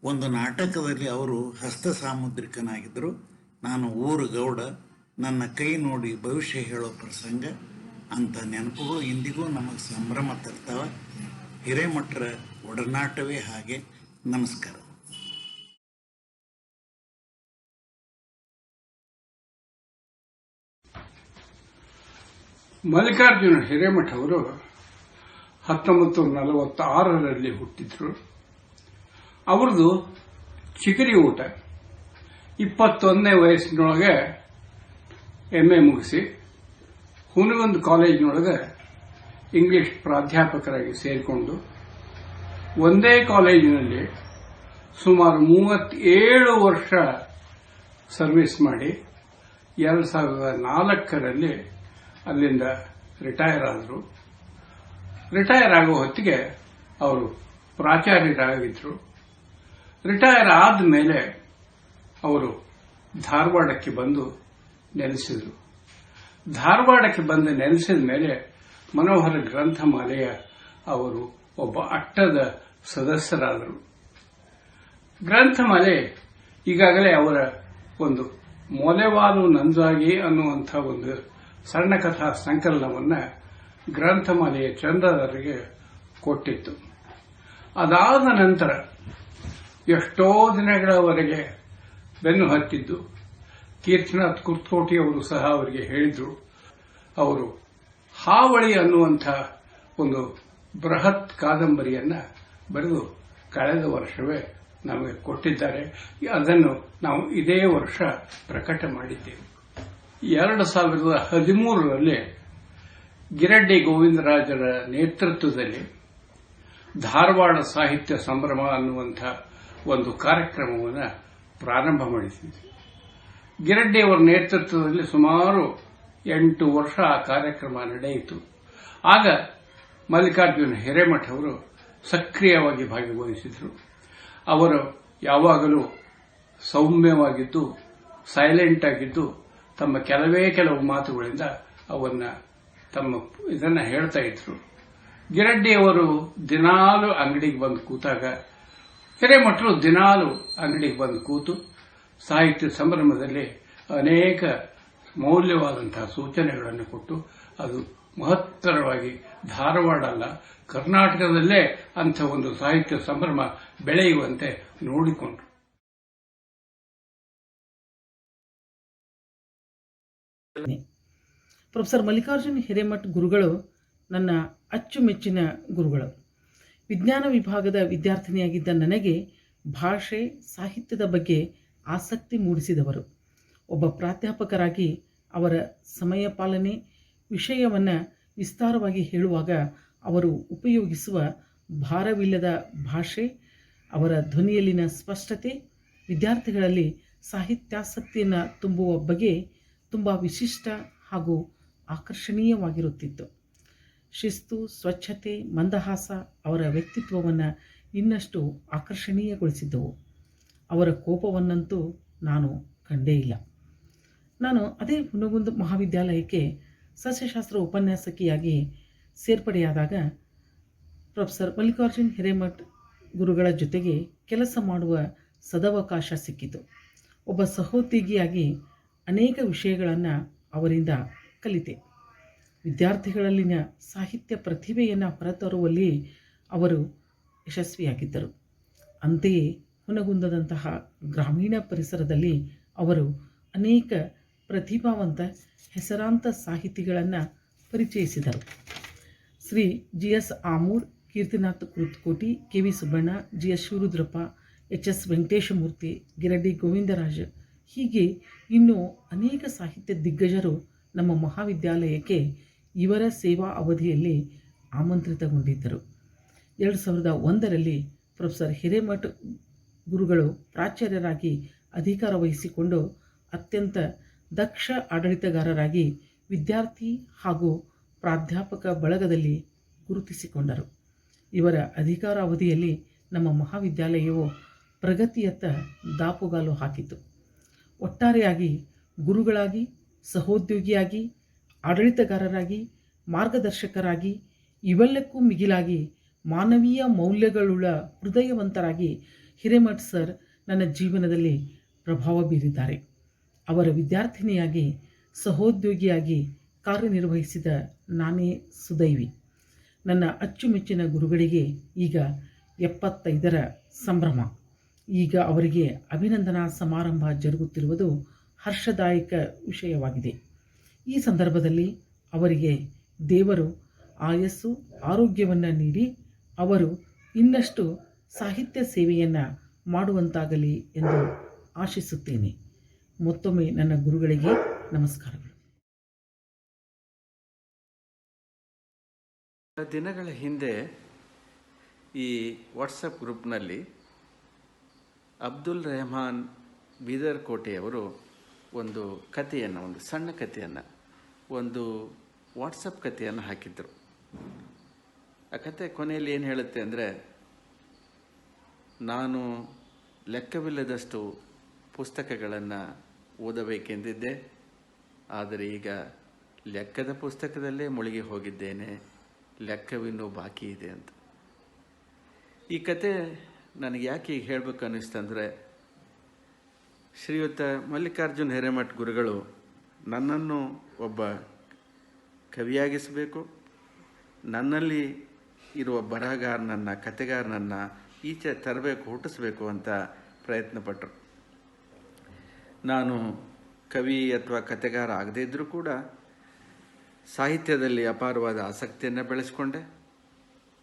ಒಂದು ನಾಟಕದಲ್ಲಿ ಅವರು ಹಸ್ತ ಸಾಮುದ್ರಿಕನಾಗಿದ್ದರು. ನಾನು ಊರು ಗೌಡ, ನನ್ನ ಕೈ ನೋಡಿ ಭವಿಷ್ಯ ಹೇಳೋ ಪ್ರಸಂಗ. ಅಂಥ ನೆನಪುಗಳು ಇಂದಿಗೂ ನಮಗೆ ಸಂಭ್ರಮ ತರ್ತಾವೆ. ಹಿರೇಮಠರ ಒಡನಾಟವೇ ಹಾಗೆ. ನಮಸ್ಕಾರ. ಮಲ್ಲಿಕಾರ್ಜುನ ಹಿರೇಮಠ ಅವರು 1946ರಲ್ಲಿ ಹುಟ್ಟಿದ್ರು. ಅವ್ರದ್ದು ಚಿಗರಿ ಊಟ. 21ನೇ ವಯಸ್ಸಿನೊಳಗೆ MA ಮುಗಿಸಿ ಹುನಗುಂದ ಕಾಲೇಜಿನೊಳಗೆ ಇಂಗ್ಲಿಷ್ ಪ್ರಾಧ್ಯಾಪಕರಾಗಿ ಸೇರಿಕೊಂಡು ಒಂದೇ ಕಾಲೇಜಿನಲ್ಲಿ ಸುಮಾರು 37 ವರ್ಷ ಸರ್ವಿಸ್ ಮಾಡಿ 2004ರಲ್ಲಿ ಅಲ್ಲಿಂದ ರಿಟೈರ್ ಆದರು. ರಿಟೈರ್ ಆಗೋ ಹೊತ್ತಿಗೆ ಅವರು ಪ್ರಾಚಾರ್ಯರಾಗಿದ್ದರು. ರಿಟೈರ್ ಆದಮೇಲೆ ಅವರು ಧಾರವಾಡಕ್ಕೆ ಬಂದು ನೆಲೆಸಿದರು. ಧಾರವಾಡಕ್ಕೆ ಬಂದು ನೆಲೆಸಿದ ಮೇಲೆ ಮನೋಹರ ಗ್ರಂಥಮಾಲೆಯ ಅವರು ಒಬ್ಬ ಅಟ್ಟದ ಸದಸ್ಯರಾದರು. ಗ್ರಂಥಮಾಲೆ ಈಗಾಗಲೇ ಅವರ ಒಂದು ಮೊಲೆವಾಲು ನಂಜಾಗಿ ಅನ್ನುವಂಥ ಒಂದು ಸಣ್ಣ ಕಥಾ ಸಂಕಲನವನ್ನು ಗ್ರಂಥಮಾಲೆಯ ಚಂದಾದಾರರಿಗೆ ಕೊಟ್ಟಿತ್ತು. ಅದಾದ ನಂತರ ಎಷ್ಟೋ ದಿನಗಳವರೆಗೆ ಬೆನ್ನು ಹತ್ತಿದ್ದು ಕೀರ್ತನಾಥ್ ಕುರ್ತಕೋಟಿ ಅವರು ಸಹ ಅವರಿಗೆ ಹೇಳಿದ್ರು. ಅವರು ಹಾವಳಿ ಅನ್ನುವಂಥ ಒಂದು ಬೃಹತ್ ಕಾದಂಬರಿಯನ್ನು ಬರೆದು ಕಳೆದ ವರ್ಷವೇ ನಮಗೆ ಕೊಟ್ಟಿದ್ದಾರೆ. ಅದನ್ನು ನಾವು ಇದೇ ವರ್ಷ ಪ್ರಕಟ ಮಾಡಿದ್ದೇವೆ. 2013ರಲ್ಲಿ ಗಿರಡ್ಡಿ ಗೋವಿಂದರಾಜರ ನೇತೃತ್ವದಲ್ಲಿ ಧಾರವಾಡ ಸಾಹಿತ್ಯ ಸಂಭ್ರಮ ಅನ್ನುವಂಥ ಒಂದು ಕಾರ್ಯಕ್ರಮವನ್ನು ಪ್ರಾರಂಭ ಮಾಡಿಸಿದ್ವಿ. ಗಿರಡ್ಡಿಯವರ ನೇತೃತ್ವದಲ್ಲಿ ಸುಮಾರು 8 ವರ್ಷ ಆ ಕಾರ್ಯಕ್ರಮ ನಡೆಯಿತು. ಆಗ ಮಲ್ಲಿಕಾರ್ಜುನ ಹಿರೇಮಠ ಅವರು ಸಕ್ರಿಯವಾಗಿ ಭಾಗವಹಿಸಿದರು. ಅವರು ಯಾವಾಗಲೂ ಸೌಮ್ಯವಾಗಿದ್ದು, ಸೈಲೆಂಟ್ ಆಗಿದ್ದು, ತಮ್ಮ ಕೆಲವು ಮಾತುಗಳಿಂದ ಅವನ್ನ ಇದನ್ನ ಹೇಳ್ತಾ ಇದ್ರು. ಗಿರಡ್ಡಿಯವರು ದಿನಾಲು ಅಂಗಡಿಗೆ ಬಂದು ಕೂತಾಗ ಹಿರೇಮಠರು ದಿನಾಲು ಅಂಗಡಿಗೆ ಬಂದು ಕೂತು ಸಾಹಿತ್ಯ ಸಂಭ್ರಮದಲ್ಲಿ ಅನೇಕ ಮೌಲ್ಯವಾದಂತಹ ಸೂಚನೆಗಳನ್ನು ಕೊಟ್ಟು ಅದು ಮಹತ್ತರವಾಗಿ ಧಾರವಾಡ ಅಲ್ಲ ಕರ್ನಾಟಕದಲ್ಲೇ ಅಂಥ ಒಂದು ಸಾಹಿತ್ಯ ಸಂಭ್ರಮ ಬೆಳೆಯುವಂತೆ ನೋಡಿಕೊಂಡರು. ಪ್ರೊಫೆಸರ್ ಮಲ್ಲಿಕಾರ್ಜುನ ಹಿರೇಮಠ ಗುರುಗಳು ನನ್ನ ಅಚ್ಚುಮೆಚ್ಚಿನ ಗುರುಗಳು. ವಿಜ್ಞಾನ ವಿಭಾಗದ ವಿದ್ಯಾರ್ಥಿನಿಯಾಗಿದ್ದ ನನಗೆ ಭಾಷೆ ಸಾಹಿತ್ಯದ ಬಗ್ಗೆ ಆಸಕ್ತಿ ಮೂಡಿಸಿದವರು. ಒಬ್ಬ ಪ್ರಾಧ್ಯಾಪಕರಾಗಿ ಅವರ ಸಮಯ ಪಾಲನೆ, ವಿಷಯವನ್ನು ವಿಸ್ತಾರವಾಗಿ ಹೇಳುವಾಗ ಅವರು ಉಪಯೋಗಿಸುವ ಭಾರವಿಲ್ಲದ ಭಾಷೆ, ಅವರ ಧ್ವನಿಯಲ್ಲಿನ ಸ್ಪಷ್ಟತೆ ವಿದ್ಯಾರ್ಥಿಗಳಲ್ಲಿ ಸಾಹಿತ್ಯಾಸಕ್ತಿಯನ್ನು ತುಂಬುವ ಬಗೆ ತುಂಬ ವಿಶಿಷ್ಟ ಹಾಗೂ ಆಕರ್ಷಣೀಯವಾಗಿರುತ್ತಿತ್ತು. ಶಿಸ್ತು, ಸ್ವಚ್ಛತೆ, ಮಂದಹಾಸ ಅವರ ವ್ಯಕ್ತಿತ್ವವನ್ನು ಇನ್ನಷ್ಟು ಆಕರ್ಷಣೀಯಗೊಳಿಸಿದ್ದವು. ಅವರ ಕೋಪವನ್ನಂತೂ ನಾನು ಕಂಡೇ ಇಲ್ಲ. ನಾನು ಅದೇ ಹುನಗುಂದ ಮಹಾವಿದ್ಯಾಲಯಕ್ಕೆ ಸಸ್ಯಶಾಸ್ತ್ರ ಉಪನ್ಯಾಸಕಿಯಾಗಿ ಸೇರ್ಪಡೆಯಾದಾಗ ಪ್ರೊಫೆಸರ್ ಮಲ್ಲಿಕಾರ್ಜುನ ಹಿರೇಮಠ ಗುರುಗಳ ಜೊತೆಗೆ ಕೆಲಸ ಮಾಡುವ ಸದವಕಾಶ ಸಿಕ್ಕಿತು. ಒಬ್ಬ ಸಹೋದ್ಯೋಗಿಯಾಗಿ ಅನೇಕ ವಿಷಯಗಳನ್ನು ಅವರಿಂದ ಕಲಿತೆ. ವಿದ್ಯಾರ್ಥಿಗಳಲ್ಲಿನ ಸಾಹಿತ್ಯ ಪ್ರತಿಭೆಯನ್ನು ಹೊರತರುವಲ್ಲಿ ಅವರು ಯಶಸ್ವಿಯಾಗಿದ್ದರು. ಅಂತೆಯೇ ಹುನಗುಂದದಂತಹ ಗ್ರಾಮೀಣ ಪರಿಸರದಲ್ಲಿ ಅವರು ಅನೇಕ ಪ್ರತಿಭಾವಂತ ಹೆಸರಾಂತ ಸಾಹಿತಿಗಳನ್ನು ಪರಿಚಯಿಸಿದರು. Shri G S Amur, Keertinath Kurtakoti, K V Subbanna, G S Shivarudrappa, H S Venkateshamurthy, Giraddi Govindaraj ಹೀಗೆ ಇನ್ನೂ ಅನೇಕ ಸಾಹಿತ್ಯ ದಿಗ್ಗಜರು ನಮ್ಮ ಮಹಾವಿದ್ಯಾಲಯಕ್ಕೆ ಇವರ ಸೇವಾ ಅವಧಿಯಲ್ಲಿ ಆಮಂತ್ರಿತಗೊಂಡಿದ್ದರು. 2001ರಲ್ಲಿ ಪ್ರೊಫೆಸರ್ ಹಿರೇಮಠ್ ಗುರುಗಳು ಪ್ರಾಚಾರ್ಯರಾಗಿ ಅಧಿಕಾರ ವಹಿಸಿಕೊಂಡು ಅತ್ಯಂತ ದಕ್ಷ ಆಡಳಿತಗಾರರಾಗಿ ವಿದ್ಯಾರ್ಥಿ ಹಾಗೂ ಪ್ರಾಧ್ಯಾಪಕ ಬಳಗದಲ್ಲಿ ಗುರುತಿಸಿಕೊಂಡರು. ಇವರ ಅಧಿಕಾರಾವಧಿಯಲ್ಲಿ ನಮ್ಮ ಮಹಾವಿದ್ಯಾಲಯವು ಪ್ರಗತಿಯತ್ತ ದಾಪುಗಾಲು ಹಾಕಿತು. ಒಟ್ಟಾರೆಯಾಗಿ ಗುರುಗಳಾಗಿ, ಸಹೋದ್ಯೋಗಿಯಾಗಿ, ಆಡಳಿತಗಾರರಾಗಿ, ಮಾರ್ಗದರ್ಶಕರಾಗಿ, ಇವೆಲ್ಲಕ್ಕೂ ಮಿಗಿಲಾಗಿ ಮಾನವೀಯ ಮೌಲ್ಯಗಳುಳ್ಳ ಹೃದಯವಂತರಾಗಿ ಹಿರೇಮಠ್ ಸರ್ ನನ್ನ ಜೀವನದಲ್ಲಿ ಪ್ರಭಾವ ಬೀರಿದ್ದಾರೆ. ಅವರ ವಿದ್ಯಾರ್ಥಿನಿಯಾಗಿ, ಸಹೋದ್ಯೋಗಿಯಾಗಿ ಕಾರ್ಯನಿರ್ವಹಿಸಿದ ನಾನೇ ಸುದೈವಿ. ನನ್ನ ಅಚ್ಚುಮೆಚ್ಚಿನ ಗುರುಗಳಿಗೆ ಈಗ 75ರ ಸಂಭ್ರಮ. ಈಗ ಅವರಿಗೆ ಅಭಿನಂದನಾ ಸಮಾರಂಭ ಜರುಗುತ್ತಿರುವುದು ಹರ್ಷದಾಯಕ ವಿಷಯವಾಗಿದೆ. ಈ ಸಂದರ್ಭದಲ್ಲಿ ಅವರಿಗೆ ದೇವರು ಆಯಸ್ಸು, ಆರೋಗ್ಯವನ್ನು ನೀಡಿ ಅವರು ಇನ್ನಷ್ಟು ಸಾಹಿತ್ಯ ಸೇವೆಯನ್ನು ಮಾಡುವಂತಾಗಲಿ ಎಂದು ಆಶಿಸುತ್ತೇನೆ. ಮತ್ತೊಮ್ಮೆ ನನ್ನ ಗುರುಗಳಿಗೆ ನಮಸ್ಕಾರಗಳು. ದಿನಗಳ ಹಿಂದೆ ಈ ವಾಟ್ಸಪ್ ಗ್ರೂಪ್ನಲ್ಲಿ ಅಬ್ದುಲ್ ರೆಹಮಾನ್ ಬೀದರ್ ಕೋಟೆಯವರು ಒಂದು ಕಥೆಯನ್ನು, ಒಂದು ಸಣ್ಣ ಕಥೆಯನ್ನು, ಒಂದು ವಾಟ್ಸಪ್ ಕಥೆಯನ್ನು ಹಾಕಿದ್ದರು. ಆ ಕಥೆ ಕೊನೆಯಲ್ಲಿ ಏನು ಹೇಳುತ್ತೆ ಅಂದರೆ, ನಾನು ಲೆಕ್ಕವಿಲ್ಲದಷ್ಟು ಪುಸ್ತಕಗಳನ್ನು ಓದಬೇಕೆಂದಿದ್ದೆ, ಆದರೆ ಈಗ ಲೆಕ್ಕದ ಪುಸ್ತಕದಲ್ಲೇ ಮುಳುಗಿ ಹೋಗಿದ್ದೇನೆ, ಲೆಕ್ಕವಿನ್ನೂ ಬಾಕಿ ಇದೆ ಅಂತ. ಈ ಕತೆ ನನಗೆ ಯಾಕೆ ಈಗ ಹೇಳಬೇಕು ಅನ್ನಿಸ್ತಂದರೆ, ಶ್ರೀಯುತ ಮಲ್ಲಿಕಾರ್ಜುನ್ ಹಿರೇಮಠ್ ಗುರುಗಳು ನನ್ನನ್ನು ಒಬ್ಬ ಕವಿಯಾಗಿಸಬೇಕು, ನನ್ನಲ್ಲಿ ಇರುವ ಬರಹಗಾರನನ್ನು, ಕತೆಗಾರನನ್ನು ಈಚೆ ತರಬೇಕು, ಹುಟ್ಟಿಸ್ಬೇಕು ಅಂತ ಪ್ರಯತ್ನಪಟ್ಟರು. ನಾನು ಕವಿ ಅಥವಾ ಕತೆಗಾರ ಆಗದೇ ಇದ್ದರೂ ಕೂಡ ಸಾಹಿತ್ಯದಲ್ಲಿ ಅಪಾರವಾದ ಆಸಕ್ತಿಯನ್ನು ಬೆಳೆಸ್ಕೊಂಡೆ.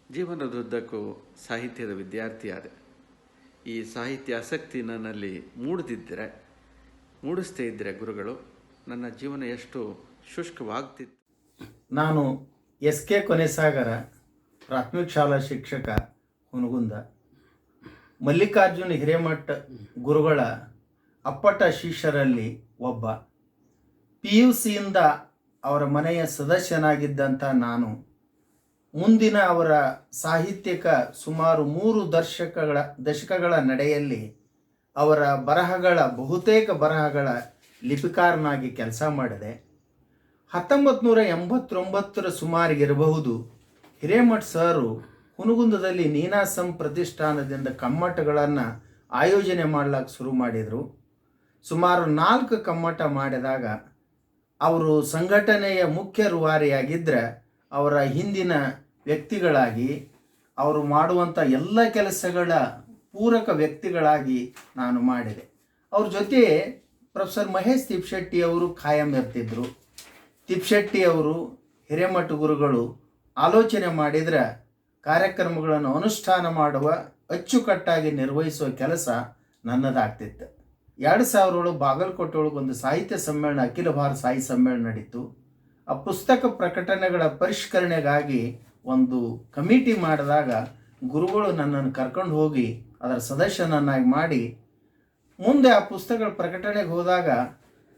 ಜೀವನದುದ್ದಕ್ಕೂ ಸಾಹಿತ್ಯದ ವಿದ್ಯಾರ್ಥಿಯಾದೆ. ಈ ಸಾಹಿತ್ಯ ಆಸಕ್ತಿ ನನ್ನಲ್ಲಿ ಮೂಡಿಸ್ತೇ ಇದ್ದರೆ ಗುರುಗಳು, ನನ್ನ ಜೀವನ ಎಷ್ಟು ಶುಷ್ಕವಾಗ್ತಿತ್ತು. ನಾನು ಎಸ್ ಕೆ ಕೊನೆಸಾಗರ, ಪ್ರಾಥಮಿಕ ಶಾಲಾ ಶಿಕ್ಷಕ, ಹುನಗುಂದ. ಮಲ್ಲಿಕಾರ್ಜುನ ಹಿರೇಮಠ್ ಗುರುಗಳ ಅಪ್ಪಟ ಶಿಷ್ಯರಲ್ಲಿ ಒಬ್ಬ. PUCಯಿಂದ ಅವರ ಮನೆಯ ಸದಸ್ಯನಾಗಿದ್ದಂಥ ನಾನು ಮುಂದಿನ ಅವರ ಸಾಹಿತ್ಯಿಕ ಸುಮಾರು 3 ದಶಕಗಳ ನಡೆಯಲ್ಲಿ ಅವರ ಬಹುತೇಕ ಬರಹಗಳ ಲಿಪಿಕಾರನಾಗಿ ಕೆಲಸ ಮಾಡಿದೆ. 1989ರ ಸುಮಾರಿಗಿರಬಹುದು, ಹಿರೇಮಠ್ ಸರು ಹುನಗುಂದದಲ್ಲಿ ನೀನಾಸಂ ಪ್ರತಿಷ್ಠಾನದಿಂದ ಕಮ್ಮಟಗಳನ್ನು ಆಯೋಜನೆ ಮಾಡ್ಲಿಕ್ಕೆ ಶುರು ಮಾಡಿದರು. ಸುಮಾರು 4 ಕಮ್ಮಟ ಮಾಡಿದಾಗ ಅವರು ಸಂಘಟನೆಯ ಮುಖ್ಯ ರೂವಾರಿಯಾಗಿದ್ದರೆ, ಅವರ ಹಿಂದಿನ ವ್ಯಕ್ತಿಗಳಾಗಿ, ಅವರು ಮಾಡುವಂಥ ಎಲ್ಲ ಕೆಲಸಗಳ ಪೂರಕ ವ್ಯಕ್ತಿಗಳಾಗಿ ನಾನು ಮಾಡಿದೆ. ಅವ್ರ ಜೊತೆ ಪ್ರೊಫೆಸರ್ ಮಹೇಶ್ ತಿಪ್ಶೆಟ್ಟಿ ಅವರು ಖಾಯಂ ಇರ್ತಿದ್ರು. ತಿಪ್ಶೆಟ್ಟಿ ಅವರು, ಹಿರೇಮಠ್ ಗುರುಗಳು ಆಲೋಚನೆ ಮಾಡಿದರೆ ಕಾರ್ಯಕ್ರಮಗಳನ್ನು ಅನುಷ್ಠಾನ ಮಾಡುವ, ಅಚ್ಚುಕಟ್ಟಾಗಿ ನಿರ್ವಹಿಸುವ ಕೆಲಸ ನನ್ನದಾಗ್ತಿತ್ತು. 2000 ಬಾಗಲಕೋಟೆ ಒಳಗೆ ಒಂದು ಸಾಹಿತ್ಯ ಸಮ್ಮೇಳನ, ಅಖಿಲ ಭಾರತ ಸಾಹಿತ್ಯ ಸಮ್ಮೇಳನ ನಡೀತು. ಆ ಪುಸ್ತಕ ಪ್ರಕಟಣೆಗಳ ಪರಿಷ್ಕರಣೆಗಾಗಿ ಒಂದು ಕಮಿಟಿ ಮಾಡಿದಾಗ ಗುರುಗಳು ನನ್ನನ್ನು ಕರ್ಕೊಂಡು ಹೋಗಿ ಅದರ ಸದಸ್ಯನನ್ನಾಗಿ ಮಾಡಿ, ಮುಂದೆ ಆ ಪುಸ್ತಕಗಳ ಪ್ರಕಟಣೆಗೆ ಹೋದಾಗ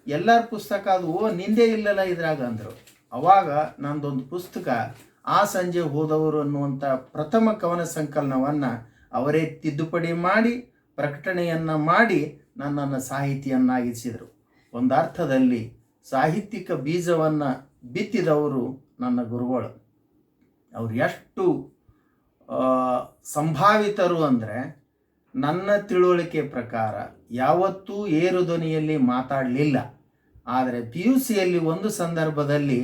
ಎಲ್ಲರ ಪುಸ್ತಕ ಅದು ನಿಂದೇ ಇಲ್ಲಲ್ಲ ಇದ್ರಾಗ ಅಂದರು. ಅವಾಗ ನಂದೊಂದು ಪುಸ್ತಕ ಆ ಸಂಜೆ ಹೋದವರು ಅನ್ನುವಂಥ ಪ್ರಥಮ ಕವನ ಸಂಕಲನವನ್ನು ಅವರೇ ತಿದ್ದುಪಡಿ ಮಾಡಿ ಪ್ರಕಟಣೆಯನ್ನು ಮಾಡಿ ನನ್ನನ್ನು ಸಾಹಿತಿಯನ್ನಾಗಿಸಿದರು. ಒಂದು ಅರ್ಥದಲ್ಲಿ ಸಾಹಿತ್ಯಿಕ ಬೀಜವನ್ನು ಬಿತ್ತಿದವರು ನನ್ನ ಗುರುಗಳು. ಅವರು ಎಷ್ಟು ಸಂಭಾವಿತರು ಅಂದರೆ, ನನ್ನ ತಿಳುವಳಿಕೆ ಪ್ರಕಾರ ಯಾವತ್ತೂ ಏರು ಧ್ವನಿಯಲ್ಲಿ ಮಾತಾಡಲಿಲ್ಲ. ಆದರೆ PUCಯಲ್ಲಿ ಒಂದು ಸಂದರ್ಭದಲ್ಲಿ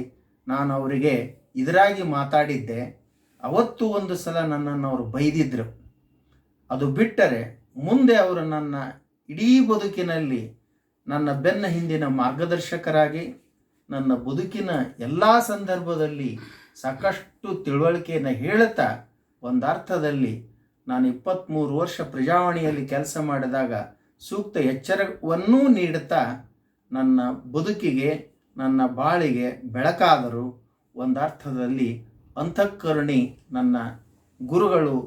ನಾನು ಅವರಿಗೆ ಇದರಾಗಿ ಮಾತಾಡಿದ್ದೆ. ಅವತ್ತು ಒಂದು ಸಲ ನನ್ನನ್ನು ಅವರು ಬೈದಿದ್ರು. ಅದು ಬಿಟ್ಟರೆ ಮುಂದೆ ಅವರು ನನ್ನ ಇಡೀ ಬದುಕಿನಲ್ಲಿ ನನ್ನ ಬೆನ್ನ ಹಿಂದಿನ ಮಾರ್ಗದರ್ಶಕರಾಗಿ ನನ್ನ ಬದುಕಿನ ಎಲ್ಲ ಸಂದರ್ಭದಲ್ಲಿ ಸಾಕಷ್ಟು ತಿಳುವಳಿಕೆಯನ್ನು ಹೇಳುತ್ತಾ ಒಂದರ್ಥದಲ್ಲಿ ನಾನು 23 ವರ್ಷ ಪ್ರಜಾವಾಣಿಯಲ್ಲಿ ಕೆಲಸ ಮಾಡಿದಾಗ ಸೂಕ್ತ ಎಚ್ಚರವನ್ನೂ ನೀಡುತ್ತಾ ನನ್ನ ಬದುಕಿಗೆ ನನ್ನ ಬಾಳಿಗೆ ಬೆಳಕಾದರು. ಒಂದರ್ಥದಲ್ಲಿ ಅಂತಃಕರುಣಿ ನನ್ನ ಗುರುಗಳು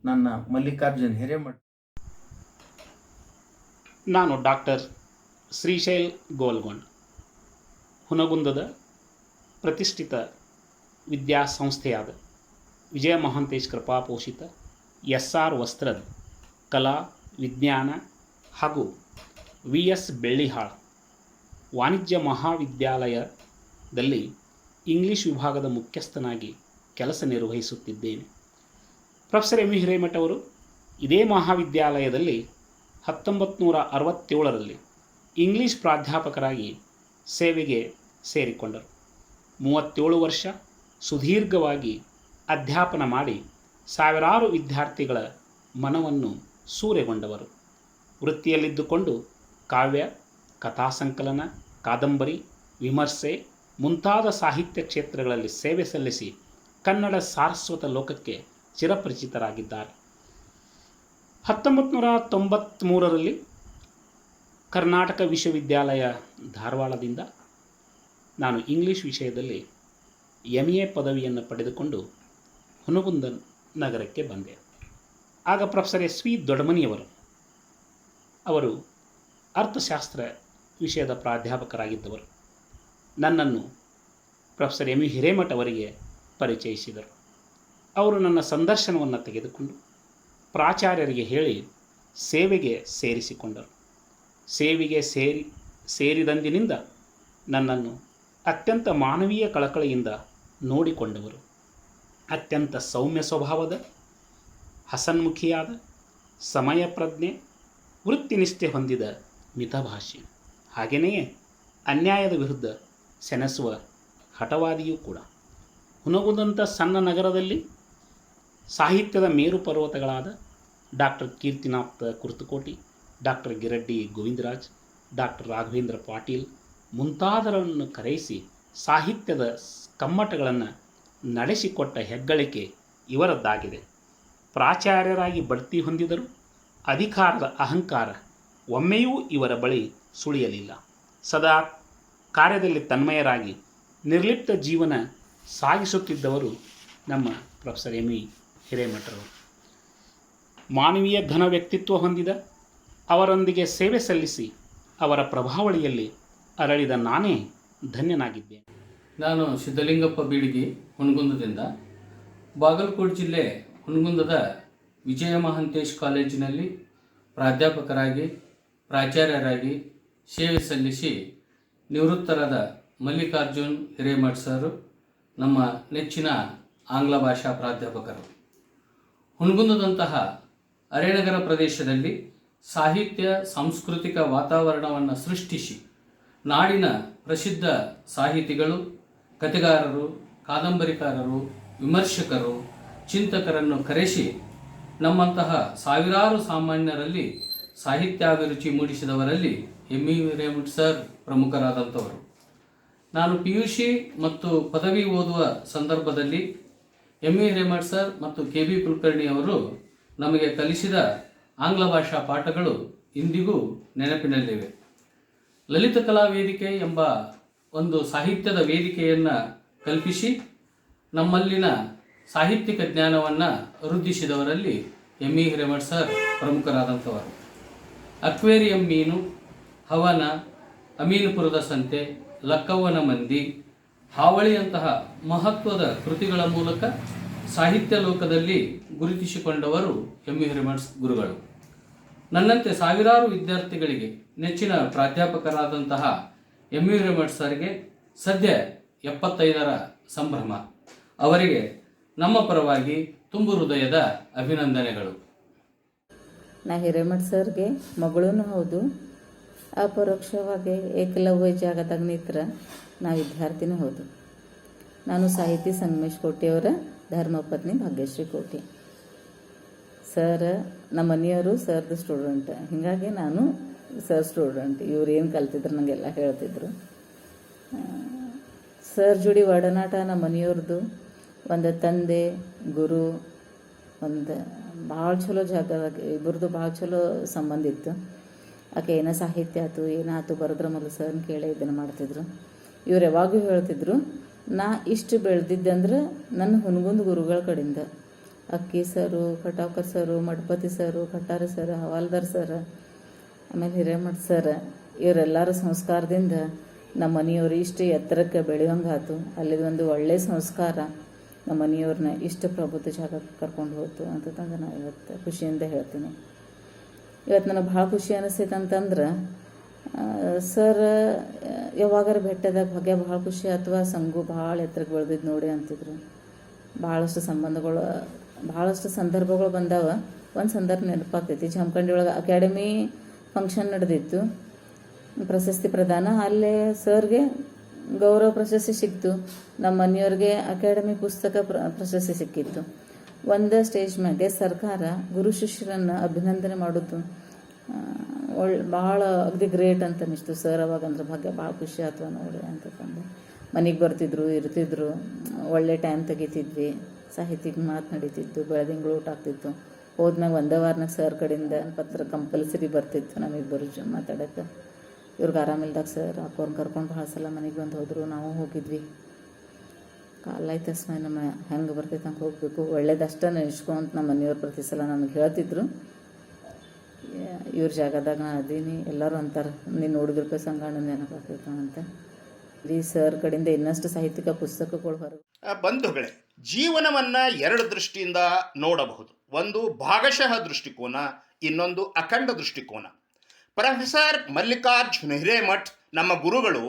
ನನ್ನ ಮಲ್ಲಿಕಾರ್ಜುನ್ ಹಿರೇಮಠ. ನಾನು ಡಾಕ್ಟರ್ ಶ್ರೀಶೈಲ್ ಗೋಲ್ಗೊಂಡ್, ಹುನಗುಂದದ ಪ್ರತಿಷ್ಠಿತ ವಿದ್ಯಾಸಂಸ್ಥೆಯಾದ ವಿಜಯ ಮಹಾಂತೇಶ್ ಕೃಪಾಪೋಷಿತ SR ವಸ್ತ್ರದ್ ಕಲಾ ವಿಜ್ಞಾನ ಹಾಗೂ VS ಬೆಳ್ಳಿಹಾಳ್ ವಾಣಿಜ್ಯ ಮಹಾವಿದ್ಯಾಲಯದಲ್ಲಿ ಇಂಗ್ಲಿಷ್ ವಿಭಾಗದ ಮುಖ್ಯಸ್ಥನಾಗಿ ಕೆಲಸ ನಿರ್ವಹಿಸುತ್ತಿದ್ದೇನೆ. ಪ್ರೊಫೆಸರ್ ಎಂ ಹಿರೇಮಠ ಅವರು ಇದೇ ಮಹಾವಿದ್ಯಾಲಯದಲ್ಲಿ 1967ರಲ್ಲಿ ಇಂಗ್ಲಿಷ್ ಪ್ರಾಧ್ಯಾಪಕರಾಗಿ ಸೇವೆಗೆ ಸೇರಿಕೊಂಡರು. 37 ವರ್ಷ ಸುದೀರ್ಘವಾಗಿ ಅಧ್ಯಾಪನ ಮಾಡಿ ಸಾವಿರಾರು ವಿದ್ಯಾರ್ಥಿಗಳ ಮನವನ್ನು ಸೂರೆಗೊಂಡವರು. ವೃತ್ತಿಯಲ್ಲಿದ್ದುಕೊಂಡು ಕಾವ್ಯ, ಕಥಾಸಂಕಲನ, ಕಾದಂಬರಿ, ವಿಮರ್ಶೆ ಮುಂತಾದ ಸಾಹಿತ್ಯ ಕ್ಷೇತ್ರಗಳಲ್ಲಿ ಸೇವೆ ಸಲ್ಲಿಸಿ ಕನ್ನಡ ಸಾರಸ್ವತ ಲೋಕಕ್ಕೆ ಚಿರಪರಿಚಿತರಾಗಿದ್ದಾರೆ. 1993ರಲ್ಲಿ ಕರ್ನಾಟಕ ವಿಶ್ವವಿದ್ಯಾಲಯ ಧಾರವಾಡದಿಂದ ನಾನು ಇಂಗ್ಲಿಷ್ ವಿಷಯದಲ್ಲಿ MA ಪದವಿಯನ್ನು ಪಡೆದುಕೊಂಡು ಹುನಗುಂದ ನಗರಕ್ಕೆ ಬಂದೆ. ಆಗ ಪ್ರೊಫೆಸರ್ SV ದೊಡ್ಡಮನಿಯವರು ಅವರು ಅರ್ಥಶಾಸ್ತ್ರ ವಿಷಯದ ಪ್ರಾಧ್ಯಾಪಕರಾಗಿದ್ದವರು. ನನ್ನನ್ನು ಪ್ರೊಫೆಸರ್ ಎಂ ಹಿರೇಮಠ ಅವರಿಗೆ ಪರಿಚಯಿಸಿದರು. ಅವರು ನನ್ನ ಸಂದರ್ಶನವನ್ನು ತೆಗೆದುಕೊಂಡು ಪ್ರಾಚಾರ್ಯರಿಗೆ ಹೇಳಿ ಸೇವೆಗೆ ಸೇರಿಸಿಕೊಂಡರು. ಸೇವೆಗೆ ಸೇರಿದಂದಿನಿಂದ ನನ್ನನ್ನು ಅತ್ಯಂತ ಮಾನವೀಯ ಕಳಕಳಿಯಿಂದ ನೋಡಿಕೊಂಡವರು. ಅತ್ಯಂತ ಸೌಮ್ಯ ಸ್ವಭಾವದ, ಹಸನ್ಮುಖಿಯಾದ, ಸಮಯ ಪ್ರಜ್ಞೆ, ವೃತ್ತಿನಿಷ್ಠೆ ಹೊಂದಿದ ಮಿತಭಾಷಿ, ಹಾಗೆಯೇ ಅನ್ಯಾಯದ ವಿರುದ್ಧ ಸೆಣಸುವ ಹಠವಾದಿಯೂ ಕೂಡ. ಹುನಗುಂದಂಥ ಸಣ್ಣ ನಗರದಲ್ಲಿ ಸಾಹಿತ್ಯದ ಮೇರು ಪರ್ವತಗಳಾದ doctor Keertinath Kurtakoti, doctor Giraddi Govindaraj, doctor Raghavendra Patil ಮುಂತಾದವರನ್ನು ಕರೆಯಿಸಿ ಸಾಹಿತ್ಯದ ಕಮ್ಮಟಗಳನ್ನು ನಡೆಸಿಕೊಟ್ಟ ಹೆಗ್ಗಳಿಕೆ ಇವರದ್ದಾಗಿದೆ. ಪ್ರಾಚಾರ್ಯರಾಗಿ ಬಡ್ತಿ ಹೊಂದಿದರು. ಅಧಿಕಾರದ ಅಹಂಕಾರ ಒಮ್ಮೆಯೂ ಇವರ ಬಳಿ ಸುಳಿಯಲಿಲ್ಲ. ಸದಾ ಕಾರ್ಯದಲ್ಲಿ ತನ್ಮಯರಾಗಿ ನಿರ್ಲಿಪ್ತ ಜೀವನ ಸಾಗಿಸುತ್ತಿದ್ದವರು ನಮ್ಮ ಪ್ರೊಫೆಸರ್ ಎಂ ಹಿರೇಮಠರವರು. ಮಾನವೀಯ ಘನ ವ್ಯಕ್ತಿತ್ವ ಹೊಂದಿದ ಅವರೊಂದಿಗೆ ಸೇವೆ ಸಲ್ಲಿಸಿ ಅವರ ಪ್ರಭಾವಳಿಯಲ್ಲಿ ಅರಳಿದ ನಾನೇ ಧನ್ಯನಾಗಿದ್ದೇನೆ. ನಾನು ಸಿದ್ಧಲಿಂಗಪ್ಪ ಬೀಳಗಿ, ಹುನಗುಂದದಿಂದ. ಬಾಗಲಕೋಟೆ ಜಿಲ್ಲೆ ಹುನಗುಂದದ ವಿಜಯ ಮಹಾಂತೇಶ್ ಕಾಲೇಜಿನಲ್ಲಿ ಪ್ರಾಧ್ಯಾಪಕರಾಗಿ, ಪ್ರಾಚಾರ್ಯರಾಗಿ ಸೇವೆ ಸಲ್ಲಿಸಿ ನಿವೃತ್ತರಾದ ಮಲ್ಲಿಕಾರ್ಜುನ್ ಹಿರೇಮಠ್ ಸರ್ ನಮ್ಮ ನೆಚ್ಚಿನ ಆಂಗ್ಲ ಭಾಷಾ ಪ್ರಾಧ್ಯಾಪಕರು. ಹುನಗುಂದದಂತಹ ಅರೆನಗರ ಪ್ರದೇಶದಲ್ಲಿ ಸಾಹಿತ್ಯ ಸಾಂಸ್ಕೃತಿಕ ವಾತಾವರಣವನ್ನು ಸೃಷ್ಟಿಸಿ ನಾಡಿನ ಪ್ರಸಿದ್ಧ ಸಾಹಿತಿಗಳು, ಕಥೆಗಾರರು, ಕಾದಂಬರಿಕಾರರು, ವಿಮರ್ಶಕರು, ಚಿಂತಕರನ್ನು ಕರೆಸಿ ನಮ್ಮಂತಹ ಸಾವಿರಾರು ಸಾಮಾನ್ಯರಲ್ಲಿ ಸಾಹಿತ್ಯಾಭಿರುಚಿ ಮೂಡಿಸಿದವರಲ್ಲಿ ಎಂ ಹಿರೇಮಠ್ ಸರ್ ಪ್ರಮುಖರಾದಂಥವರು. ನಾನು PUC ಮತ್ತು ಪದವಿ ಓದುವ ಸಂದರ್ಭದಲ್ಲಿ ಎಂ ಹಿರೇಮಠ್ ಸರ್ ಮತ್ತು KB ಕುಲಕರ್ಣಿ ಅವರು ನಮಗೆ ಕಲಿಸಿದ ಆಂಗ್ಲ ಭಾಷಾ ಪಾಠಗಳು ಇಂದಿಗೂ ನೆನಪಿನಲ್ಲಿವೆ. ಲಲಿತ ಕಲಾ ವೇದಿಕೆ ಎಂಬ ಒಂದು ಸಾಹಿತ್ಯದ ವೇದಿಕೆಯನ್ನು ಕಲ್ಪಿಸಿ ನಮ್ಮಲ್ಲಿನ ಸಾಹಿತ್ಯಿಕ ಜ್ಞಾನವನ್ನು ವೃದ್ಧಿಸಿದವರಲ್ಲಿ ಎಂ ಹಿರೇಮಠ್ ಸರ್ ಪ್ರಮುಖರಾದಂಥವರು. ಅಕ್ವೇರಿಯಂ ಮೀನು, ಹವನ, ಅಮೀನುಪುರದ ಸಂತೆ, ಲಕ್ಕವ್ವನ ಮಂದಿ, ಹಾವಳಿಯಂತಹ ಮಹತ್ವದ ಕೃತಿಗಳ ಮೂಲಕ ಸಾಹಿತ್ಯ ಲೋಕದಲ್ಲಿ ಗುರುತಿಸಿಕೊಂಡವರು ಎಂ ಹಿರೇಮಠ್ ಗುರುಗಳು. ನನ್ನಂತೆ ಸಾವಿರಾರು ವಿದ್ಯಾರ್ಥಿಗಳಿಗೆ ನೆಚ್ಚಿನ ಪ್ರಾಧ್ಯಾಪಕರಾದಂತಹ ಎಂ ಹಿರೇಮಠ್ ಸರ್ಗೆ ಸದ್ಯ 75ರ ಸಂಭ್ರಮ. ಅವರಿಗೆ ನಮ್ಮ ಪರವಾಗಿ ತುಂಬು ಹೃದಯದ ಅಭಿನಂದನೆಗಳು. ನಾ ಹಿರೇಮಠ್ ಸರ್ಗೆ ಮಗಳೂ ಹೌದು, ಅಪರೋಕ್ಷವಾಗಿ ಏಕಲವ್ಯ ಜಾಗದಾಗ ನಿಂತ್ರ ನಾ ವಿದ್ಯಾರ್ಥಿನೂ ಹೌದು. ನಾನು ಸಾಹಿತಿ ಸಂಗಮೇಶ್ ಕೋಟೆಯವರ ಧರ್ಮಪತ್ನಿ ಭಾಗ್ಯಶ್ರೀ ಕೋಟೆ. ಸರ್ ನಮ್ಮ ಮನೆಯವರು ಸರ್ದು ಸ್ಟೂಡೆಂಟ್, ಹೀಗಾಗಿ ನಾನು ಸರ್ ಸ್ಟೂಡೆಂಟ್. ಇವ್ರು ಏನು ಕಲ್ತಿದ್ರು ನನಗೆಲ್ಲ ಹೇಳ್ತಿದ್ರು. ಸರ್ ಜೋಡಿ ಒಡನಾಟ ನಮ್ಮ ಮನೆಯವ್ರದ್ದು ಒಂದು ತಂದೆ ಗುರು ಒಂದು ಭಾಳ ಚಲೋ ಜಾಗದಾಗ ಇಬ್ಬರದು ಭಾಳ ಚಲೋ ಸಂಬಂಧ ಇತ್ತು. ಆಕೆ ಏನೋ ಸಾಹಿತ್ಯ ಆಯ್ತು ಏನಾಯ್ತು ಬರೆದ್ರೆ ಮೊದಲು ಸರ್ನ ಕೇಳೇ ಇದನ್ನು ಮಾಡ್ತಿದ್ರು. ಇವ್ರು ಯಾವಾಗೂ ಹೇಳ್ತಿದ್ರು, ನಾ ಇಷ್ಟು ಬೆಳೆದಿದ್ದಂದ್ರೆ ನನ್ನ ಹುನಗುಂದ ಗುರುಗಳ ಕಡೆಯಿಂದ. ಅಕ್ಕಿ ಸರು, ಕಟಾವ್ಕರ್ ಸರು, ಮಠಪತಿ ಸರು, ಕಟ್ಟಾರೆ ಸರ್, ಹವಾಲ್ದಾರ್ ಸರ್, ಆಮೇಲೆ ಹಿರೇಮಠ ಸರ್, ಇವರೆಲ್ಲರ ಸಂಸ್ಕಾರದಿಂದ ನಮ್ಮ ಮನೆಯವರು ಇಷ್ಟು ಎತ್ತರಕ್ಕೆ ಬೆಳೆಯೋಂಗಾಯ್ತು. ಅಲ್ಲಿದೊಂದು ಒಳ್ಳೆಯ ಸಂಸ್ಕಾರ ನಮ್ಮ ಮನೆಯವ್ರನ್ನ ಇಷ್ಟು ಪ್ರಬುದ್ಧ ಜಾಗಕ್ಕೆ ಕರ್ಕೊಂಡು ಹೋಯ್ತು ಅಂತಂದು ನಾನು ಇವತ್ತು ಖುಷಿಯಿಂದ ಹೇಳ್ತೀನಿ. ಇವತ್ತು ನನಗೆ ಭಾಳ ಖುಷಿ ಅನಿಸ್ತೈತೆ ಅಂತಂದ್ರೆ ಸರ್ ಯಾವಾಗಾರ ಭೇಟಿಯಾದಾಗ ಬಗ್ಗೆ ಭಾಳ ಖುಷಿ ಅಥವಾ ಸಂಘು ಭಾಳ ಎತ್ತರಕ್ಕೆ ಬೆಳೆದಿದ್ದು ನೋಡಿ ಅಂತಿದ್ರು. ಭಾಳಷ್ಟು ಸಂಬಂಧಗಳು ಭಾಳಷ್ಟು ಸಂದರ್ಭಗಳು ಬಂದಾವ. ಒಂದು ಸಂದರ್ಭ ನೆನಪಾಗ್ತೈತಿ, ಜಮಖಂಡಿ ಒಳಗೆ ಅಕಾಡೆಮಿ ಫಂಕ್ಷನ್ ನಡೆದಿತ್ತು, ಪ್ರಶಸ್ತಿ ಪ್ರದಾನ. ಅಲ್ಲೇ ಸರ್ಗೆ ಗೌರವ ಪ್ರಶಸ್ತಿ ಸಿಕ್ತು, ನಮ್ಮ ಮನೆಯವ್ರಿಗೆ ಅಕಾಡೆಮಿ ಪುಸ್ತಕ ಪ್ರಶಸ್ತಿ ಸಿಕ್ಕಿತ್ತು. ಒಂದು ಸ್ಟೇಜ್ ಮ್ಯಾಗೆ ಸರ್ಕಾರ ಗುರು ಶಿಷ್ಯರನ್ನು ಅಭಿನಂದನೆ ಮಾಡೋದು ಭಾಳ ಅಗದಿ ಗ್ರೇಟ್ ಅಂತ ಅನಿಸ್ತು. ಸರ್ ಅವಾಗಂದ್ರೆ ಭಾಗ್ಯ ಭಾಳ ಖುಷಿ ಆಯ್ತು ನೋಡಿ ಅಂತಂದು. ಮನೆಗೆ ಬರ್ತಿದ್ರು, ಇರ್ತಿದ್ರು, ಒಳ್ಳೆ ಟೈಮ್ ತೆಗಿತಿದ್ವಿ, ಸಾಹಿತ್ಯಕ್ಕೆ ಮಾತು ನಡೀತಿತ್ತು, ಬೆಳೆದಿಂಗಳು ಊಟ ಆಗ್ತಿತ್ತು. ಹೋದ್ಮ್ಯಾಗ ಒಂದೇ ವಾರನಾಗ ಸರ್ ಕಡೆಯಿಂದ ಪತ್ರ ಕಂಪಲ್ಸರಿ ಬರ್ತಿತ್ತು ನಮಗಿಬ್ಬರು ಮಾತಾಡೋಕ್ಕೆ. ಇವ್ರಿಗೆ ಆರಾಮಿಲ್ದಾಗ ಸರ್ ಅಪ್ಪವ್ರನ್ನ ಕರ್ಕೊಂಡು ಭಾಳ ಸಲ ಮನೆಗೆ ಬಂದು ಹೋದರು, ನಾವು ಹೋಗಿದ್ವಿ. ಕಾಲಾಯ್ತು ಅಸ್ಮೈ ನಮ್ಮ ಹೆಂಗೆ ಬರ್ತೈತೆ ಹಂಗೆ ಹೋಗಬೇಕು, ಒಳ್ಳೇದಷ್ಟೇ ನೆನೆಸ್ಕೊಂತ ನಮ್ಮ ಮನೆಯವ್ರು ಪ್ರತಿ ಸಲ ನಮಗೆ ಹೇಳ್ತಿದ್ರು. ಇವ್ರ ಜಾಗದಾಗ ನಾ ಅದೀನಿ, ಎಲ್ಲರೂ ಅಂತಾರೆ ನೀನು ನೋಡಿದ್ರಪ್ಪ ಸಂಗಣ್ಣ ನೆನಪಾಗ್ತೈತೆ ಅಂತ. ಈ ಸರ್ ಕಡೆಯಿಂದ ಇನ್ನಷ್ಟು ಸಾಹಿತ್ಯಿಕ ಪುಸ್ತಕಗಳು ಹೊರಗೆ. ಬಂಧುಗಳೇ, ಜೀವನವನ್ನು ಎರಡು ದೃಷ್ಟಿಯಿಂದ ನೋಡಬಹುದು. ಒಂದು ಭಾಗಶಃ ದೃಷ್ಟಿಕೋನ, ಇನ್ನೊಂದು ಅಖಂಡ ದೃಷ್ಟಿಕೋನ. ಪ್ರೊಫೆಸರ್ ಮಲ್ಲಿಕಾರ್ಜುನ ಹಿರೇಮಠ್ ನಮ್ಮ ಗುರುಗಳು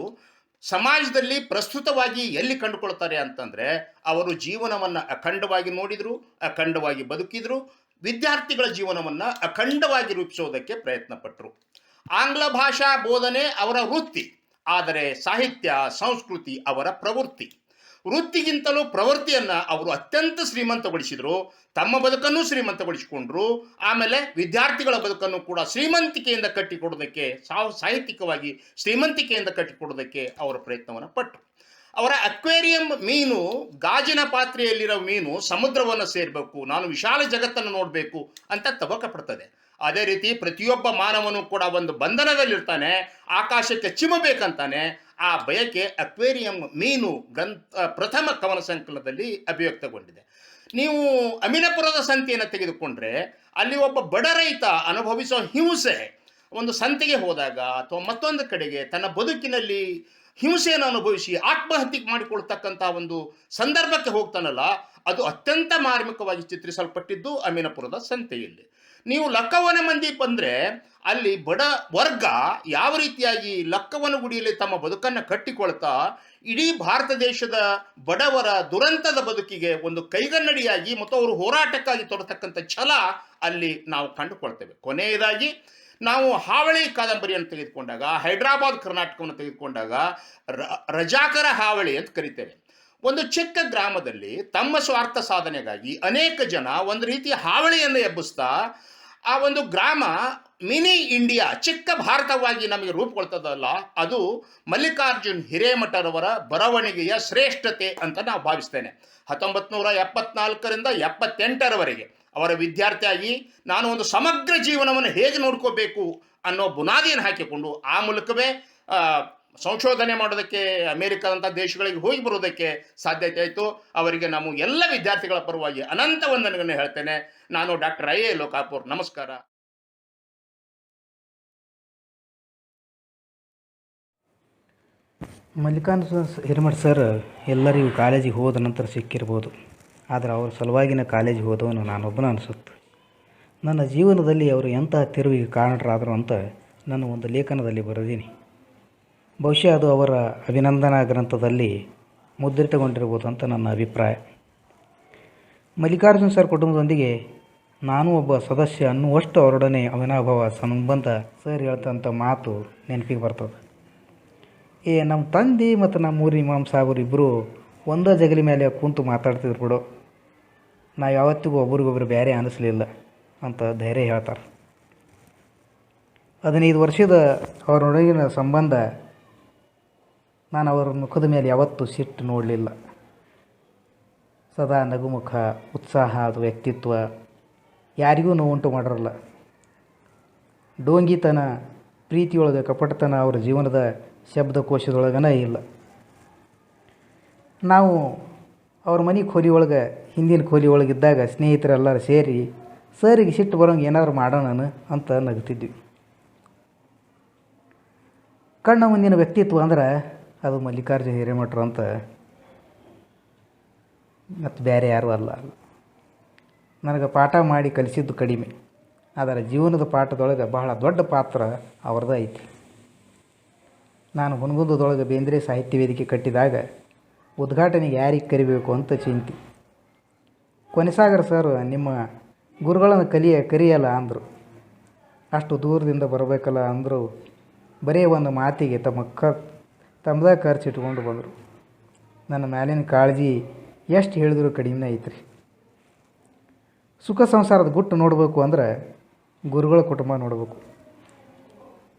ಸಮಾಜದಲ್ಲಿ ಪ್ರಸ್ತುತವಾಗಿ ಎಲ್ಲಿ ಕಂಡುಕೊಳ್ತಾರೆ ಅಂತಂದರೆ, ಅವರು ಜೀವನವನ್ನು ಅಖಂಡವಾಗಿ ನೋಡಿದರು, ಅಖಂಡವಾಗಿ ಬದುಕಿದರು, ವಿದ್ಯಾರ್ಥಿಗಳ ಜೀವನವನ್ನು ಅಖಂಡವಾಗಿ ರೂಪಿಸೋದಕ್ಕೆ ಪ್ರಯತ್ನಪಟ್ಟರು. ಆಂಗ್ಲ ಭಾಷಾ ಬೋಧನೆ ಅವರ ವೃತ್ತಿ, ಆದರೆ ಸಾಹಿತ್ಯ ಸಂಸ್ಕೃತಿ ಅವರ ಪ್ರವೃತ್ತಿ. ವೃತ್ತಿಗಿಂತಲೂ ಪ್ರವೃತ್ತಿಯನ್ನು ಅವರು ಅತ್ಯಂತ ಶ್ರೀಮಂತಗೊಳಿಸಿದರು, ತಮ್ಮ ಬದುಕನ್ನು ಶ್ರೀಮಂತಗೊಳಿಸಿಕೊಂಡ್ರು. ಆಮೇಲೆ ವಿದ್ಯಾರ್ಥಿಗಳ ಬದುಕನ್ನು ಕೂಡ ಶ್ರೀಮಂತಿಕೆಯಿಂದ ಕಟ್ಟಿಕೊಡೋದಕ್ಕೆ, ಸಾಹಿತ್ಯಿಕವಾಗಿ ಶ್ರೀಮಂತಿಕೆಯಿಂದ ಕಟ್ಟಿಕೊಡೋದಕ್ಕೆ ಅವರ ಪ್ರಯತ್ನವನ್ನು ಪಟ್ಟರು. ಅವರ ಅಕ್ವೇರಿಯಂ ಮೀನು, ಗಾಜಿನ ಪಾತ್ರೆಯಲ್ಲಿರೋ ಮೀನು ಸಮುದ್ರವನ್ನು ಸೇರಬೇಕು, ನಾನು ವಿಶಾಲ ಜಗತ್ತನ್ನು ನೋಡಬೇಕು ಅಂತ ತವಕ ಪಡ್ತದೆ. ಅದೇ ರೀತಿ ಪ್ರತಿಯೊಬ್ಬ ಮಾನವನು ಕೂಡ ಒಂದು ಬಂಧನದಲ್ಲಿರ್ತಾನೆ, ಆಕಾಶಕ್ಕೆ ಚಿಮ್ಮಬೇಕಂತಾನೆ. ಆ ಬಯಕೆ ಅಕ್ವೇರಿಯಂ ಮೀನು ಪ್ರಥಮ ಕವನ ಸಂಕಲನದಲ್ಲಿ ಅಭಿವ್ಯಕ್ತಗೊಂಡಿದೆ. ನೀವು ಅಮೀನಪುರದ ಸಂತೆಯನ್ನು ತೆಗೆದುಕೊಂಡ್ರೆ, ಅಲ್ಲಿ ಒಬ್ಬ ಬಡ ರೈತ ಅನುಭವಿಸೋ ಹಿಂಸೆ, ಒಂದು ಸಂತೆಗೆ ಹೋದಾಗ ಅಥವಾ ಮತ್ತೊಂದು ಕಡೆಗೆ ತನ್ನ ಬದುಕಿನಲ್ಲಿ ಹಿಂಸೆಯನ್ನು ಅನುಭವಿಸಿ ಆತ್ಮಹತ್ಯೆ ಮಾಡಿಕೊಳ್ತಕ್ಕಂಥ ಒಂದು ಸಂದರ್ಭಕ್ಕೆ ಹೋಗ್ತಾನಲ್ಲ, ಅದು ಅತ್ಯಂತ ಮಾರ್ಮಿಕವಾಗಿ ಚಿತ್ರಿಸಲ್ಪಟ್ಟಿದ್ದು ಅಮೀನಪುರದ ಸಂತೆಯಲ್ಲಿ. ನೀವು ಲಕ್ಕವನ ಮಂದಿ ಬಂದರೆ, ಅಲ್ಲಿ ಬಡ ವರ್ಗ ಯಾವ ರೀತಿಯಾಗಿ ಲಕ್ಕವನ ಗುಡಿಯಲ್ಲಿ ತಮ್ಮ ಬದುಕನ್ನು ಕಟ್ಟಿಕೊಳ್ತಾ ಇಡೀ ಭಾರತ ದೇಶದ ಬಡವರ ದುರಂತದ ಬದುಕಿಗೆ ಒಂದು ಕೈಗನ್ನಡಿಯಾಗಿ ಮತ್ತು ಅವರು ಹೋರಾಟಕ್ಕಾಗಿ ತೊಡತಕ್ಕಂಥ ಛಲ ಅಲ್ಲಿ ನಾವು ಕಂಡುಕೊಳ್ತೇವೆ. ಕೊನೆಯದಾಗಿ ನಾವು ಹಾವಳಿ ಕಾದಂಬರಿಯನ್ನು ತೆಗೆದುಕೊಂಡಾಗ, ಹೈದರಾಬಾದ್ ಕರ್ನಾಟಕವನ್ನು ತೆಗೆದುಕೊಂಡಾಗ ರಜಾಕರ ಹಾವಳಿ ಅಂತ ಕರಿತೇವೆ. ಒಂದು ಚಿಕ್ಕ ಗ್ರಾಮದಲ್ಲಿ ತಮ್ಮ ಸ್ವಾರ್ಥ ಸಾಧನೆಗಾಗಿ ಅನೇಕ ಜನ ಒಂದು ರೀತಿಯ ಹಾವಳಿಯನ್ನು ಎಬ್ಬಿಸ್ತಾ ಆ ಒಂದು ಗ್ರಾಮ ಮಿನಿ ಇಂಡಿಯಾ, ಚಿಕ್ಕ ಭಾರತವಾಗಿ ನಮಗೆ ರೂಪುಗೊಳ್ತದಲ್ಲ, ಅದು ಮಲ್ಲಿಕಾರ್ಜುನ್ ಹಿರೇಮಠರವರ ಬರವಣಿಗೆಯ ಶ್ರೇಷ್ಠತೆ ಅಂತ ನಾವು ಭಾವಿಸ್ತೇನೆ. 1974ರಿಂದ 78ರವರೆಗೆ ಅವರ ವಿದ್ಯಾರ್ಥಿಯಾಗಿ ನಾನು ಒಂದು ಸಮಗ್ರ ಜೀವನವನ್ನು ಹೇಗೆ ನೋಡ್ಕೋಬೇಕು ಅನ್ನೋ ಬುನಾದಿಯನ್ನು ಹಾಕಿಕೊಂಡು ಆ ಮೂಲಕವೇ ಸಂಶೋಧನೆ ಮಾಡೋದಕ್ಕೆ ಅಮೇರಿಕಾದಂಥ ದೇಶಗಳಿಗೆ ಹೋಗಿ ಬರೋದಕ್ಕೆ ಸಾಧ್ಯತೆ ಆಯಿತು. ಅವರಿಗೆ ನಾವು ಎಲ್ಲ ವಿದ್ಯಾರ್ಥಿಗಳ ಪರವಾಗಿ ಅನಂತ ವಂದನೆಗಳನ್ನು ಹೇಳ್ತೇನೆ. ನಾನು ಡಾಕ್ಟರ್ ಐ ಎ ಲೋಕಾಪುರ್. ನಮಸ್ಕಾರ. ಮಲ್ಲಿಕಾರ್ಜುನ ಹಿರೇಮಠ ಸರ್ ಎಲ್ಲರಿಗೂ ಕಾಲೇಜಿಗೆ ಹೋದ ನಂತರ ಸಿಕ್ಕಿರ್ಬೋದು, ಆದರೆ ಅವ್ರ ಸಲುವಾಗಿನ ಕಾಲೇಜಿಗೆ ಹೋದವನು ನಾನೊಬ್ಬನ ಅನಿಸುತ್ತೆ. ನನ್ನ ಜೀವನದಲ್ಲಿ ಅವರು ಎಂತಹ ತಿರುವಿಗೆ ಕಾರಣರಾದರು ಅಂತ ನಾನು ಒಂದು ಲೇಖನದಲ್ಲಿ ಬರೆದೀನಿ. ಬಹುಶಃ ಅದು ಅವರ ಅಭಿನಂದನಾ ಗ್ರಂಥದಲ್ಲಿ ಮುದ್ರಿತಗೊಂಡಿರ್ಬೋದು ಅಂತ ನನ್ನ ಅಭಿಪ್ರಾಯ. ಮಲ್ಲಿಕಾರ್ಜುನ ಸರ್ ಕುಟುಂಬದೊಂದಿಗೆ ನಾನು ಒಬ್ಬ ಸದಸ್ಯ ಅನ್ನುವಷ್ಟು ಅವರೊಡನೆ ಅವಿನಾಭಾವ ಸಂಬಂಧ ಸರ್ ಹೇಳ್ತಂಥ ಮಾತು ನೆನಪಿಗೆ ಬರ್ತದೆ. ನಮ್ಮ ತಂದೆ ಮತ್ತು ನಮ್ಮ ಊರಿನ ಇಮಾಮ್ ಸಾಹೇಬರು ಇಬ್ಬರು ಒಂದೇ ಜಗಲಿ ಮೇಲೆ ಕೂತು ಮಾತಾಡ್ತಿದ್ರು ಬಿಡು, ನಾವು ಯಾವತ್ತಿಗೂ ಒಬ್ರಿಗೊಬ್ರು ಬೇರೆ ಅನ್ನಿಸ್ಲಿಲ್ಲ ಅಂತ ಧೈರ್ಯ ಹೇಳ್ತಾರೆ. 15 ವರ್ಷದ ಅವರೊಳಗಿನ ಸಂಬಂಧ ನಾನು ಅವರ ಮುಖದ ಮೇಲೆ ಯಾವತ್ತೂ ಸಿಟ್ಟು ನೋಡಲಿಲ್ಲ. ಸದಾ ನಗುಮುಖ, ಉತ್ಸಾಹ, ಅದು ವ್ಯಕ್ತಿತ್ವ ಯಾರಿಗೂ ನೋವುಂಟು ಮಾಡಿರಲ್ಲ. ಡೋಂಗಿತನ, ಪ್ರೀತಿಯೊಳಗೆ ಕಪಟತನ ಅವರ ಜೀವನದ ಶಬ್ದಕೋಶದೊಳಗನೇ ಇಲ್ಲ. ನಾವು ಅವ್ರ ಮನೆ ಕೋಲಿ ಒಳಗೆ, ಹಿಂದಿನ ಕೋಲಿ ಒಳಗಿದ್ದಾಗ ಸ್ನೇಹಿತರೆಲ್ಲರೂ ಸೇರಿ ಸರಿಗೆ ಸಿಟ್ಟು ಬರೋಂಗೆ ಏನಾದರೂ ಮಾಡೋಣ ಅಂತ ನಗ್ತಿದ್ವಿ. ಕಣ್ಣ ಮುಂದಿನ ವ್ಯಕ್ತಿತ್ವ ಅಂದ್ರೆ ಅದು ಮಲ್ಲಿಕಾರ್ಜುನ ಹಿರೇಮಠರು ಅಂತ, ಮತ್ತು ಬೇರೆ ಯಾರೂ ಅಲ್ಲ. ನನಗೆ ಪಾಠ ಮಾಡಿ ಕಲಿಸಿದ್ದು ಕಡಿಮೆ, ಆದರೆ ಜೀವನದ ಪಾಠದೊಳಗೆ ಬಹಳ ದೊಡ್ಡ ಪಾತ್ರ ಅವ್ರದ್ದು ಐತಿ. ನಾನು ಹುನಗುಂದದೊಳಗೆ ಬೇಂದ್ರೆ ಸಾಹಿತ್ಯ ವೇದಿಕೆ ಕಟ್ಟಿದಾಗ ಉದ್ಘಾಟನೆಗೆ ಯಾರಿಗೆ ಕರಿಬೇಕು ಅಂತ ಚಿಂತೆ. ಕೊನೆಸಾಗರ ಸರ್ ನಿಮ್ಮ ಗುರುಗಳನ್ನು ಕರಿಯಲ್ಲ ಅಂದರು. ಅಷ್ಟು ದೂರದಿಂದ ಬರಬೇಕಲ್ಲ ಅಂದರು. ಬರೀ ಒಂದು ಮಾತಿಗೆ ತಮ್ಮದೇ ಖರ್ಚಿಟ್ಕೊಂಡು ಬಂದರು. ನನ್ನ ಮೇಲಿನ ಕಾಳಜಿ ಎಷ್ಟು ಹೇಳಿದ್ರು ಕಡಿಮೆ ಐತ್ರಿ. ಸುಖ ಸಂಸಾರದ ಗುಟ್ಟು ನೋಡಬೇಕು ಅಂದ್ರೆ ಗುರುಗಳ ಕುಟುಂಬ ನೋಡಬೇಕು.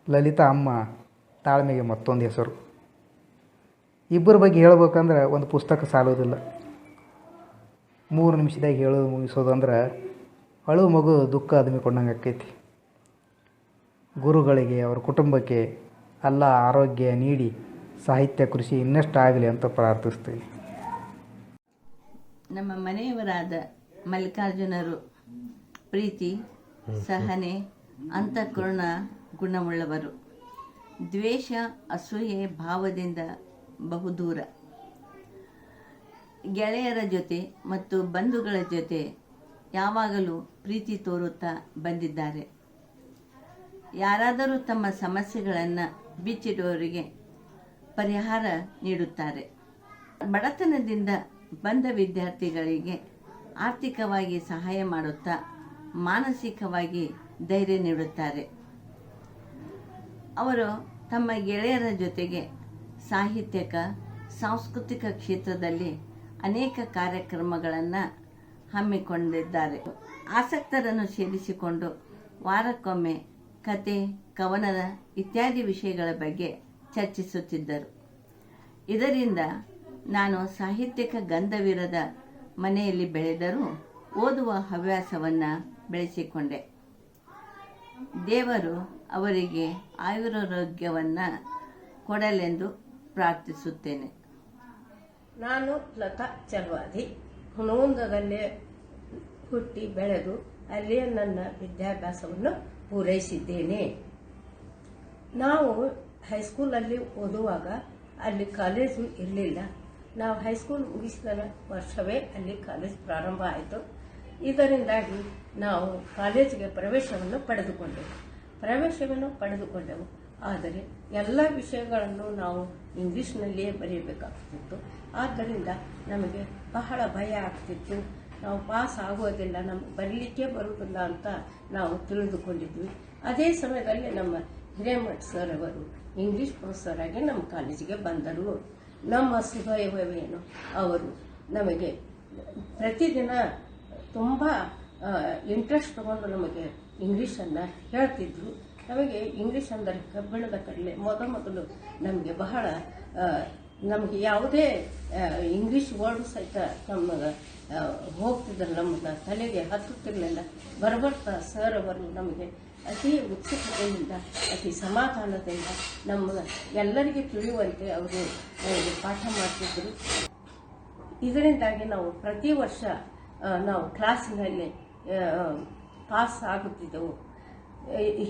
ಲಲಿತಾ ಅಮ್ಮ ತಾಳ್ಮೆಗೆ ಮತ್ತೊಂದು ಹೆಸರು. ಇಬ್ಬರ ಬಗ್ಗೆ ಹೇಳ್ಬೇಕಂದ್ರೆ ಒಂದು ಪುಸ್ತಕ ಸಾಲೋದಿಲ್ಲ. 3 ನಿಮಿಷದಾಗ ಹೇಳೋದು ಮುಗಿಸೋದಂದ್ರೆ ಅಳು ಮಗು ದುಃಖ ಅದುಮಿಕೊಂಡಂಗೆ ಆಕೈತಿ. ಗುರುಗಳಿಗೆ, ಅವರ ಕುಟುಂಬಕ್ಕೆ ಎಲ್ಲ ಆರೋಗ್ಯ ನೀಡಿ ಸಾಹಿತ್ಯ ಕೃಷಿ ಇನ್ನಷ್ಟು ಆಗಲಿ ಅಂತ ಪ್ರಾರ್ಥಿಸ್ತೀನಿ. ನಮ್ಮ ಮನೆಯವರಾದ ಮಲ್ಲಿಕಾರ್ಜುನರು ಪ್ರೀತಿ, ಸಹನೆ, ಅಂತಃಕರಣ ಗುಣವುಳ್ಳವರು. ದ್ವೇಷ, ಅಸೂಯೆ ಭಾವದಿಂದ ಬಹುದೂರ. ಗೆಳೆಯರ ಜೊತೆ ಮತ್ತು ಬಂಧುಗಳ ಜೊತೆ ಯಾವಾಗಲೂ ಪ್ರೀತಿ ತೋರುತ್ತಾ ಬಂದಿದ್ದಾರೆ. ಯಾರಾದರೂ ತಮ್ಮ ಸಮಸ್ಯೆಗಳನ್ನು ಬಿಚ್ಚಿಡುವವರಿಗೆ ಪರಿಹಾರ ನೀಡುತ್ತಾರೆ. ಬಡತನದಿಂದ ಬಂದ ವಿದ್ಯಾರ್ಥಿಗಳಿಗೆ ಆರ್ಥಿಕವಾಗಿ ಸಹಾಯ ಮಾಡುತ್ತಾ ಮಾನಸಿಕವಾಗಿ ಧೈರ್ಯ ನೀಡುತ್ತಾರೆ. ಅವರು ತಮ್ಮ ಗೆಳೆಯರ ಜೊತೆಗೆ ಸಾಹಿತ್ಯಿಕ, ಸಾಂಸ್ಕೃತಿಕ ಕ್ಷೇತ್ರದಲ್ಲಿ ಅನೇಕ ಕಾರ್ಯಕ್ರಮಗಳನ್ನು ಹಮ್ಮಿಕೊಂಡಿದ್ದಾರೆ. ಆಸಕ್ತರನ್ನು ಸೇರಿಸಿಕೊಂಡು ವಾರಕ್ಕೊಮ್ಮೆ ಕತೆ, ಕವನದ ಇತ್ಯಾದಿ ವಿಷಯಗಳ ಬಗ್ಗೆ ಚರ್ಚಿಸುತ್ತಿದ್ದರು. ಇದರಿಂದ ನಾನು ಸಾಹಿತ್ಯಿಕ ಗಂಧವಿರದ ಮನೆಯಲ್ಲಿ ಬೆಳೆದರೂ ಓದುವ ಹವ್ಯಾಸವನ್ನು ಬೆಳೆಸಿಕೊಂಡೆ. ದೇವರು ಅವರಿಗೆ ಆಯುರಾರೋಗ್ಯವನ್ನು ಕೊಡಲೆಂದು ಪ್ರಾರ್ಥಿಸುತ್ತೇನೆ. ನಾನು ಲತಾ ಚಲವಾದಿ, ಹುನಗುಂದದಲ್ಲೇ ಹುಟ್ಟಿ ಬೆಳೆದು ಅಲ್ಲಿಯೇ ನನ್ನ ವಿದ್ಯಾಭ್ಯಾಸವನ್ನು ಪೂರೈಸಿದ್ದೇನೆ. ನಾವು ಹೈಸ್ಕೂಲಲ್ಲಿ ಓದುವಾಗ ಅಲ್ಲಿ ಕಾಲೇಜು ಇರಲಿಲ್ಲ. ನಾವು ಹೈಸ್ಕೂಲ್ ಮುಗಿಸಿದ ವರ್ಷವೇ ಅಲ್ಲಿ ಕಾಲೇಜ್ ಪ್ರಾರಂಭ ಆಯಿತು. ಇದರಿಂದಾಗಿ ನಾವು ಕಾಲೇಜಿಗೆ ಪ್ರವೇಶವನ್ನು ಪಡೆದುಕೊಂಡೆವು. ಆದರೆ ಎಲ್ಲ ವಿಷಯಗಳನ್ನು ನಾವು ಇಂಗ್ಲೀಷ್ನಲ್ಲಿಯೇ ಬರೆಯಬೇಕಾಗ್ತಿತ್ತು. ಆದ್ದರಿಂದ ನಮಗೆ ಬಹಳ ಭಯ ಆಗ್ತಿತ್ತು. ನಾವು ಪಾಸ್ ಆಗೋದಿಲ್ಲ, ನಮಗೆ ಬರಲಿಕ್ಕೆ ಬರುವುದಿಲ್ಲ ಅಂತ ನಾವು ತಿಳಿದುಕೊಂಡಿದ್ವಿ. ಅದೇ ಸಮಯದಲ್ಲಿ ನಮ್ಮ ಹಿರೇಮಠ್ ಸರ್ ಅವರು ಇಂಗ್ಲೀಷ್ ಪ್ರೊಫೆಸರ್ ಆಗಿ ನಮ್ಮ ಕಾಲೇಜಿಗೆ ಬಂದರು. ನಮ್ಮ ಸುದೈವವೇನು, ಅವರು ನಮಗೆ ಪ್ರತಿದಿನ ತುಂಬ ಇಂಟ್ರೆಸ್ಟ್ ತಗೊಂಡು ನಮಗೆ ಇಂಗ್ಲೀಷನ್ನು ಹೇಳ್ತಿದ್ರು. ನಮಗೆ ಇಂಗ್ಲೀಷ್ ಅಂದರೆ ಕಬ್ಬಿಣದ ಕಡಲೆ. ಮೊದಲು ನಮಗೆ ಬಹಳ ನಮಗೆ ಯಾವುದೇ ಇಂಗ್ಲೀಷ್ ವರ್ಡ್ ಸಹಿತ ನಮಗೆ ಹೋಗ್ತಿದ್ದರು, ನಮ್ಮ ತಲೆಗೆ ಹತ್ತುತ್ತಿರಲಿಲ್ಲ. ಬರ್ತಾ ಸರ್ ಅವರು ನಮಗೆ ಅತಿ ಉತ್ಸುಕತೆಯಿಂದ, ಅತಿ ಸಮಾಧಾನದಿಂದ ನಮ್ಮ ಎಲ್ಲರಿಗೆ ತಿಳಿಯುವಂತೆ ಅವರು ನಮಗೆ ಪಾಠ ಮಾಡ್ತಿದ್ದರು. ಇದರಿಂದಾಗಿ ನಾವು ಪ್ರತಿ ವರ್ಷ ನಾವು ಕ್ಲಾಸಿನಲ್ಲಿ ಪಾಸ್ ಆಗುತ್ತಿದ್ದೆವು.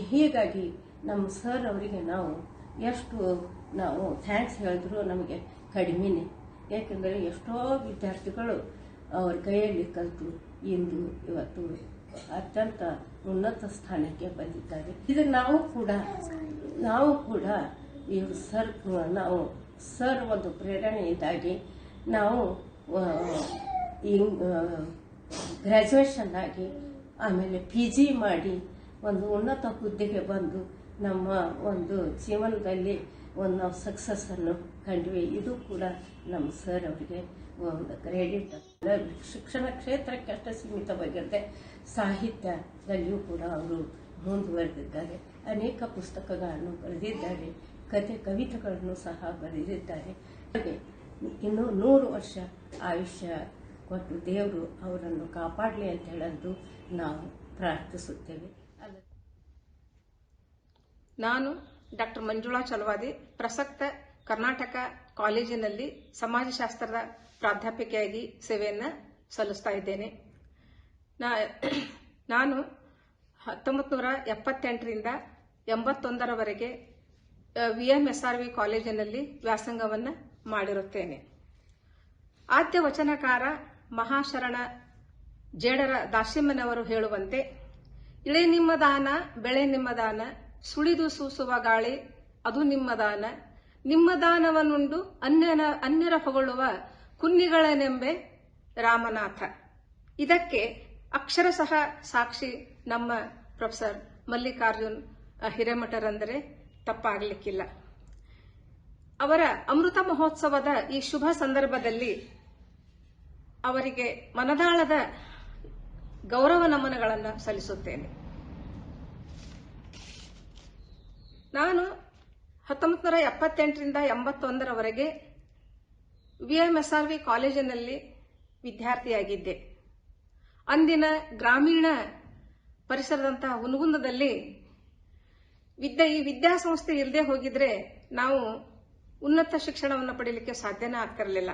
ಹೀಗಾಗಿ ನಮ್ಮ ಸರ್ ಅವರಿಗೆ ನಾವು ಎಷ್ಟು ಥ್ಯಾಂಕ್ಸ್ ಹೇಳಿದ್ರು ನಮಗೆ ಕಡಿಮೆನೇ. ಏಕೆಂದರೆ ಎಷ್ಟೋ ವಿದ್ಯಾರ್ಥಿಗಳು ಅವ್ರ ಕೈಯಲ್ಲಿ ಕಲಿತು ಇವತ್ತು ಅತ್ಯಂತ ಉನ್ನತ ಸ್ಥಾನಕ್ಕೆ ಬಂದಿದ್ದಾರೆ. ಇದು ನಾವು ಕೂಡ ಇವರು ಸರ್ ಒಂದು ಪ್ರೇರಣೆಯಿಂದಾಗಿ ನಾವು ಗ್ರ್ಯಾಜುಯೇಷನ್ ಆಗಿ ಆಮೇಲೆ PG ಮಾಡಿ ಒಂದು ಉನ್ನತ ಹುದ್ದೆಗೆ ಬಂದು ನಮ್ಮ ಒಂದು ಜೀವನದಲ್ಲಿ ನಾವು ಸಕ್ಸಸ್ಸನ್ನು ಕಂಡ್ವಿ. ಇದು ಕೂಡ ನಮ್ಮ ಸರ್ ಅವರಿಗೆ ಒಂದು ಕ್ರೆಡಿಟ್. ಶಿಕ್ಷಣ ಕ್ಷೇತ್ರಕ್ಕೆ ಅಷ್ಟೇ ಸೀಮಿತವಾಗಿರದೆ ಸಾಹಿತ್ಯದಲ್ಲಿಯೂ ಕೂಡ ಅವರು ಮುಂದುವರೆದಿದ್ದಾರೆ. ಅನೇಕ ಪುಸ್ತಕಗಳನ್ನು ಬರೆದಿದ್ದಾರೆ, ಕವಿತೆಗಳನ್ನು ಸಹ ಬರೆದಿದ್ದಾರೆ. ಹಾಗೆ ಇನ್ನೂ 100 ವರ್ಷ ಆಯುಷ್ಯ ಕೊಟ್ಟು ದೇವರು ಅವರನ್ನು ಕಾಪಾಡಲಿ ಅಂತ ಹೇಳಲು ನಾವು ಪ್ರಾರ್ಥಿಸುತ್ತೇವೆ. ನಾನು ಡಾಕ್ಟರ್ ಮಂಜುಳಾ ಚಲವಾದಿ, ಪ್ರಸಕ್ತ ಕರ್ನಾಟಕ ಕಾಲೇಜಿನಲ್ಲಿ ಸಮಾಜಶಾಸ್ತ್ರದ ಪ್ರಾಧ್ಯಾಪಕಿಯಾಗಿ ಸೇವೆಯನ್ನು ಸಲ್ಲಿಸ್ತಾ ಇದ್ದೇನೆ. ನಾನು 1978ರಿಂದ 81ರವರೆಗೆ VMSRV ಕಾಲೇಜಿನಲ್ಲಿ ವ್ಯಾಸಂಗವನ್ನು ಮಾಡಿರುತ್ತೇನೆ. ಆದ್ಯ ವಚನಕಾರ ಮಹಾಶರಣ ಜೇಡರ ದಾಸಿಮನವರು ಹೇಳುವಂತೆ, ಇಳೆ ನಿಮ್ಮ ದಾನ, ಬೆಳೆ ನಿಮ್ಮ ದಾನ, ಸುಳಿದು ಸೂಸುವ ಗಾಳಿ ಅದು ನಿಮ್ಮ ದಾನ, ನಿಮ್ಮ ದಾನವನ್ನುಂಡು ಅನ್ಯರ ಹೊಗಳುವ ಕುನ್ನಿಗಳನೆಂಬೆ ರಾಮನಾಥ. ಇದಕ್ಕೆ ಅಕ್ಷರಶಃ ಸಾಕ್ಷಿ ನಮ್ಮ ಪ್ರೊಫೆಸರ್ ಮಲ್ಲಿಕಾರ್ಜುನ್ ಹಿರೇಮಠರಂದರೆ ತಪ್ಪಾಗಲಿಕ್ಕಿಲ್ಲ. ಅವರ ಅಮೃತ ಮಹೋತ್ಸವದ ಈ ಶುಭ ಸಂದರ್ಭದಲ್ಲಿ ಅವರಿಗೆ ಮನದಾಳದ ಗೌರವ ನಮನಗಳನ್ನು ಸಲ್ಲಿಸುತ್ತೇನೆ. ನಾನು 1978ರಿಂದ 81ರವರೆಗೆ VMSRV ಕಾಲೇಜಿನಲ್ಲಿ ವಿದ್ಯಾರ್ಥಿಯಾಗಿದ್ದೆ. ಅಂದಿನ ಗ್ರಾಮೀಣ ಪರಿಸರದಂತಹ ಹುನಗುಂದದಲ್ಲಿ ಈ ವಿದ್ಯಾಸಂಸ್ಥೆ ಇಲ್ಲದೆ ಹೋಗಿದ್ರೆ ನಾವು ಉನ್ನತ ಶಿಕ್ಷಣವನ್ನು ಪಡೆಯಲಿಕ್ಕೆ ಸಾಧ್ಯನೇ ಆಗ್ತಿರಲಿಲ್ಲ.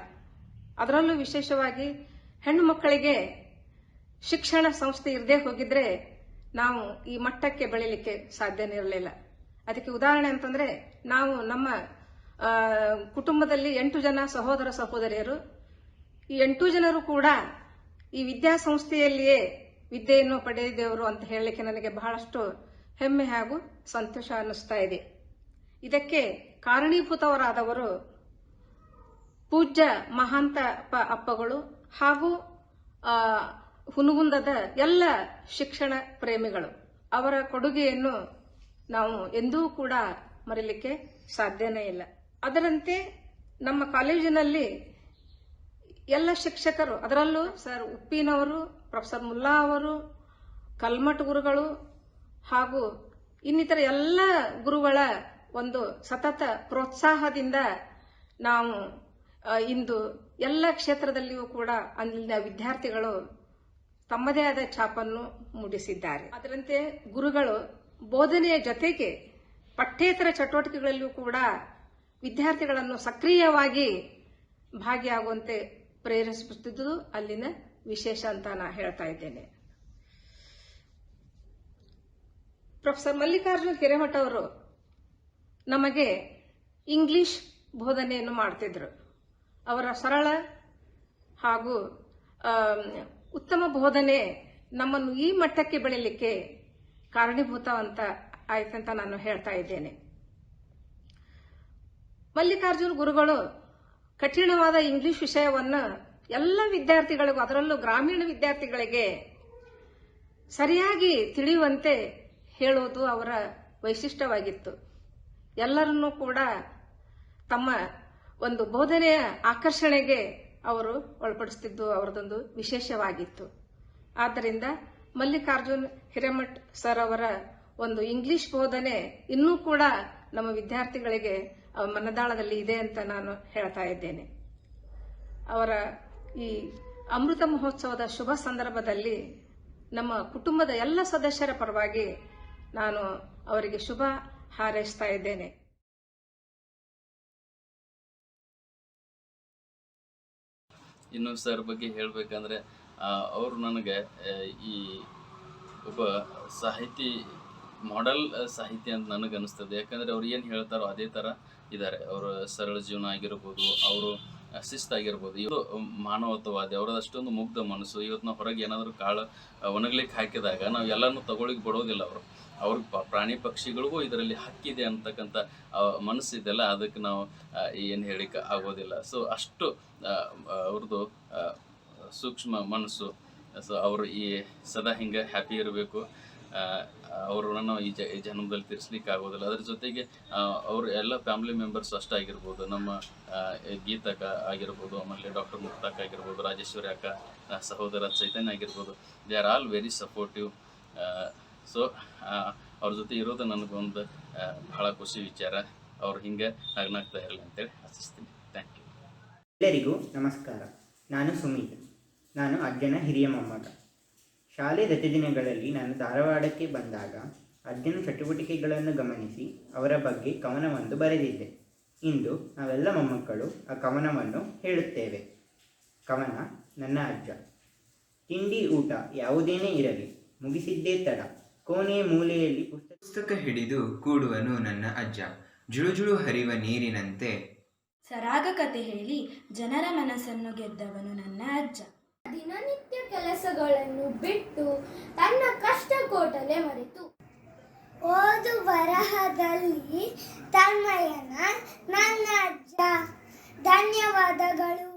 ಅದರಲ್ಲೂ ವಿಶೇಷವಾಗಿ ಹೆಣ್ಣು ಮಕ್ಕಳಿಗೆ ಶಿಕ್ಷಣ ಸಂಸ್ಥೆ ಇರದೇ ಹೋಗಿದ್ರೆ ನಾವು ಈ ಮಟ್ಟಕ್ಕೆ ಬೆಳೀಲಿಕ್ಕೆ ಸಾಧ್ಯನೇ ಇರಲಿಲ್ಲ. ಅದಕ್ಕೆ ಉದಾಹರಣೆ ಅಂತಂದ್ರೆ, ನಾವು ನಮ್ಮ ಕುಟುಂಬದಲ್ಲಿ 8 ಜನ ಸಹೋದರ ಸಹೋದರಿಯರು. ಈ 8 ಜನರು ಕೂಡ ಈ ವಿದ್ಯಾಸಂಸ್ಥೆಯಲ್ಲಿಯೇ ವಿದ್ಯೆಯನ್ನು ಪಡೆದಿದ್ದೆವರು ಅಂತ ಹೇಳಲಿಕ್ಕೆ ನನಗೆ ಬಹಳಷ್ಟು ಹೆಮ್ಮೆ ಹಾಗೂ ಸಂತೋಷ ಅನ್ನಿಸ್ತಾ ಇದೆ. ಇದಕ್ಕೆ ಕಾರಣೀಭೂತವರಾದವರು ಪೂಜ್ಯ ಮಹಾಂತ ಅಪ್ಪಗಳು ಹಾಗೂ ಹುನಗುಂದದ ಎಲ್ಲ ಶಿಕ್ಷಣ ಪ್ರೇಮಿಗಳು. ಅವರ ಕೊಡುಗೆಯನ್ನು ನಾವು ಎಂದೂ ಕೂಡ ಮರೆಯಲಿಕ್ಕೆ ಸಾಧ್ಯನೇ ಇಲ್ಲ. ಅದರಂತೆ ನಮ್ಮ ಕಾಲೇಜಿನಲ್ಲಿ ಎಲ್ಲ ಶಿಕ್ಷಕರು, ಅದರಲ್ಲೂ ಸರ್ ಉಪ್ಪಿನವರು, ಪ್ರೊಫೆಸರ್ ಮುಲ್ಲಾ ಅವರು, ಕಲ್ಮಠ್ ಗುರುಗಳು ಹಾಗೂ ಇನ್ನಿತರ ಎಲ್ಲ ಗುರುಗಳ ಒಂದು ಸತತ ಪ್ರೋತ್ಸಾಹದಿಂದ ನಾವು ಇಂದು ಎಲ್ಲ ಕ್ಷೇತ್ರದಲ್ಲಿಯೂ ಕೂಡ ಅಲ್ಲಿನ ವಿದ್ಯಾರ್ಥಿಗಳು ತಮ್ಮದೇ ಆದ ಛಾಪನ್ನು ಮೂಡಿಸಿದ್ದಾರೆ. ಅದರಂತೆ ಗುರುಗಳು ಬೋಧನೆಯ ಜೊತೆಗೆ ಪಠ್ಯೇತರ ಚಟುವಟಿಕೆಗಳಲ್ಲೂ ಕೂಡ ವಿದ್ಯಾರ್ಥಿಗಳನ್ನು ಸಕ್ರಿಯವಾಗಿ ಭಾಗಿಯಾಗುವಂತೆ ಪ್ರೇರೇಪಿಸುತ್ತಿದ್ದುದು ಅಲ್ಲಿನ ವಿಶೇಷ ಅಂತ ನಾ ಹೇಳ್ತಾ ಇದ್ದೇನೆ. ಪ್ರೊಫೆಸರ್ ಮಲ್ಲಿಕಾರ್ಜುನ್ ಹಿರೇಮಠ ಅವರು ನಮಗೆ ಇಂಗ್ಲಿಷ್ ಬೋಧನೆಯನ್ನು ಮಾಡ್ತಿದ್ರು. ಅವರ ಸರಳ ಹಾಗೂ ಉತ್ತಮ ಬೋಧನೆ ನಮ್ಮನ್ನು ಈ ಮಟ್ಟಕ್ಕೆ ಬೆಳೀಲಿಕ್ಕೆ ಕಾರಣೀಭೂತ ಅಂತ ಆಯ್ತಂತ ನಾನು ಹೇಳ್ತಾ ಇದ್ದೇನೆ. ಮಲ್ಲಿಕಾರ್ಜುನ್ ಗುರುಗಳು ಕಠಿಣವಾದ ಇಂಗ್ಲಿಷ್ ವಿಷಯವನ್ನು ಎಲ್ಲ ವಿದ್ಯಾರ್ಥಿಗಳಿಗೂ, ಅದರಲ್ಲೂ ಗ್ರಾಮೀಣ ವಿದ್ಯಾರ್ಥಿಗಳಿಗೆ ಸರಿಯಾಗಿ ತಿಳಿಯುವಂತೆ ಹೇಳುವುದು ಅವರ ವೈಶಿಷ್ಟ್ಯವಾಗಿತ್ತು. ಎಲ್ಲರನ್ನೂ ಕೂಡ ತಮ್ಮ ಒಂದು ಬೋಧನೆಯ ಆಕರ್ಷಣೆಗೆ ಅವರು ಒಳಪಡಿಸುತ್ತಿದ್ದು ಅವರದೊಂದು ವಿಶೇಷವಾಗಿತ್ತು. ಆದ್ದರಿಂದ ಮಲ್ಲಿಕಾರ್ಜುನ್ ಹಿರೇಮಠ್ ಸರ್ ಅವರ ಒಂದು ಇಂಗ್ಲಿಷ್ ಬೋಧನೆ ಇನ್ನೂ ಕೂಡ ನಮ್ಮ ವಿದ್ಯಾರ್ಥಿಗಳಿಗೆ ಮನದಾಳದಲ್ಲಿ ಇದೆ ಅಂತ ನಾನು ಹೇಳ್ತಾ ಇದ್ದೇನೆ. ಅವರ ಈ ಅಮೃತ ಮಹೋತ್ಸವದ ಶುಭ ಸಂದರ್ಭದಲ್ಲಿ ನಮ್ಮ ಕುಟುಂಬದ ಎಲ್ಲ ಸದಸ್ಯರ ಪರವಾಗಿ ನಾನು ಅವರಿಗೆ ಶುಭ ಹಾರೈಸ್ತಾ ಇದ್ದೇನೆ. ಇನ್ನು ಸರ್ ಬಗ್ಗೆ ಹೇಳಬೇಕಂದ್ರೆ ಅವರು ನನಗೆ ಈ ಒಬ್ಬ ಸಾಹಿತಿ, ಮಾಡೆಲ್ ಸಾಹಿತಿ ಅಂತ ನನಗೆ ಅನಿಸ್ತದೆ. ಯಾಕಂದರೆ ಅವ್ರು ಏನು ಹೇಳ್ತಾರೋ ಅದೇ ಥರ ಇದ್ದಾರೆ. ಅವರ ಸರಳ ಜೀವನ ಆಗಿರ್ಬೋದು, ಅವರು ಶಿಸ್ತಾಗಿರ್ಬೋದು, ಇದು ಮಾನವತ್ವವಾದಿ, ಅವರದ್ದು ಅಷ್ಟೊಂದು ಮುಗ್ಧ ಮನಸ್ಸು. ಇವತ್ತು ನಾವು ಹೊರಗೆ ಏನಾದರೂ ಕಾಳು ಒಣಗ್ಲಿಕ್ಕೆ ಹಾಕಿದಾಗ ನಾವು ಎಲ್ಲನೂ ತಗೊಳ್ಳಿಕ್ಕೆ ಬಿಡೋದಿಲ್ಲ. ಅವ್ರಿಗೆ ಪ್ರಾಣಿ ಪಕ್ಷಿಗಳಿಗೂ ಇದರಲ್ಲಿ ಹಕ್ಕಿದೆ ಅಂತಕ್ಕಂಥ ಮನಸ್ಸಿದೆಲ್ಲ, ಅದಕ್ಕೆ ನಾವು ಏನು ಹೇಳಿಕ್ಕೆ ಆಗೋದಿಲ್ಲ. ಸೊ ಅಷ್ಟು ಅವ್ರದ್ದು ಸೂಕ್ಷ್ಮ ಮನಸ್ಸು. ಸೊ ಅವರು ಈ ಸದಾ ಹಿಂಗೆ ಹ್ಯಾಪಿ ಇರಬೇಕು. ಅವ್ರನ್ನ ಈ ಜನ್ಮದಲ್ಲಿ ತೀರಿಸ್ಲಿಕ್ಕೆ ಆಗೋದಿಲ್ಲ. ಅದ್ರ ಜೊತೆಗೆ ಅವ್ರ ಎಲ್ಲ ಫ್ಯಾಮಿಲಿ ಮೆಂಬರ್ಸು ಅಷ್ಟಾಗಿರ್ಬೋದು, ನಮ್ಮ ಗೀತಕ್ಕ ಆಗಿರ್ಬೋದು, ಆಮೇಲೆ ಡಾಕ್ಟರ್ ಮುಕ್ತಾಕ್ ಆಗಿರ್ಬೋದು, ರಾಜೇಶ್ವರಿ ಅಕ್ಕ, ಸಹೋದರ ಚೈತನ್ಯ ಆಗಿರ್ಬೋದು, they are all very supportive. So ಅವ್ರ ಜೊತೆ ಇರೋದು ನನಗೊಂದು ಬಹಳ ಖುಷಿ ವಿಚಾರ. ಅವ್ರು ಹಿಂಗೆ ನಗ್ನಾಗ್ತಾ ಇರಲಿ ಅಂತೇಳಿ ಆಶಿಸ್ತೀನಿ. Thank you. ಎಲ್ಲರಿಗೂ ನಮಸ್ಕಾರ. ನಾನು ಸುಮೀತ್. ನಾನು ಅಜ್ಜನ ಹಿರಿಯ ಮೊಮ್ಮಗ. ಶಾಲೆ ರಜದಿನಗಳಲ್ಲಿ ನಾನು ಧಾರವಾಡಕ್ಕೆ ಬಂದಾಗ ಅಜ್ಜನ ಚಟುವಟಿಕೆಗಳನ್ನು ಗಮನಿಸಿ ಅವರ ಬಗ್ಗೆ ಕವನವೊಂದು ಬರೆದಿದ್ದೆ. ಇಂದು ನಾವೆಲ್ಲ ಮೊಮ್ಮಕ್ಕಳು ಆ ಕವನವನ್ನು ಹೇಳುತ್ತೇವೆ. ಕವನ ನನ್ನ ಅಜ್ಜ. ತಿಂಡಿ ಊಟ ಯಾವುದೇನೇ ಇರಲಿ ಮುಗಿಸಿದ್ದೇ ತಡ, ಕೋಣೆಯ ಮೂಲೆಯಲ್ಲಿ ಪುಸ್ತಕ ಹಿಡಿದು ಕೂಡುವನು ನನ್ನ ಅಜ್ಜ. ಜುಳುಜುಳು ಹರಿವ ನೀರಿನಂತೆ ಸರಾಗ ಕತೆ ಹೇಳಿ ಜನರ ಮನಸ್ಸನ್ನು ಗೆದ್ದವನು ನನ್ನ ಅಜ್ಜ. ದಿನನಿತ್ಯ ಕೆಲಸಗಳನ್ನು ಬಿಟ್ಟು ತನ್ನ ಕಷ್ಟ ಕೋಟಲೆ ಮರೆತು ಓದು ಬರಹದಲ್ಲಿ ತನ್ಮಯನ ನನ್ನ ಅಜ್ಜ. ಧನ್ಯವಾದಗಳು.